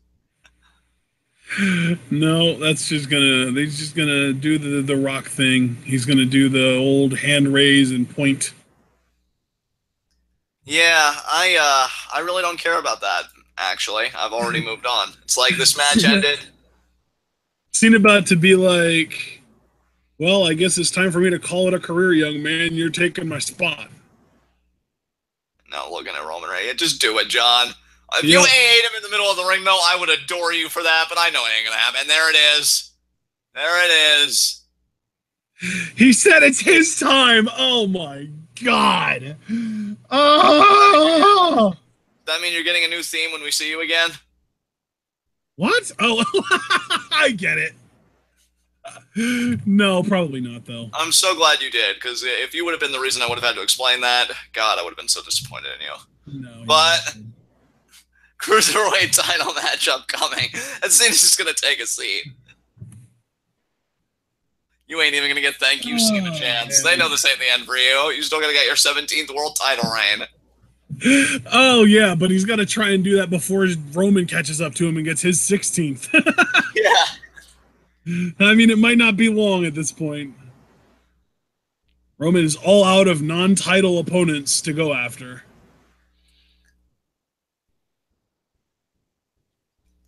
No, that's just gonna. He's just gonna do the Rock thing. He's gonna do the old hand raise and point. Yeah, I really don't care about that. Actually, I've already moved on. It's like this match ended. Cena about to be like, well, I guess it's time for me to call it a career, young man. You're taking my spot. No, looking at Roman Reigns. Just do it, John. If you ate him in the middle of the ring, though, I would adore you for that, but I know it ain't going to happen. There it is. There it is. He said it's his time. Oh, my God. Oh! Does that mean you're getting a new theme when we see you again? What? Oh, I get it. No, probably not, though. I'm so glad you did, because if you would have been the reason I would have had to explain that, God, I would have been so disappointed in you. No. But Cruiserweight title matchup coming. And Cena's just going to take a seat. You ain't even going to get thank you Cena chance. Man. They know this ain't the end for you. You still got to get your 17th world title reign. Oh, yeah, but he's got to try and do that before Roman catches up to him and gets his 16th. Yeah. I mean, it might not be long at this point. Roman is all out of non-title opponents to go after.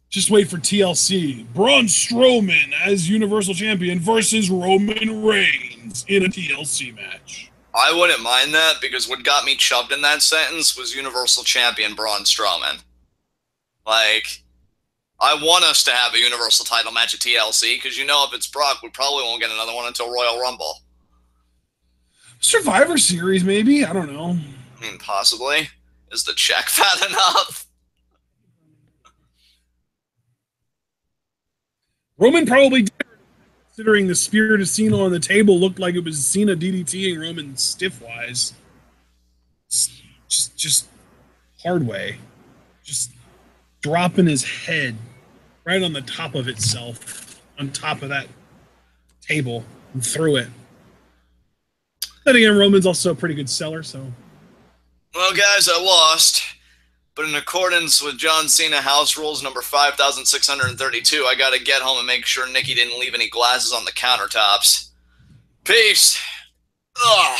Just wait for TLC. Braun Strowman as Universal Champion versus Roman Reigns in a TLC match. I wouldn't mind that, because what got me chubbed in that sentence was Universal Champion Braun Strowman. Like, I want us to have a Universal title match at TLC, because you know if it's Brock, we probably won't get another one until Royal Rumble. Survivor Series, maybe? I don't know. I mean, possibly. Is the check fat enough? Roman probably did, considering the spirit of Cena on the table looked like it was Cena DDTing Roman stiff-wise. Just hard way. Just dropping his head right on the top of itself, on top of that table, and threw it. Then again, Roman's also a pretty good seller, so. Well, guys, I lost. But in accordance with John Cena House Rules number 5,632, I gotta get home and make sure Nikki didn't leave any glasses on the countertops. Peace. Ugh.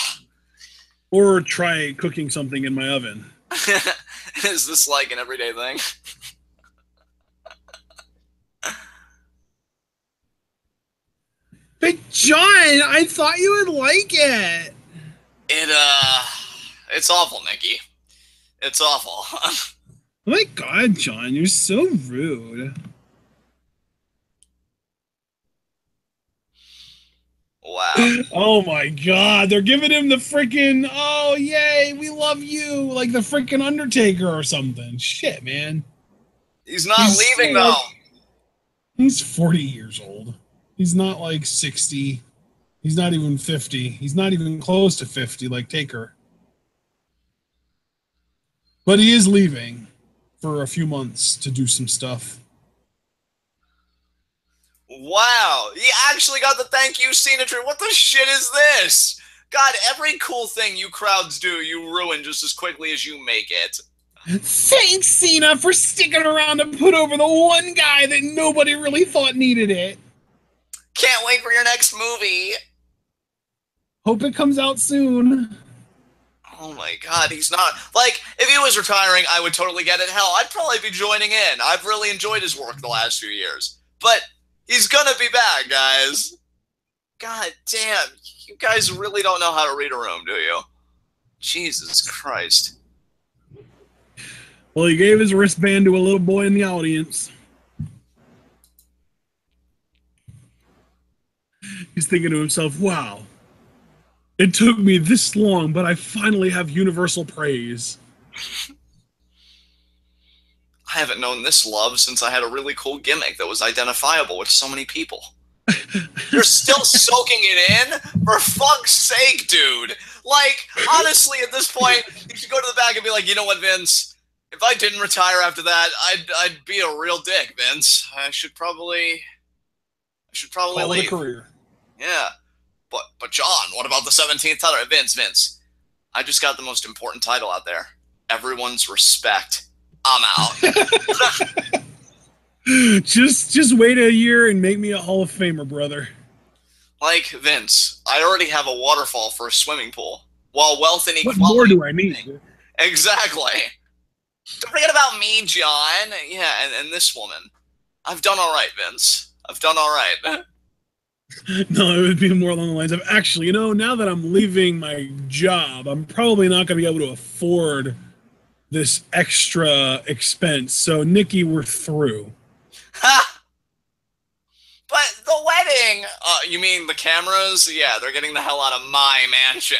Or try cooking something in my oven. Is this like an everyday thing? But John, I thought you would like it. It's awful, Nikki. It's awful. Oh my God, John, you're so rude. Wow. Oh my God, they're giving him the freaking, oh yay, we love you, like the freaking Undertaker or something. Shit, man. He's not leaving, though. He's 40 years old. He's not like 60. He's not even 50. He's not even close to 50 like Taker. But he is leaving for a few months to do some stuff. Wow. He actually got the thank you Cena tree. What the shit is this? God, every cool thing you crowds do, you ruin just as quickly as you make it. Thanks, Cena, for sticking around to put over the one guy that nobody really thought needed it. Can't wait for your next movie. Hope it comes out soon. Oh my God, he's not. Like, if he was retiring, I would totally get it. Hell, I'd probably be joining in. I've really enjoyed his work the last few years. But he's gonna be back, guys. God damn, you guys really don't know how to read a room, do you? Jesus Christ. Well, he gave his wristband to a little boy in the audience. He's thinking to himself, wow. It took me this long, but I finally have universal praise. I haven't known this love since I had a really cool gimmick that was identifiable with so many people. You're still soaking it in? For fuck's sake, dude. Like, honestly, at this point, you should go to the back and be like, you know what, Vince? If I didn't retire after that, I'd be a real dick, Vince. I should probably Call it leave. a career. Yeah. But John, what about the 17th title? Vince, I just got the most important title out there. Everyone's respect. I'm out. Just wait a year and make me a Hall of Famer, brother. Like, Vince, I already have a waterfall for a swimming pool. While wealth and equality... What more do I need? Exactly. Don't forget about me, John. Yeah, and this woman. I've done all right, Vince. I've done all right. No, it would be more along the lines of, actually, now that I'm leaving my job, I'm probably not going to be able to afford this extra expense. So, Nikki, we're through. Ha! But the wedding, you mean the cameras? Yeah, they're getting the hell out of my mansion.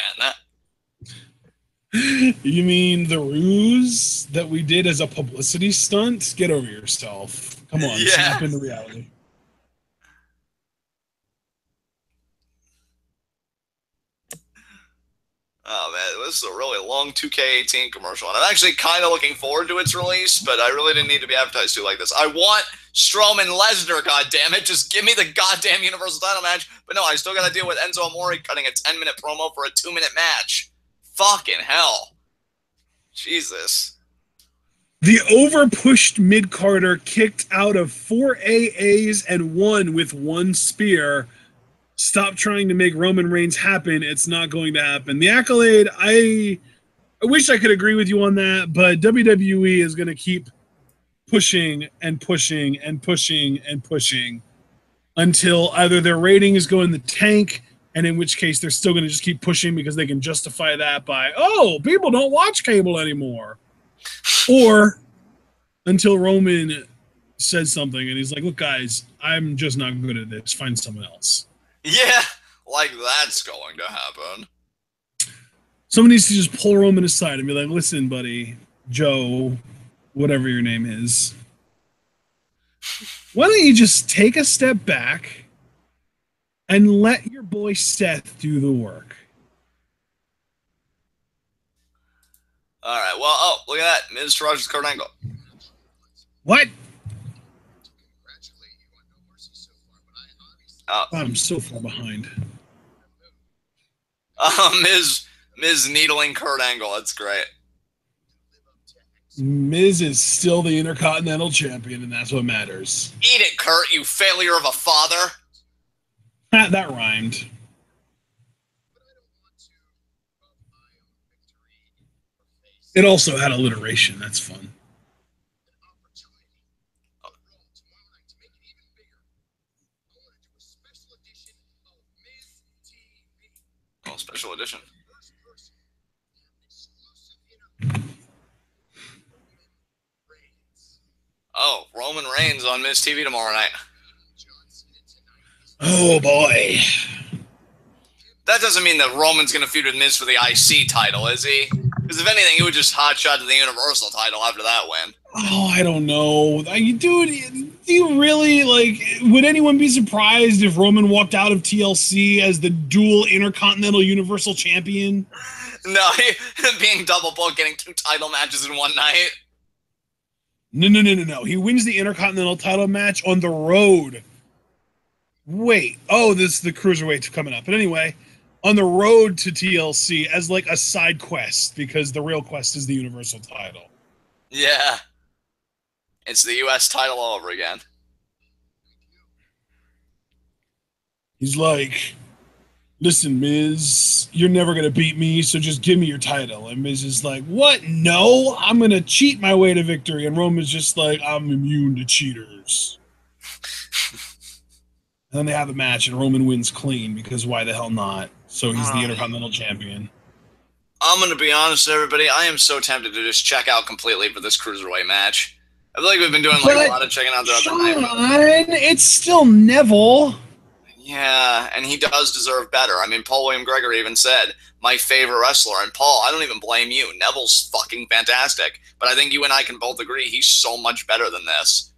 You mean the ruse that we did as a publicity stunt? Get over yourself. Come on, snap into reality. Oh, man, this is a really long 2K18 commercial, and I'm actually kind of looking forward to its release, but I really didn't need to be advertised to like this. I want Strowman Lesnar, goddammit. Just give me the goddamn Universal title match. But no, I still got to deal with Enzo Amore cutting a 10-minute promo for a 2-minute match. Fucking hell. Jesus. The over-pushed mid-carder kicked out of 4 AAs and won with 1 spear. Stop trying to make Roman Reigns happen. It's not going to happen. The accolade, I wish I could agree with you on that, but WWE is going to keep pushing and pushing and pushing and pushing until either their ratings go in the tank, and in which case they're still going to just keep pushing because they can justify that by, oh, people don't watch cable anymore. Or until Roman says something and he's like, look, guys, I'm just not good at this. Find someone else. Yeah, like that's going to happen. Someone needs to just pull Roman aside and be like, listen, buddy, Joe, whatever your name is, why don't you just take a step back and let your boy Seth do the work? All right, well, oh, look at that. Ms. Rogers Kurt Angle. What? Oh. God, I'm so far behind. Ms. Needling Kurt Angle. That's great. Miz is still the Intercontinental Champion, and that's what matters. Eat it, Kurt, you failure of a father. That rhymed. It also had alliteration. That's fun. Oh, special edition. Oh, Roman Reigns on Miz TV tomorrow night. Oh, boy. That doesn't mean that Roman's going to feud with Miz for the IC title, is he? Because if anything, he would just hotshot to the Universal title after that win. Oh, I don't know. Dude, do you really, would anyone be surprised if Roman walked out of TLC as the dual Intercontinental Universal Champion? No, being double booked, getting 2 title matches in one night. No. He wins the Intercontinental title match on the road. Wait. Oh, this is the Cruiserweight coming up. But anyway, on the road to TLC as a side quest, because the real quest is the Universal title. Yeah. It's the U.S. title all over again. He's like, listen, Miz, you're never going to beat me, so just give me your title. And Miz is like, what? No, I'm going to cheat my way to victory. And Roman's just like, I'm immune to cheaters. And then they have a match, and Roman wins clean, because why the hell not? So he's the Intercontinental Champion. I'm going to be honest with everybody. I am so tempted to just check out completely for this Cruiserweight match. I feel like we've been doing a lot of checking out the other night. It's still Neville. Yeah, and he does deserve better. I mean, Paul William Gregory even said, my favorite wrestler. And Paul, I don't even blame you. Neville's fucking fantastic. But I think you and I can both agree he's so much better than this.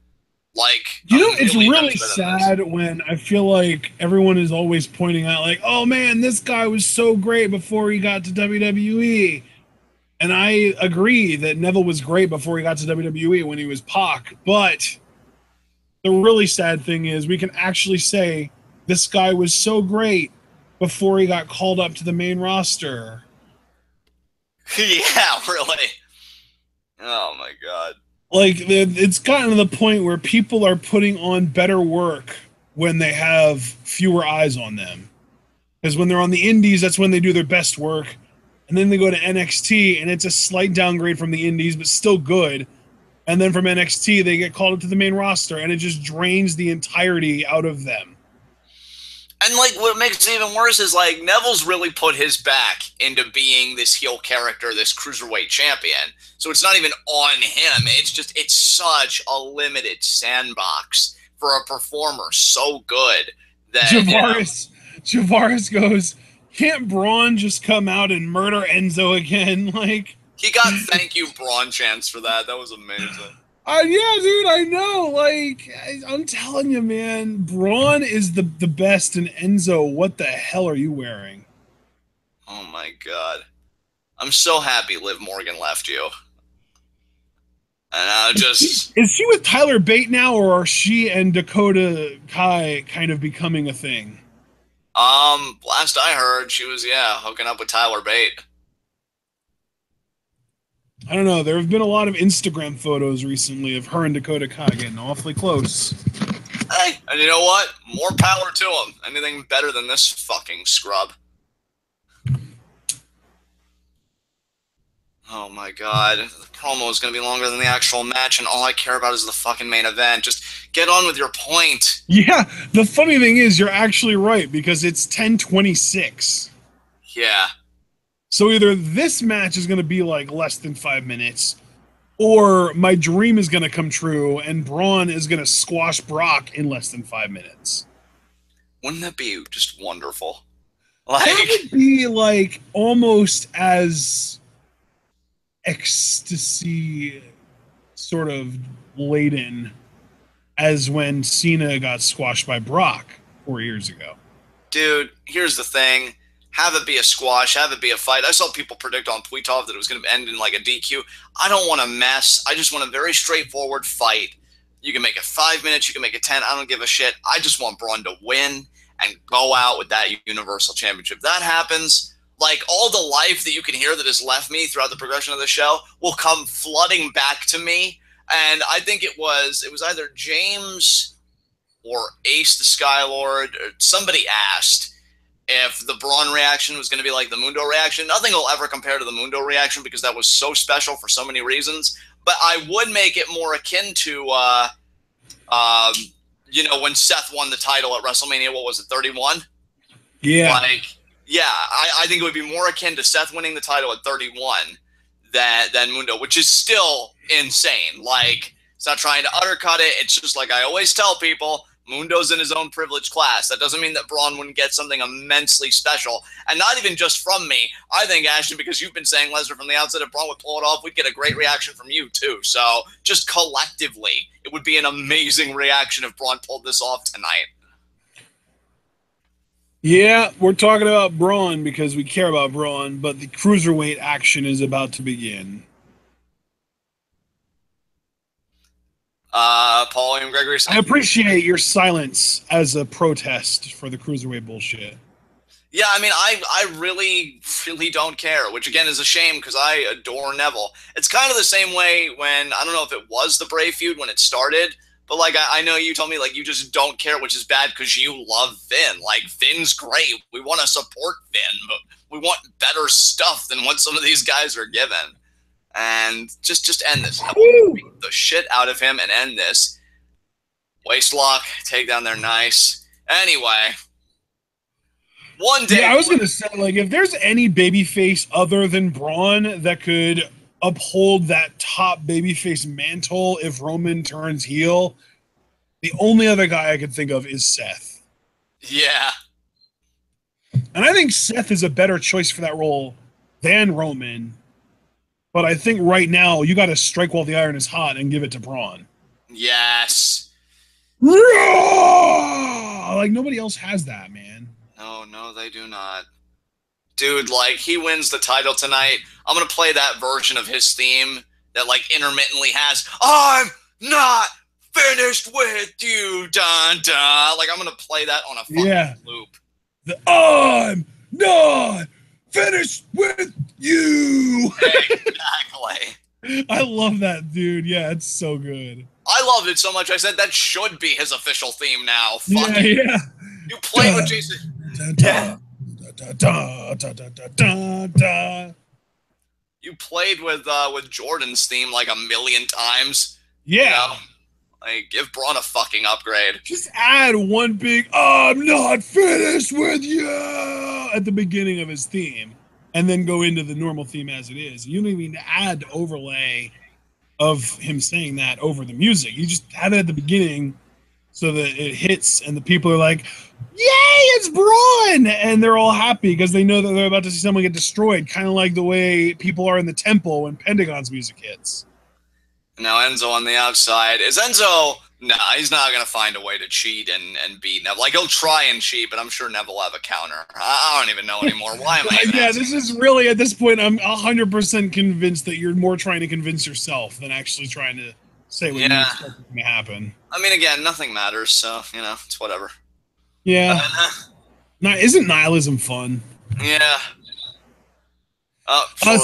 Like, it's really sad when I feel like everyone is always pointing out, like, oh man, this guy was so great before he got to WWE. And I agree that Neville was great before he got to WWE when he was Pac. But the really sad thing is we can actually say this guy was so great before he got called up to the main roster. Yeah, really. Oh my God. Like, it's gotten to the point where people are putting on better work when they have fewer eyes on them. Because when they're on the indies, that's when they do their best work. And then they go to NXT, and it's a slight downgrade from the indies, but still good. And then from NXT, they get called up to the main roster, and it just drains the entirety out of them. And, like, what makes it even worse is, like, Neville's really put his back into being this heel character, this cruiserweight champion. So it's not even on him. It's just, it's such a limited sandbox for a performer so good that... Javaris goes, can't Braun just come out and murder Enzo again? Like, he got thank you Braun chants for that. That was amazing. Yeah, dude, I know. Like, I'm telling you, man, Braun is the best, and Enzo, what the hell are you wearing? Oh my God. I'm so happy Liv Morgan left you. And I just... Is she with Tyler Bate now, or are she and Dakota Kai kind of becoming a thing? Last I heard, she was, hooking up with Tyler Bate. I don't know. There have been a lot of Instagram photos recently of her and Dakota Kai getting awfully close. Hey, and you know what? More power to him. Anything better than this fucking scrub. Oh my God. The promo is going to be longer than the actual match, and all I care about is the fucking main event. Just get on with your point. Yeah, the funny thing is, you're actually right, because it's 10:26. Yeah. So either this match is going to be like less than 5 minutes, or my dream is going to come true and Braun is going to squash Brock in less than 5 minutes. Wouldn't that be just wonderful? Like, that would be like almost as ecstasy sort of laden as when Cena got squashed by Brock 4 years ago. Dude, here's the thing. Have it be a squash, have it be a fight. I saw people predict on Tweetov that it was going to end in like a DQ. I don't want a mess. I just want a very straightforward fight. You can make it 5 minutes, you can make it 10. I don't give a shit. I just want Braun to win and go out with that Universal Championship. That happens, like, all the life that you can hear that has left me throughout the progression of the show will come flooding back to me. And I think it was either James or Ace the Skylord, or somebody asked if the Braun reaction was going to be like the Mundo reaction. Nothing will ever compare to the Mundo reaction because that was so special for so many reasons. But I would make it more akin to, when Seth won the title at WrestleMania, what was it, 31? Yeah. I think it would be more akin to Seth winning the title at 31 than Mundo, which is still insane. Like, it's not trying to undercut it. It's just like I always tell people, Mundo's in his own privileged class. That doesn't mean that Braun wouldn't get something immensely special. And not even just from me. I think, Ashton, because you've been saying, Lesnar, from the outset, if Braun would pull it off, we'd get a great reaction from you, too. So, just collectively, it would be an amazing reaction if Braun pulled this off tonight. Yeah, we're talking about Braun because we care about Braun, but the cruiserweight action is about to begin. Pauline Gregory. I appreciate your silence as a protest for the cruiserweight bullshit. Yeah, I mean, I really, really don't care, which again is a shame because I adore Neville. It's kind of the same way when, I don't know if it was the Bray feud when it started, but like I know you told me like you just don't care, which is bad because you love Finn. Like, Finn's great. We want to support Finn, but we want better stuff than what some of these guys are given. And just end this. Beat the shit out of him and end this. Waist lock, take down there, nice. Anyway, one day. Yeah, I was gonna say, like, if there's any babyface other than Braun that could uphold that top babyface mantle if Roman turns heel, the only other guy I could think of is Seth. Yeah. And I think Seth is a better choice for that role than Roman. But I think right now you got to strike while the iron is hot and give it to Braun. Yes. Like nobody else has that, man. No, they do not. Dude, like, he wins the title tonight. I'm going to play that version of his theme that, like, intermittently has, I'm not finished with you, dun, dun. Like, I'm going to play that on a fucking loop. I'm not finished with you. Exactly. I love that, dude. Yeah, it's so good. I loved it so much, I said that should be his official theme now. Fuck it. Yeah. You play with Jason. You played with Jordan's theme like a million times. Yeah. You know? Like, give Braun a fucking upgrade. Just add one big I'm not finished with you at the beginning of his theme. And then go into the normal theme as it is. You don't even need to add the overlay of him saying that over the music. You just add it at the beginning so that it hits and the people are like, yay, it's Braun! And they're all happy because they know that they're about to see someone get destroyed, kind of like the way people are in the temple when Pentagon's music hits. Now Enzo on the outside. Is Enzo... Nah, he's not going to find a way to cheat and beat Neville. Like, he'll try and cheat, but I'm sure Neville will have a counter. I don't even know anymore. Why am I Yeah, this is really, at this point, I'm 100% convinced that you're more trying to convince yourself than actually trying to say what you expect is going to happen. I mean, again, nothing matters, so, you know, it's whatever. Yeah. Isn't nihilism fun? Yeah.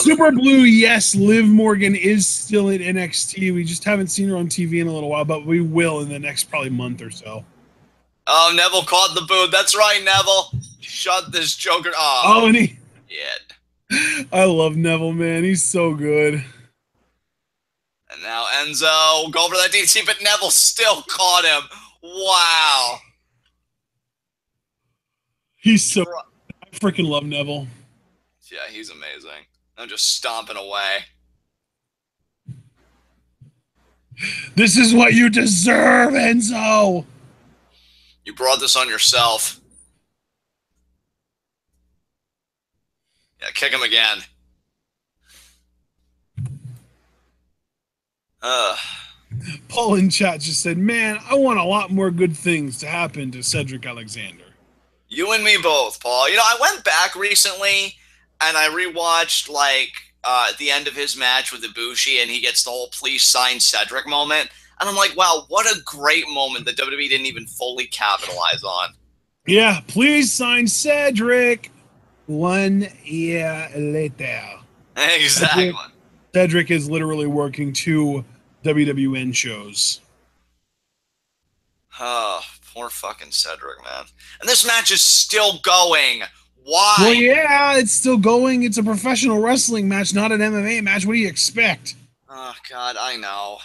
Super Blue, yes, Liv Morgan is still in NXT. We just haven't seen her on TV in a little while, but we will in the next probably month or so. Oh, Neville caught the boot. That's right, Neville. Shut this Joker. Oh, and he... Shit. I love Neville, man. He's so good. And now Enzo will go over that DDT, but Neville still caught him. Wow. He's so... I freaking love Neville. Yeah, he's amazing. I'm just stomping away. This is what you deserve, Enzo! You brought this on yourself. Yeah, kick him again. Paul in chat just said, man, I want a lot more good things to happen to Cedric Alexander. You and me both, Paul. You know, I went back recently and I rewatched, like, the end of his match with Ibushi, and he gets the whole please sign Cedric moment. And I'm like, wow, what a great moment that WWE didn't even fully capitalize on. Yeah, please sign Cedric 1 year later. Exactly. Cedric is literally working 2 WWN shows. Oh, poor fucking Cedric, man. And this match is still going. Why? Well, yeah, it's still going. It's a professional wrestling match, not an MMA match. What do you expect? Oh, God, I know.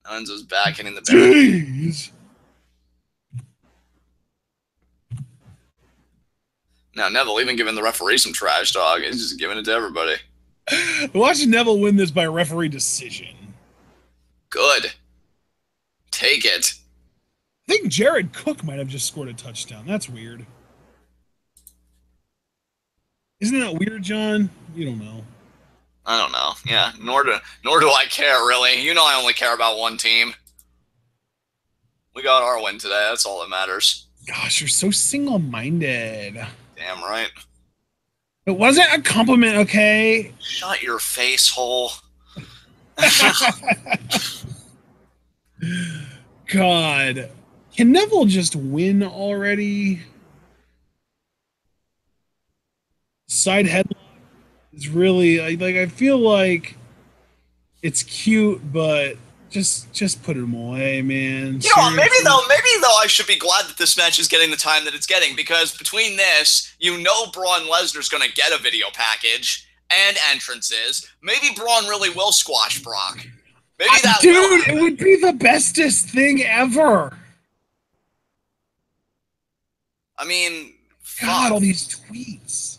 Enzo's back hitting the Jeez. Now, Neville even giving the referee some trash talk. He's just giving it to everybody. Watch Neville win this by referee decision. Good. Take it. I think Jared Cook might have just scored a touchdown. That's weird. Isn't that weird, John? You don't know. I don't know. Yeah, nor do I care, really. You know I only care about one team. We got our win today. That's all that matters. Gosh, you're so single-minded. Damn right. It wasn't a compliment, okay? Shut your face hole. God. Can Neville just win already? Side headlock is really like I feel like it's cute, but just put him away, man. You know, maybe though I should be glad that this match is getting the time that it's getting, because between this, you know, Braun Lesnar's going to get a video package and entrances. Maybe Braun really will squash Brock. Maybe that dude, it would be the bestest thing ever. I mean, God, all these tweets.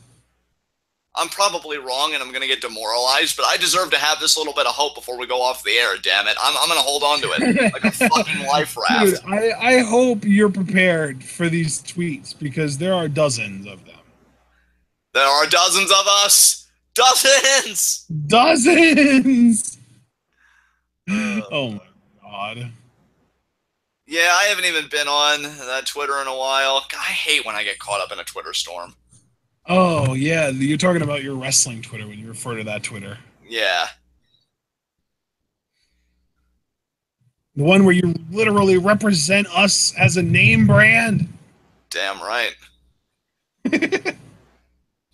I'm probably wrong and I'm going to get demoralized, but I deserve to have this little bit of hope before we go off the air, damn it. I'm going to hold on to it like a fucking life raft. Dude, I hope you're prepared for these tweets, because there are dozens of them. There are dozens of us. Dozens! Dozens! Oh my God. Yeah, I haven't even been on that Twitter in a while. God, I hate when I get caught up in a Twitter storm. Oh, yeah. You're talking about your wrestling Twitter when you refer to that Twitter. Yeah. The one where you literally represent us as a name brand. Damn right.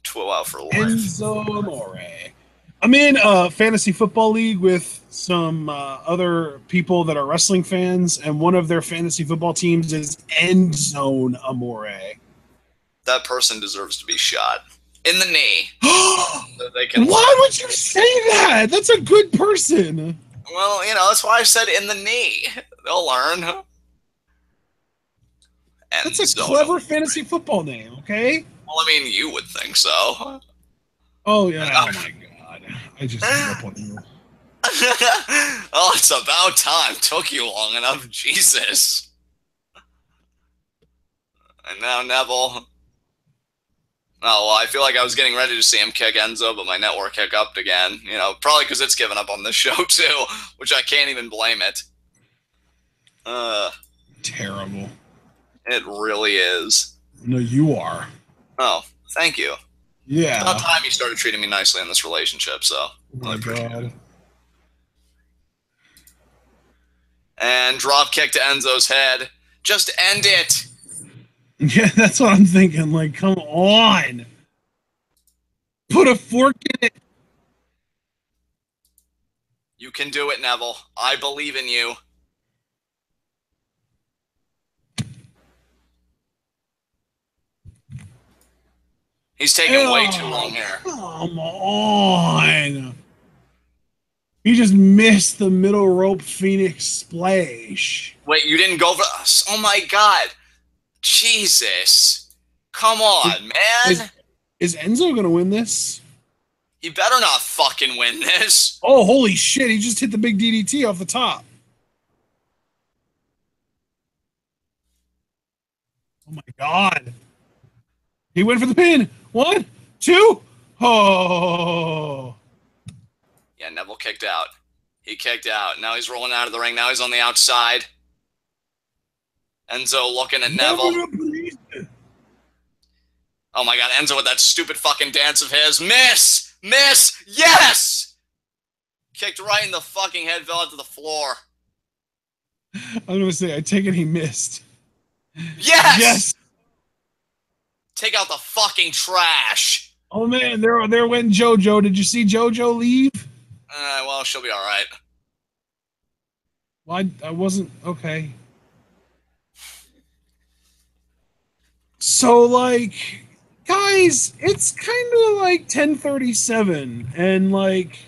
Twill out for life. Enzo Amore. I'm in a fantasy football league with some other people that are wrestling fans, and one of their fantasy football teams is End Zone Amore. That person deserves to be shot in the knee. So they can Why would you say that? That's a good person. Well, you know, that's why I said in the knee. They'll learn. That's a clever fantasy football name, okay? Well, I mean, you would think so. Oh, yeah. Oh, my God. I just gave up on you. Oh, it's about time. Took you long enough. Jesus. And now Neville. Oh, well, I feel like I was getting ready to see him kick Enzo, but my network hiccuped again. You know, probably because it's given up on this show, too, which I can't even blame it. Terrible. It really is. No, you are. Oh, thank you. Yeah. It's about time you started treating me nicely in this relationship, so. Oh, my God. And drop kick to Enzo's head. Just end it. Yeah, that's what I'm thinking. Like, come on. Put a fork in it. You can do it, Neville. I believe in you. He's taking way too long here. Come on. He just missed the middle rope Phoenix splash. Wait, you didn't go for us? Oh, my God. Jesus. Come on, man. Is Enzo going to win this? He better not fucking win this. Oh, holy shit. He just hit the big DDT off the top. Oh, my God. He went for the pin. 1, 2. Oh. Yeah, Neville kicked out. He kicked out. Now he's rolling out of the ring. Now he's on the outside. Enzo looking at Neville. Oh my God, Enzo with that stupid fucking dance of his. Miss! Miss! Yes! Kicked right in the fucking head, fell onto the floor. I'm going to say, I take it he missed. Yes! Yes! Take out the fucking trash. Oh man, there went JoJo. Did you see JoJo leave? Well, she'll be all right. Well, I wasn't okay. So, like, guys, it's kind of like 10:37, and like,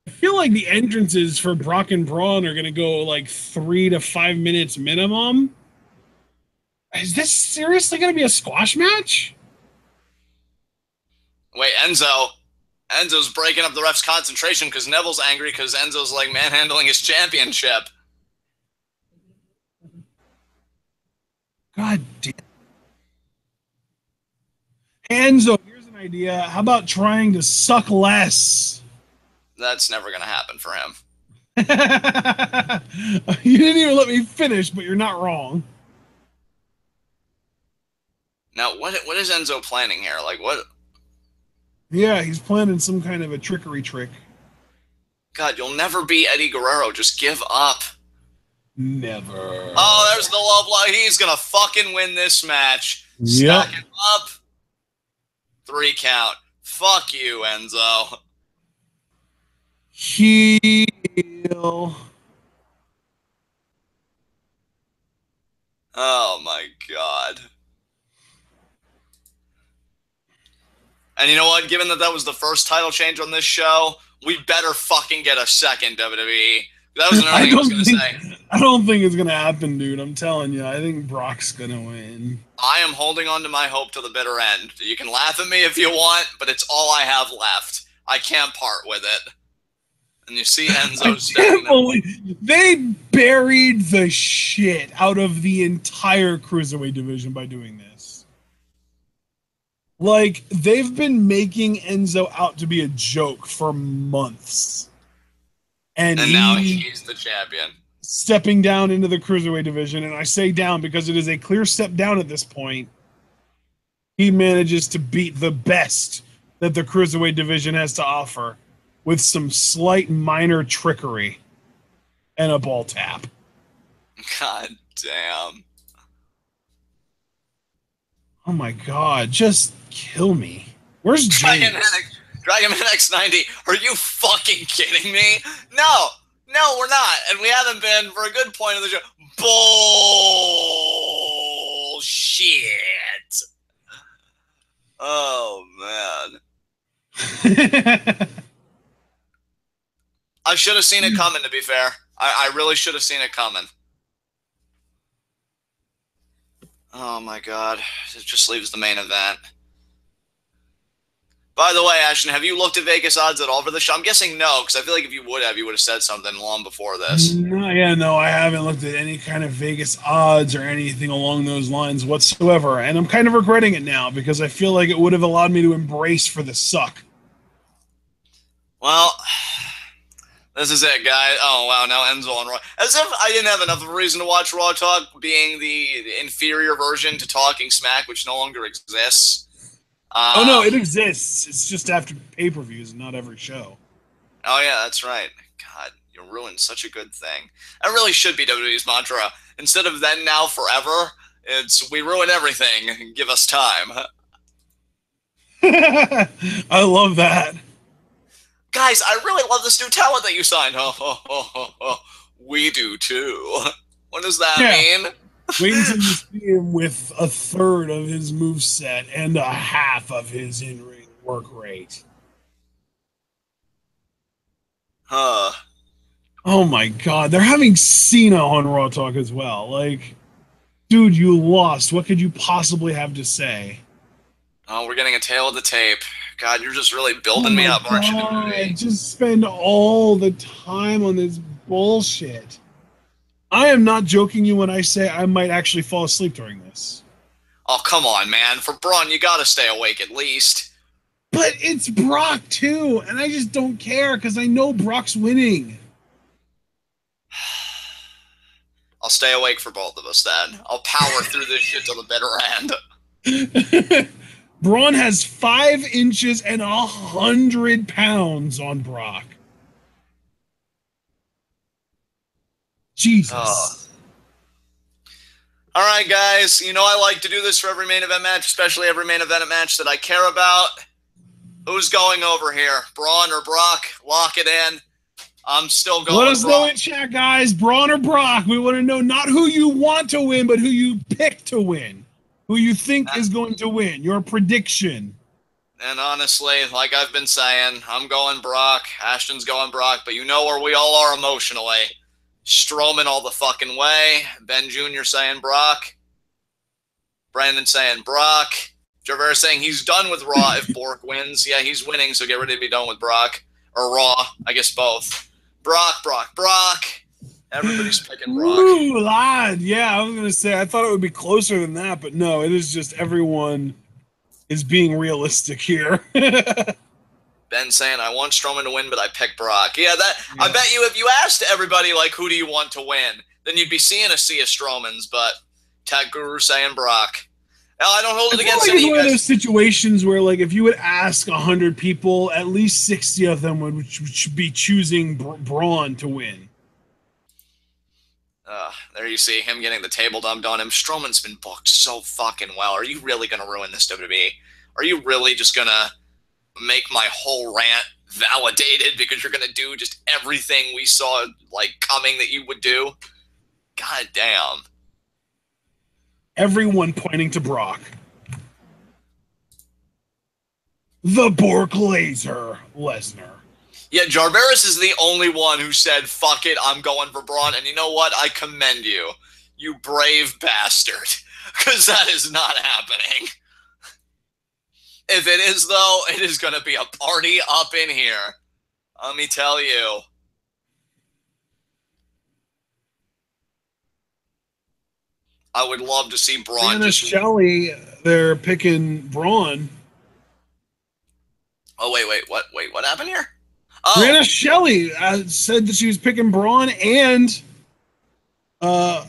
I feel like the entrances for Brock and Braun are gonna go like 3 to 5 minutes minimum. Is this seriously gonna be a squash match? Wait, Enzo's breaking up the ref's concentration because Neville's angry because Enzo's like manhandling his championship. God damn. Enzo, here's an idea. How about trying to suck less? That's never going to happen for him. You didn't even let me finish, but you're not wrong. Now, what is Enzo planning here? Like, what? Yeah, he's planning some kind of a trickery trick. God, you'll never be Eddie Guerrero. Just give up. Never. Oh, there's the love line. He's going to fucking win this match. Yep. Stack him up. 3 count. Fuck you, Enzo. Heel. Oh, my God. And you know what? Given that was the first title change on this show, we better fucking get a second WWE. That was another thing I was going to say. I don't think it's going to happen, dude. I'm telling you. I think Brock's going to win. I am holding on to my hope to the bitter end. You can laugh at me if you want, but it's all I have left. I can't part with it. And you see Enzo stepping up. They buried the shit out of the entire Cruiserweight division by doing this. Like, they've been making Enzo out to be a joke for months. And now he's the champion. stepping down into the Cruiserweight division, and I say down because it is a clear step down at this point. He manages to beat the best that the Cruiserweight division has to offer with some slight minor trickery and a ball tap. God damn. Oh my God, just kill me. Where's James? Dragon Man X90, are you fucking kidding me? No, we're not. And we haven't been for a good point of the show. Bullshit. Oh, man. I should have seen it coming, to be fair. I really should have seen it coming. Oh, my God. It just leaves the main event. By the way, Ashton, have you looked at Vegas odds at all for the show? I'm guessing no, because I feel like if you would have said something long before this. No, I haven't looked at any kind of Vegas odds or anything along those lines whatsoever, and I'm kind of regretting it now because I feel like it would have allowed me to embrace for the suck. Well, this is it, guys. Oh, wow, now Enzo on Raw. As if I didn't have enough of a reason to watch Raw Talk, being the inferior version to Talking Smack, which no longer exists. Oh, no, it exists. It's just after pay-per-views and not every show. Oh, yeah, that's right. God, you ruined such a good thing. That really should be WWE's mantra. Instead of then, now, forever, it's we ruin everything. Give us time. I love that. Guys, I really love this new talent that you signed. We do, too. What does that mean? Wait until you see him with a third of his moveset and a half of his in-ring work rate. Oh my God, they're having Cena on Raw Talk as well. Like, dude, you lost. What could you possibly have to say? Oh, we're getting a tail of the tape. God, you're just really building me up, aren't you? I just spend all the time on this bullshit. I am not joking you when I say I might actually fall asleep during this. Oh, come on, man. For Braun, you gotta stay awake at least. But it's Brock, too, and I just don't care because I know Brock's winning. I'll stay awake for both of us, then. I'll power through this shit to the bitter end. Braun has 5 inches and 100 pounds on Brock. Jesus. All right, guys. You know I like to do this for every main event match, especially every main event match that I care about. Who's going over here? Braun or Brock? Lock it in. I'm still going. Let us know in chat, guys. Braun or Brock? We want to know not who you want to win, but who you pick to win. Who you think is going to win. Your prediction. And honestly, like I've been saying, I'm going Brock. Ashton's going Brock. But you know where we all are emotionally. Strowman all the fucking way. Ben Jr. saying Brock. Brandon saying Brock. Javert saying he's done with Raw if Bork wins. Yeah, he's winning, so get ready to be done with Brock. Or Raw. I guess both. Brock. Everybody's picking Brock. Ooh, lad. Yeah, I was going to say, I thought it would be closer than that, but no, it is just everyone is being realistic here. Ben saying, I want Strowman to win, but I pick Brock. Yeah, I bet you if you asked everybody, like, who do you want to win, then you'd be seeing a sea of Strowmans, but Tag Guru saying Brock. Now, I don't hold it against any of you guys. It's one of those situations where, like, if you would ask 100 people, at least 60 of them would be choosing Braun to win. There you see him getting the table dumped on him. Strowman's been booked so fucking well. Are you really going to ruin this WWE? Are you really just going to make my whole rant validated because you're going to do just everything we saw, like, coming that you would do? God damn. Everyone pointing to Brock. The Bork Laser Lesnar. Yeah, Jarveris is the only one who said, fuck it, I'm going for Braun. And you know what? I commend you. You brave bastard. Because that is not happening. If it is, though, it is going to be a party up in here. Let me tell you. I would love to see Braun just... Shelley, they're picking Braun. Oh, wait, what happened here? Brianna Shelley said that she was picking Braun and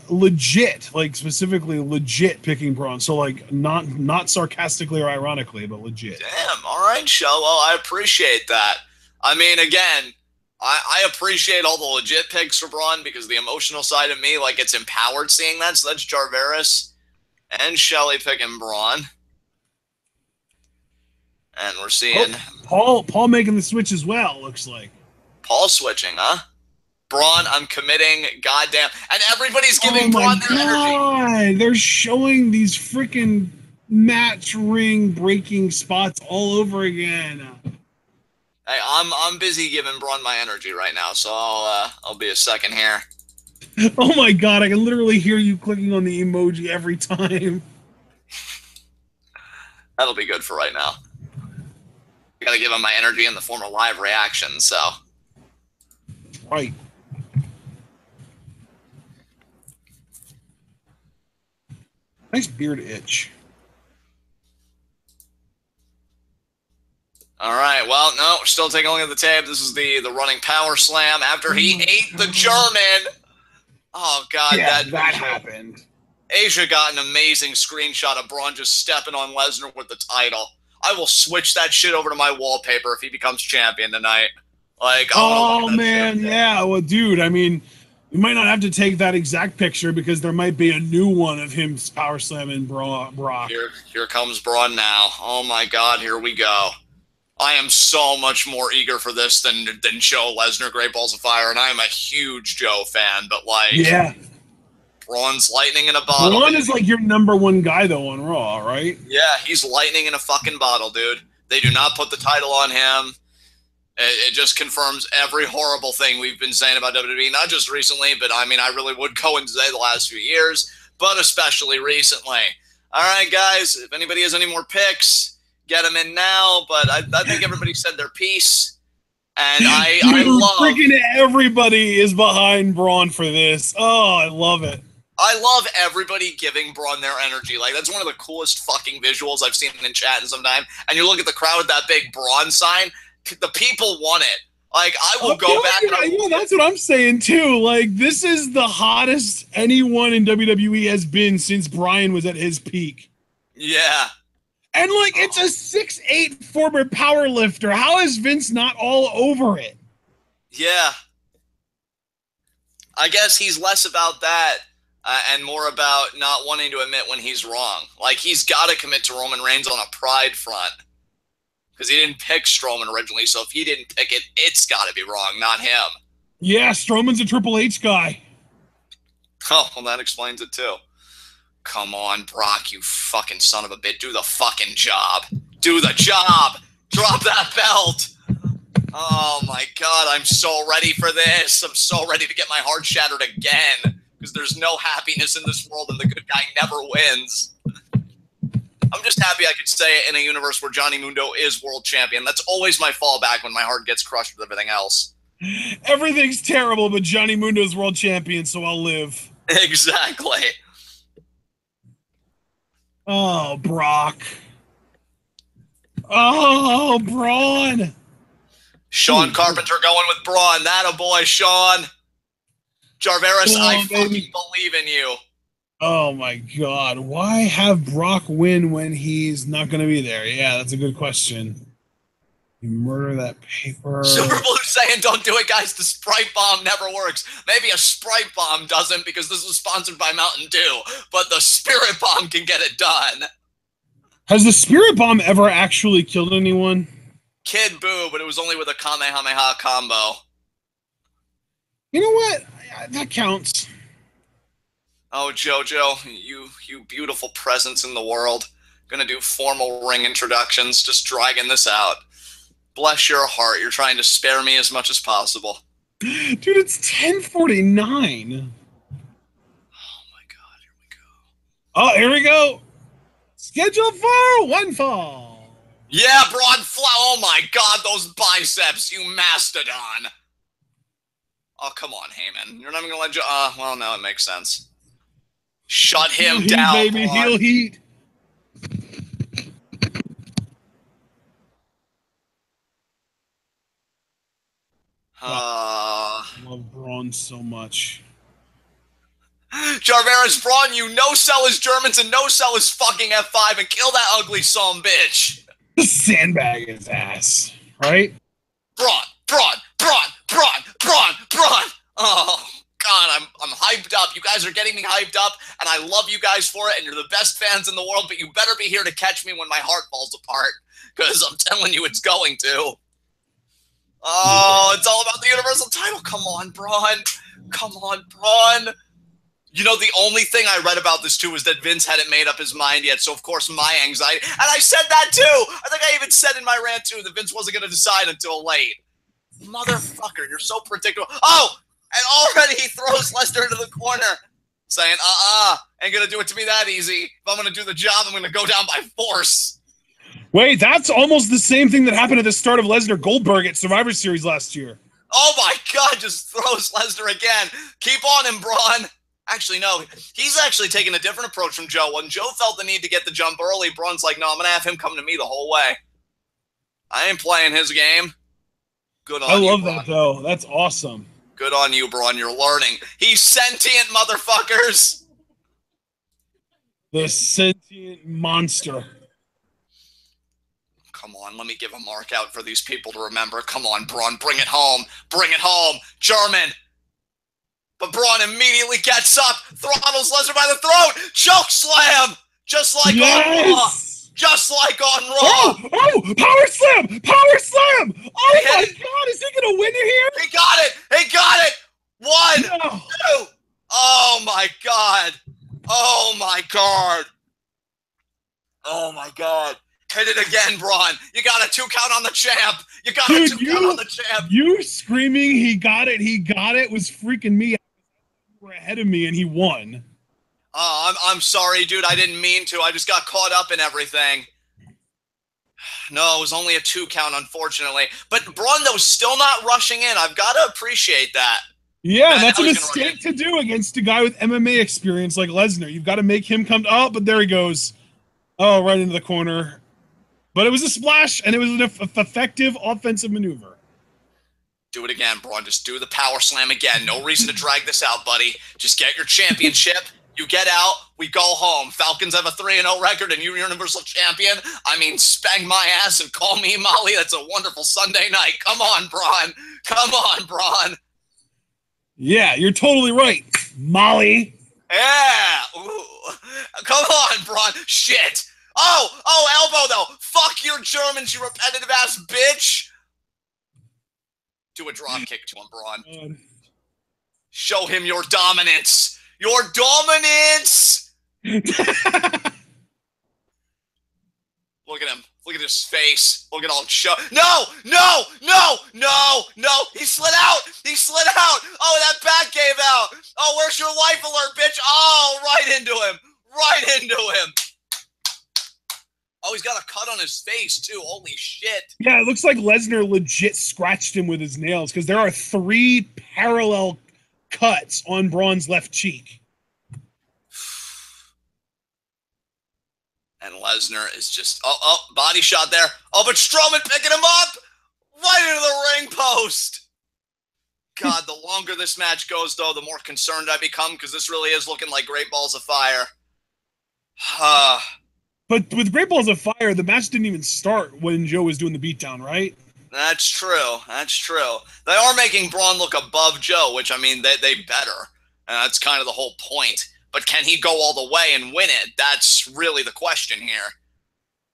Legit, like specifically legit picking Braun. So like not sarcastically or ironically, but legit. Damn. All right, show. Well, I appreciate that. I mean, again, I appreciate all the legit picks for Braun because the emotional side of me, like, it's empowered seeing that. So that's Jarveris and Shelley picking Braun. And we're seeing Paul making the switch as well, looks like. Paul switching, huh? Braun, I'm committing. Goddamn. And everybody's giving Braun their energy. They're showing these freaking match ring breaking spots all over again. Hey, I'm busy giving Braun my energy right now, so I'll be a second here. Oh my god, I can literally hear you clicking on the emoji every time. That'll be good for right now. I gotta give him my energy in the form of live reaction, so. Right. Nice beard itch. All right, well, no, we're still taking a look at the tape. This is the running power slam after he ate the German. Oh, God, yeah, that happened. Asia got an amazing screenshot of Braun just stepping on Lesnar with the title. I will switch that shit over to my wallpaper if he becomes champion tonight. Like, oh man, yeah. Well, dude, I mean, you might not have to take that exact picture because there might be a new one of him power slamming Brock. Here comes Braun now. Oh my God, here we go. I am so much more eager for this than Joe Lesnar, Great Balls of Fire, and I am a huge Joe fan. But like, yeah, Braun's lightning in a bottle. Braun is like your #1 guy though on Raw, right? Yeah, he's lightning in a fucking bottle, dude. They do not put the title on him. It just confirms every horrible thing we've been saying about WWE, not just recently, but I mean, I really would go and say the last few years, but especially recently. All right, guys, if anybody has any more picks, get them in now, but I think everybody said their piece, and I love... Freaking everybody is behind Braun for this. Oh, I love it. I love everybody giving Braun their energy. Like, that's one of the coolest fucking visuals I've seen in chat in some time, and you look at the crowd with that big Braun sign, the people want it. Like, I will go back and that's what I'm saying too. Like, this is the hottest anyone in WWE has been since Bryan was at his peak. Yeah. And like, it's a 6'8" former power lifter. How is Vince not all over it? Yeah. I guess he's less about that and more about not wanting to admit when he's wrong. Like, he's got to commit to Roman Reigns on a pride front. Because he didn't pick Strowman originally, so if he didn't pick it, it's got to be wrong, not him. Yeah, Strowman's a Triple H guy. Oh, well, that explains it too. Come on, Brock, you fucking son of a bitch. Do the fucking job. Do the job. Drop that belt. Oh, my God, I'm so ready for this. I'm so ready to get my heart shattered again. Because there's no happiness in this world, and the good guy never wins. I'm just happy I could say it in a universe where Johnny Mundo is world champion. That's always my fallback when my heart gets crushed with everything else. Everything's terrible, but Johnny Mundo's world champion, so I'll live. Exactly. Oh, Brock. Oh, Braun. Sean Carpenter going with Braun. That a boy, Sean. Jarveris, I fucking believe in you. Oh my God. Why have Brock win when he's not going to be there? Yeah, that's a good question. You murder that paper. Super Blue saying don't do it, guys. The Sprite Bomb never works. Maybe a Sprite Bomb doesn't because this was sponsored by Mountain Dew, but the Spirit Bomb can get it done. Has the Spirit Bomb ever actually killed anyone? Kid Boo, but it was only with a Kamehameha combo. You know what? That counts. Oh, JoJo, you beautiful presence in the world. Gonna do formal ring introductions, just dragging this out. Bless your heart, you're trying to spare me as much as possible. Dude, it's 10:49. Oh my God, here we go. Oh, here we go. Scheduled for one fall. Yeah, Broad Flow. Oh my God, those biceps, you mastodon. Oh, come on, Heyman. You're not even gonna let you. Well, no, it makes sense. Shut him heel down, heat, baby. Heel heat. I love Braun so much. Jarveras Braun, you no-sell his Germans and no-sell his fucking F5 and kill that ugly son bitch. Sandbag his ass, right? Braun. Oh, God, I'm hyped up. You guys are getting me hyped up, and I love you guys for it, and you're the best fans in the world, but you better be here to catch me when my heart falls apart, because I'm telling you it's going to. Oh, it's all about the Universal title. Come on, Braun. You know, the only thing I read about this, too, was that Vince hadn't made up his mind yet, so, of course, my anxiety. And I said that, too. I think I even said in my rant, too, that Vince wasn't going to decide until late. Motherfucker, you're so predictable. Oh, and already he throws Lesnar into the corner, saying, ain't going to do it to me that easy. If I'm going to do the job, I'm going to go down by force. Wait, that's almost the same thing that happened at the start of Lesnar Goldberg at Survivor Series last year. Oh, my God, just throws Lesnar again. Keep on him, Braun. Actually, no, he's actually taking a different approach from Joe. When Joe felt the need to get the jump early, Braun's like, no, I'm going to have him come to me the whole way. I ain't playing his game. Good on you, I love Braun. that, though. That's awesome. Good on you, Braun. You're learning. He's sentient, motherfuckers. The sentient monster. Come on, let me give a mark out for these people to remember. Come on, Braun, bring it home. Bring it home. German. But Braun immediately gets up, throttles Lesnar by the throat, choke slam, just like on Raw. Just like on Raw. Oh, power slam! Power slam! Oh my God, is he going to win it here? He got it! He got it! 1, No. 2. Oh my God. Oh my God. Oh my God. Hit it again, Braun. You got a 2 count on the champ. You got a 2 count on the champ. You screaming, he got it, was freaking me out. You were ahead of me and he won. I'm sorry, dude. I didn't mean to. I just got caught up in everything. No, it was only a 2 count, unfortunately. But Braun, though, still not rushing in. I've got to appreciate that. Yeah, that's a mistake to do against a guy with MMA experience like Lesnar. You've got to make him come up, but there he goes. Oh, right into the corner. But it was a splash, and it was an effective offensive maneuver. Do it again, Braun. Just do the power slam again. No reason to drag this out, buddy. Just get your championship. You get out, we go home. Falcons have a 3-0 record, and you're Universal Champion. I mean, spank my ass and call me Molly. That's a wonderful Sunday night. Come on, Braun. Come on, Braun. Yeah, you're totally right, Molly. Yeah. Ooh. Come on, Braun. Shit. Oh, elbow, though. Fuck your Germans, you repetitive ass bitch. Do a drop kick to him, Braun. Show him your dominance. Your dominance! Look at him. Look at his face. Look at all show. No! He slid out! He slid out! Oh, that back gave out! Oh, where's your life alert, bitch? Oh, right into him! Right into him! Oh, he's got a cut on his face, too. Holy shit. Yeah, it looks like Lesnar legit scratched him with his nails because there are 3 parallel cuts on Braun's left cheek. And Lesnar is just, body shot there. Oh, but Strowman picking him up right into the ring post. God, the longer this match goes, though, the more concerned I become because this really is looking like Great Balls of Fire. But with Great Balls of Fire, the match didn't even start when Joe was doing the beatdown, right? That's true. That's true. They are making Braun look above Joe, which, I mean, they better. And that's kind of the whole point. But can he go all the way and win it? That's really the question here.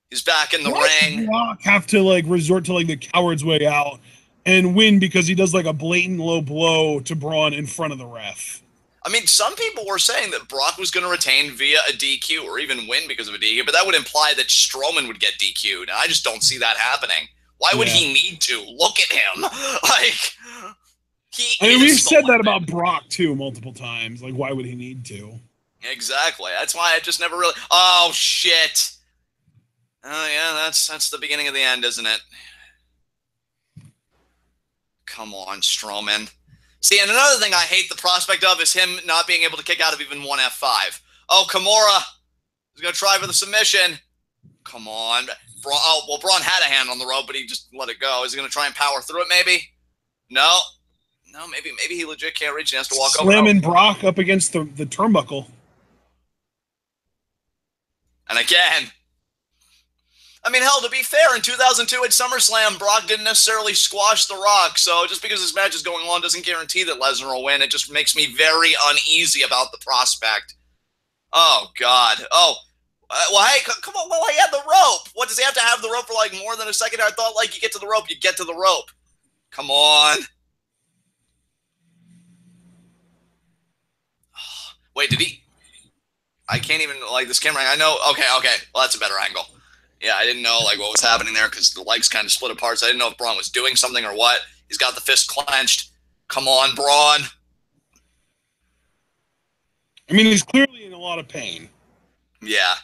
He's back in the ring. Brock have to, like, resort to, like, the coward's way out and win because he does, like, a blatant low blow to Braun in front of the ref. I mean, some people were saying that Brock was going to retain via a DQ or even win because of a DQ, but that would imply that Strowman would get DQ'd. And I just don't see that happening. Why would he need to? Look at him. Like, I mean, we've said that about Brock, too, multiple times. Like, why would he need to? Exactly. That's why I just never really... Oh, shit. Oh, yeah, that's the beginning of the end, isn't it? Come on, Strowman. See, and another thing I hate the prospect of is him not being able to kick out of even one F5. Oh, Kimura is going to try for the submission. Come on. Braun had a hand on the rope, but he just let it go. Is he going to try and power through it, maybe? No. No, maybe he legit can't reach. He has to walk over. Slamming Brock up against the turnbuckle. And again, I mean, hell, to be fair, in 2002 at SummerSlam, Brock didn't necessarily squash The Rock, so just because this match is going on doesn't guarantee that Lesnar will win. It just makes me very uneasy about the prospect. Oh, God. Oh, well, hey, come on. Well, he had the rope. What, does he have to have the rope for, like, more than a second? I thought, like, you get to the rope, you get to the rope. Come on. Wait, did he? I can't even, like, this camera. I know. Okay. Well, that's a better angle. Yeah, I didn't know, like, what was happening there because the legs kind of split apart, so I didn't know if Braun was doing something or what. He's got the fist clenched. Come on, Braun. I mean, he's clearly in a lot of pain. Yeah.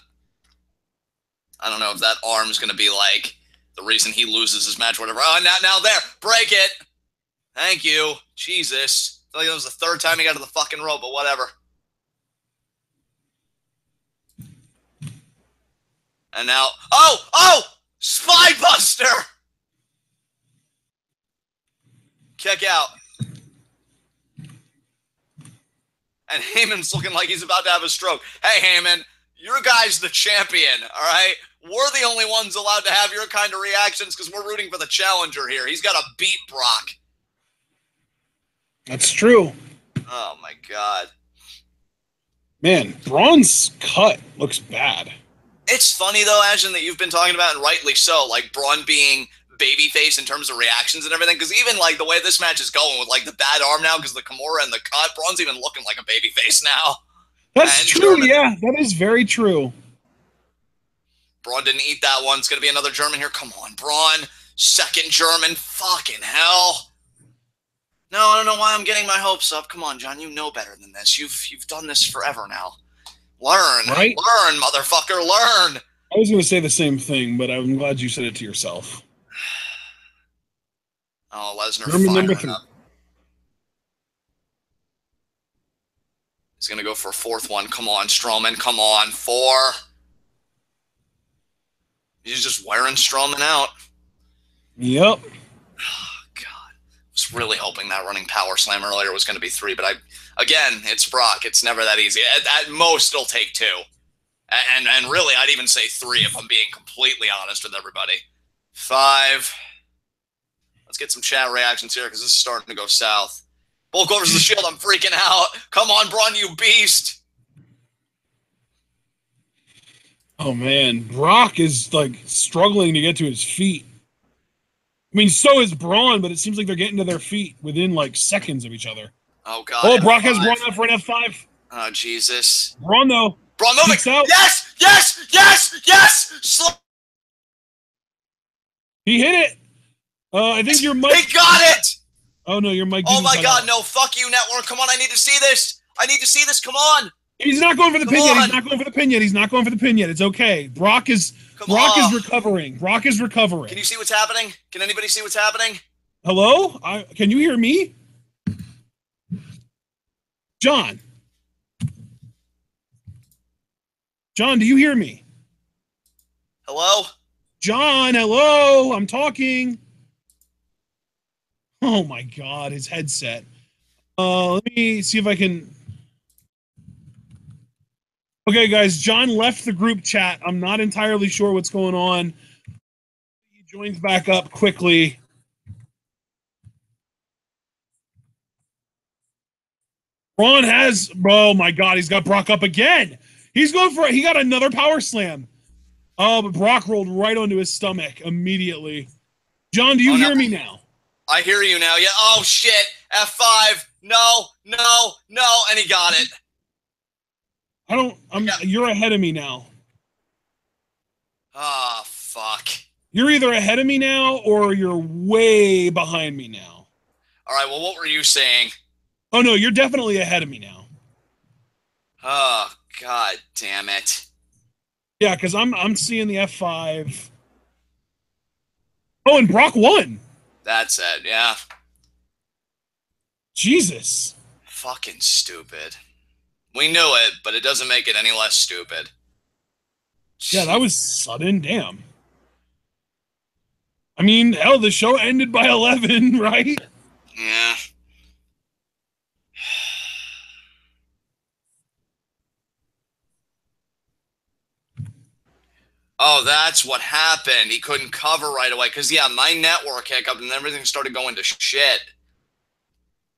I don't know if that arm's going to be, like, the reason he loses his match or whatever. Oh, now there. Break it. Thank you. Jesus. I feel like that was the third time he got to the fucking rope, but whatever. And now, oh, Spine Buster! Check out. And Heyman's looking like he's about to have a stroke. Hey, Heyman, your guy's the champion, all right? We're the only ones allowed to have your kind of reactions because we're rooting for the challenger here. He's got to beat Brock. That's true. Oh, my God. Man, Braun's cut looks bad. It's funny, though, Ashton, that you've been talking about, and rightly so, like, Braun being babyface in terms of reactions and everything, because even, like, the way this match is going with, like, the bad arm now because the Kimura and the cut, Braun's even looking like a babyface now. That's true, yeah. That is very true. Braun didn't eat that one. It's going to be another German here. Come on, Braun. Second German. Fucking hell. No, I don't know why I'm getting my hopes up. Come on, John. You know better than this. You've done this forever now. Learn. Right? Learn, motherfucker. Learn. I was going to say the same thing, but I'm glad you said it to yourself. Oh, Lesnar Number 3. up. He's going to go for a fourth one. Come on, Strowman. Come on. 4. He's just wearing Strowman out. Yep. Oh, God. I was really hoping that running power slam earlier was going to be 3, but again, it's Brock. It's never that easy. At most, it'll take 2. And really, I'd even say 3 if I'm being completely honest with everybody. 5. Let's get some chat reactions here because this is starting to go south. Bulk overs the Shield. I'm freaking out. Come on, Braun, you beast. Oh, man. Brock is, like, struggling to get to his feet. I mean, so is Braun, but it seems like they're getting to their feet within, like, seconds of each other. Oh, God. Oh, Brock has Braun up for an F5. Oh, Jesus. Braun, though. Braun moving. Out. Yes! He hit it. I think your mic. He got it! Oh, no, your mic. Oh, my God, no. Fuck you, network. Come on, I need to see this. Come on. He's not going for the pin yet. He's not going for the pin yet. It's okay. Brock is recovering. Brock is recovering. Can you see what's happening? Can anybody see what's happening? Hello? Can you hear me? John, do you hear me? Hello? John, hello? I'm talking. Oh, my God, his headset. Let me see if I can... Okay, guys, John left the group chat. I'm not entirely sure what's going on. He joins back up quickly. Braun has... Oh, my God, he's got Brock up again. He got another power slam. Oh, but Brock rolled right onto his stomach immediately. John, do you hear me now? I hear you now. Yeah. Oh, shit. F5. No. And he got it. You're ahead of me now. Ah, fuck. You're either ahead of me now or you're way behind me now. All right, well, what were you saying? Oh, no, you're definitely ahead of me now. Oh, God damn it. Yeah, because I'm seeing the F5. Oh, and Brock won. That's it, yeah. Jesus. Fucking stupid. We knew it, but it doesn't make it any less stupid. Yeah, that was sudden. Damn. I mean, hell, the show ended by 11, right? Yeah. Oh, that's what happened. He couldn't cover right away because, yeah, my network hiccup and everything started going to shit.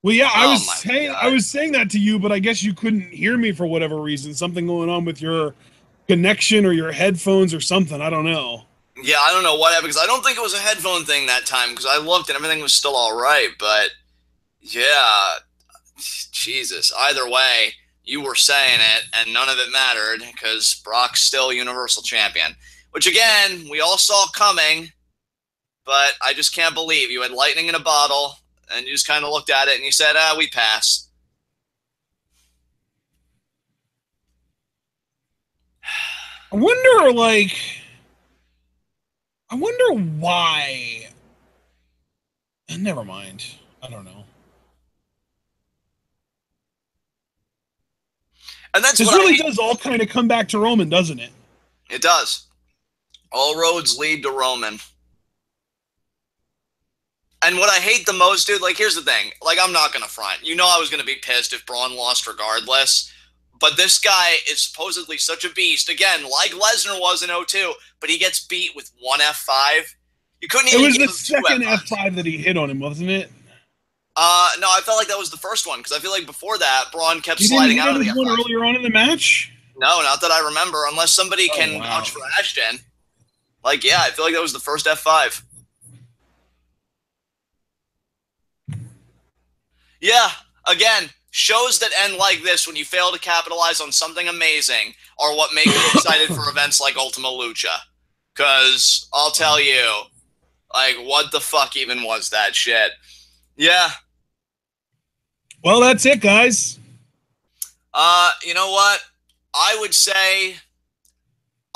Well, yeah, Oh my I God. was saying that to you, but I guess you couldn't hear me for whatever reason. Something going on with your connection or your headphones or something. I don't know. Yeah, I don't know what happened because I don't think it was a headphone thing that time because I looked and everything was still all right. But yeah, Jesus. Either way, you were saying it and none of it mattered because Brock's still Universal Champion, which again, we all saw coming, but I just can't believe you had lightning in a bottle and you just kind of looked at it and you said, we pass. I wonder, like, I wonder why. Never mind. I don't know. And that's This what I really hate. does all kind of come back to Roman, doesn't it? It does. All roads lead to Roman. And what I hate the most, dude, like, here's the thing. Like, I'm not going to front. You know I was going to be pissed if Braun lost regardless. But this guy is supposedly such a beast. Again, like Lesnar was in 02, but he gets beat with one F5. You couldn't even It was give the him two second F5s. F5 that he hit on him, wasn't it? No, I felt like that was the first one because I feel like before that, Braun kept He didn't sliding hit out of on the his one F5. earlier on in the match? No, not that I remember, unless somebody Oh, can wow. vouch for Ashton. Like, yeah, I feel like that was the first F5. Yeah, again, shows that end like this when you fail to capitalize on something amazing are what make me excited for events like Ultima Lucha. Because I'll tell you, like, what the fuck even was that shit? Yeah. Well, that's it, guys. You know what? I would say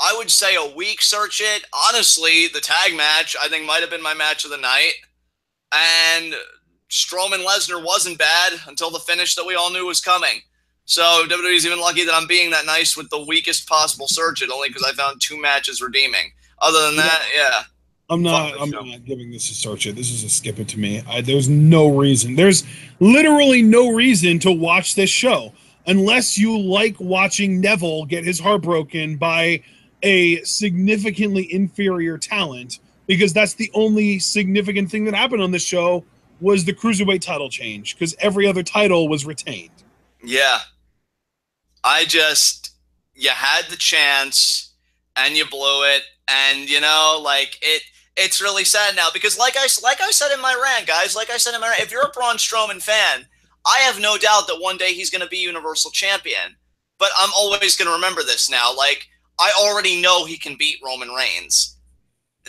a week search it. Honestly, the tag match I think might have been my match of the night. And Strowman Lesnar wasn't bad until the finish that we all knew was coming. So WWE's even lucky that I'm being that nice with the weakest possible search it, only because I found 2 matches redeeming. Other than that, yeah. I'm not giving this a search it. This is a skip it to me. There's no reason. There's literally no reason to watch this show unless you like watching Neville get his heart broken by a significantly inferior talent, because that's the only significant thing that happened on this show was the cruiserweight title change, because every other title was retained. Yeah. You had the chance and you blew it, and it's really sad now because like I said in my rant, guys, if you're a Braun Strowman fan, I have no doubt that one day he's going to be Universal Champion. But I'm always going to remember this now. Like, I already know he can beat Roman Reigns.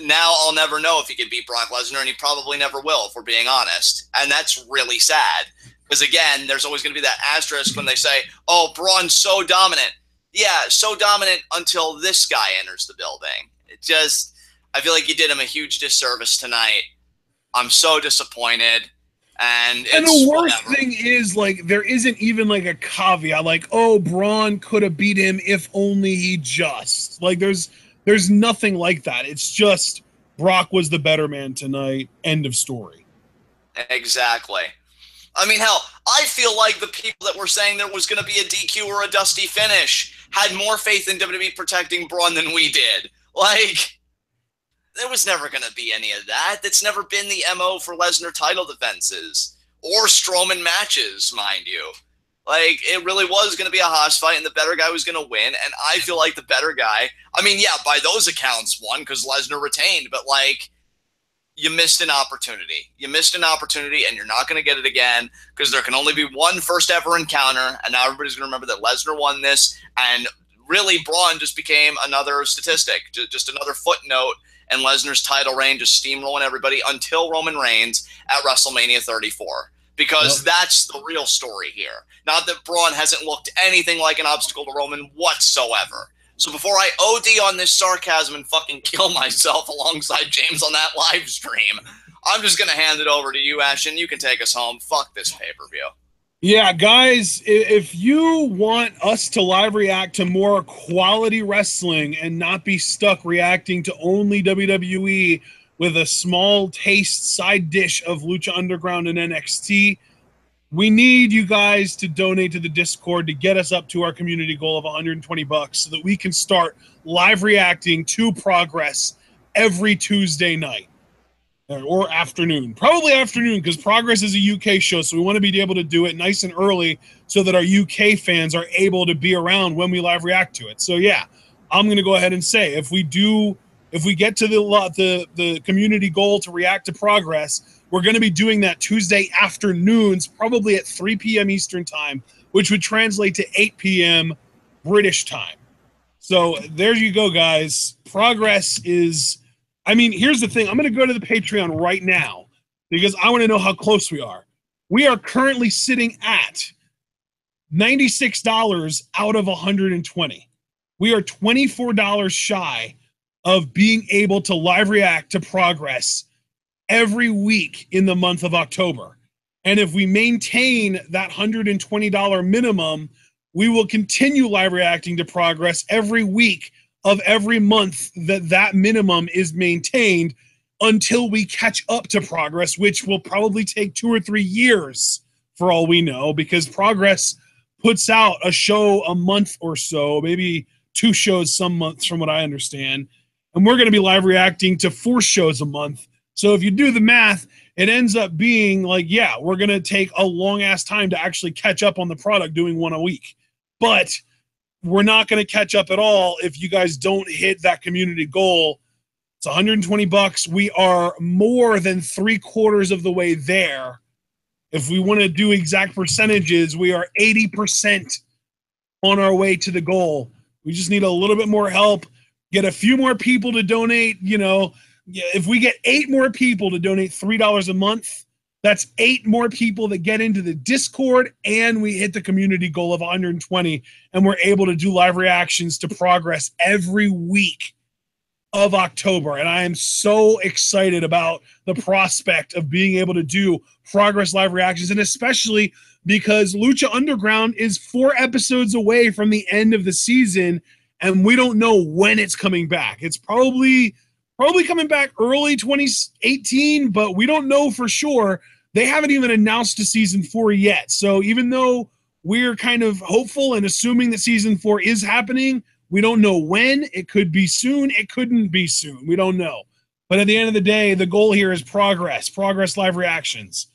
Now I'll never know if he could beat Brock Lesnar, and he probably never will, if we're being honest. And that's really sad. Because, again, there's always going to be that asterisk when they say, oh, Braun's so dominant. Yeah, so dominant until this guy enters the building. I feel like you did him a huge disservice tonight. I'm so disappointed. And the worst thing is, like, there isn't even like a caveat, like, oh, Braun could have beat him if only he just. Like, there's nothing like that. It's just Brock was the better man tonight. End of story. Exactly. I mean, hell, I feel like the people that were saying there was going to be a DQ or a dusty finish had more faith in WWE protecting Braun than we did. Like, there was never going to be any of that. That's never been the MO for Lesnar title defenses or Strowman matches, mind you. Like, it really was going to be a hoss fight, and the better guy was going to win. And I feel like the better guy, I mean, yeah, by those accounts, won because Lesnar retained. But, like, you missed an opportunity. You missed an opportunity, and you're not going to get it again because there can only be one first ever encounter. And now everybody's going to remember that Lesnar won this. And really, Braun just became another statistic, just another footnote. And Lesnar's title reign just steamrolling everybody until Roman Reigns at WrestleMania 34. Because that's the real story here. Not that Braun hasn't looked anything like an obstacle to Roman whatsoever. So before I OD on this sarcasm and fucking kill myself alongside James on that live stream, I'm just going to hand it over to you, Ashton. You can take us home. Fuck this pay-per-view. Yeah, guys, if you want us to live react to more quality wrestling and not be stuck reacting to only WWE with a small taste side dish of Lucha Underground and NXT, we need you guys to donate to the Discord to get us up to our community goal of $120 so that we can start live reacting to Progress every Tuesday night or afternoon. Probably afternoon, because Progress is a UK show, so we want to be able to do it nice and early so that our UK fans are able to be around when we live react to it. So yeah, I'm going to go ahead and say if we get to the community goal to react to Progress, we're going to be doing that Tuesday afternoons, probably at 3 p.m. Eastern time, which would translate to 8 p.m. British time. So there you go, guys. Progress is, I mean, here's the thing. I'm going to go to the Patreon right now because I want to know how close we are. We are currently sitting at $96 out of $120. We are $24 shy of being able to live react to Progress every week in the month of October. And if we maintain that $120 minimum, we will continue live reacting to Progress every week of every month that minimum is maintained until we catch up to Progress, which will probably take 2 or 3 years for all we know, because Progress puts out a show a month or so, maybe 2 shows some months from what I understand. And we're going to be live reacting to 4 shows a month. So if you do the math, it ends up being like, yeah, we're going to take a long ass time to actually catch up on the product doing 1 a week. But we're not going to catch up at all if you guys don't hit that community goal. It's $120. We are more than 3/4 of the way there. If we want to do exact percentages, we are 80% on our way to the goal. We just need a little bit more help, get a few more people to donate. You know, if we get 8 more people to donate $3 a month, that's 8 more people that get into the Discord, and we hit the community goal of 120, and we're able to do live reactions to Progress every week of October. And I am so excited about the prospect of being able to do Progress live reactions, and especially because Lucha Underground is 4 episodes away from the end of the season, and we don't know when it's coming back. It's probably coming back early 2018, but we don't know for sure. They haven't even announced a season 4 yet. So even though we're kind of hopeful and assuming that season 4 is happening, we don't know when. It could be soon. It couldn't be soon. We don't know. But at the end of the day, the goal here is Progress live reactions.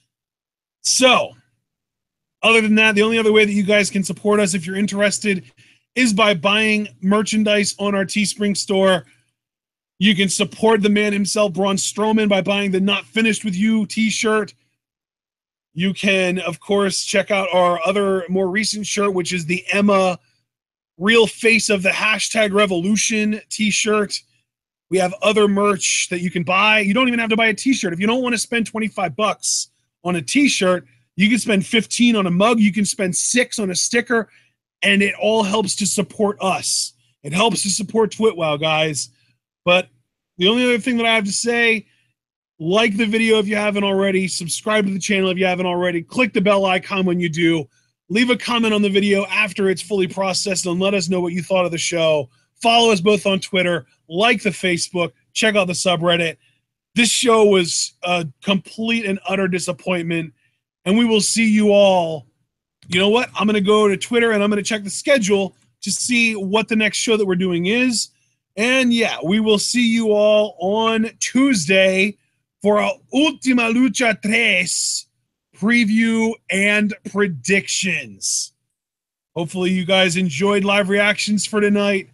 So other than that, the only other way that you guys can support us if you're interested is by buying merchandise on our Teespring store. You can support the man himself, Braun Strowman, by buying the Not Finished With You t-shirt. You can, of course, check out our other more recent shirt, which is the Emma Real Face of the Hashtag Revolution t-shirt. We have other merch that you can buy. You don't even have to buy a t-shirt. If you don't want to spend $25 on a t-shirt, you can spend $15 on a mug. You can spend $6 on a sticker, and it all helps to support us. It helps to support TwitWow, guys. But the only other thing that I have to say, like the video if you haven't already, subscribe to the channel if you haven't already, click the bell icon when you do, leave a comment on the video after it's fully processed and let us know what you thought of the show. Follow us both on Twitter, like the Facebook, check out the subreddit. This show was a complete and utter disappointment, and we will see you all. You know what? I'm going to go to Twitter and I'm going to check the schedule to see what the next show that we're doing is. And yeah, we will see you all on Tuesday for our Ultima Lucha 3 preview and predictions. Hopefully you guys enjoyed live reactions for tonight,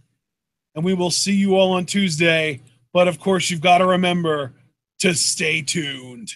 and we will see you all on Tuesday. But of course, you've got to remember to stay tuned.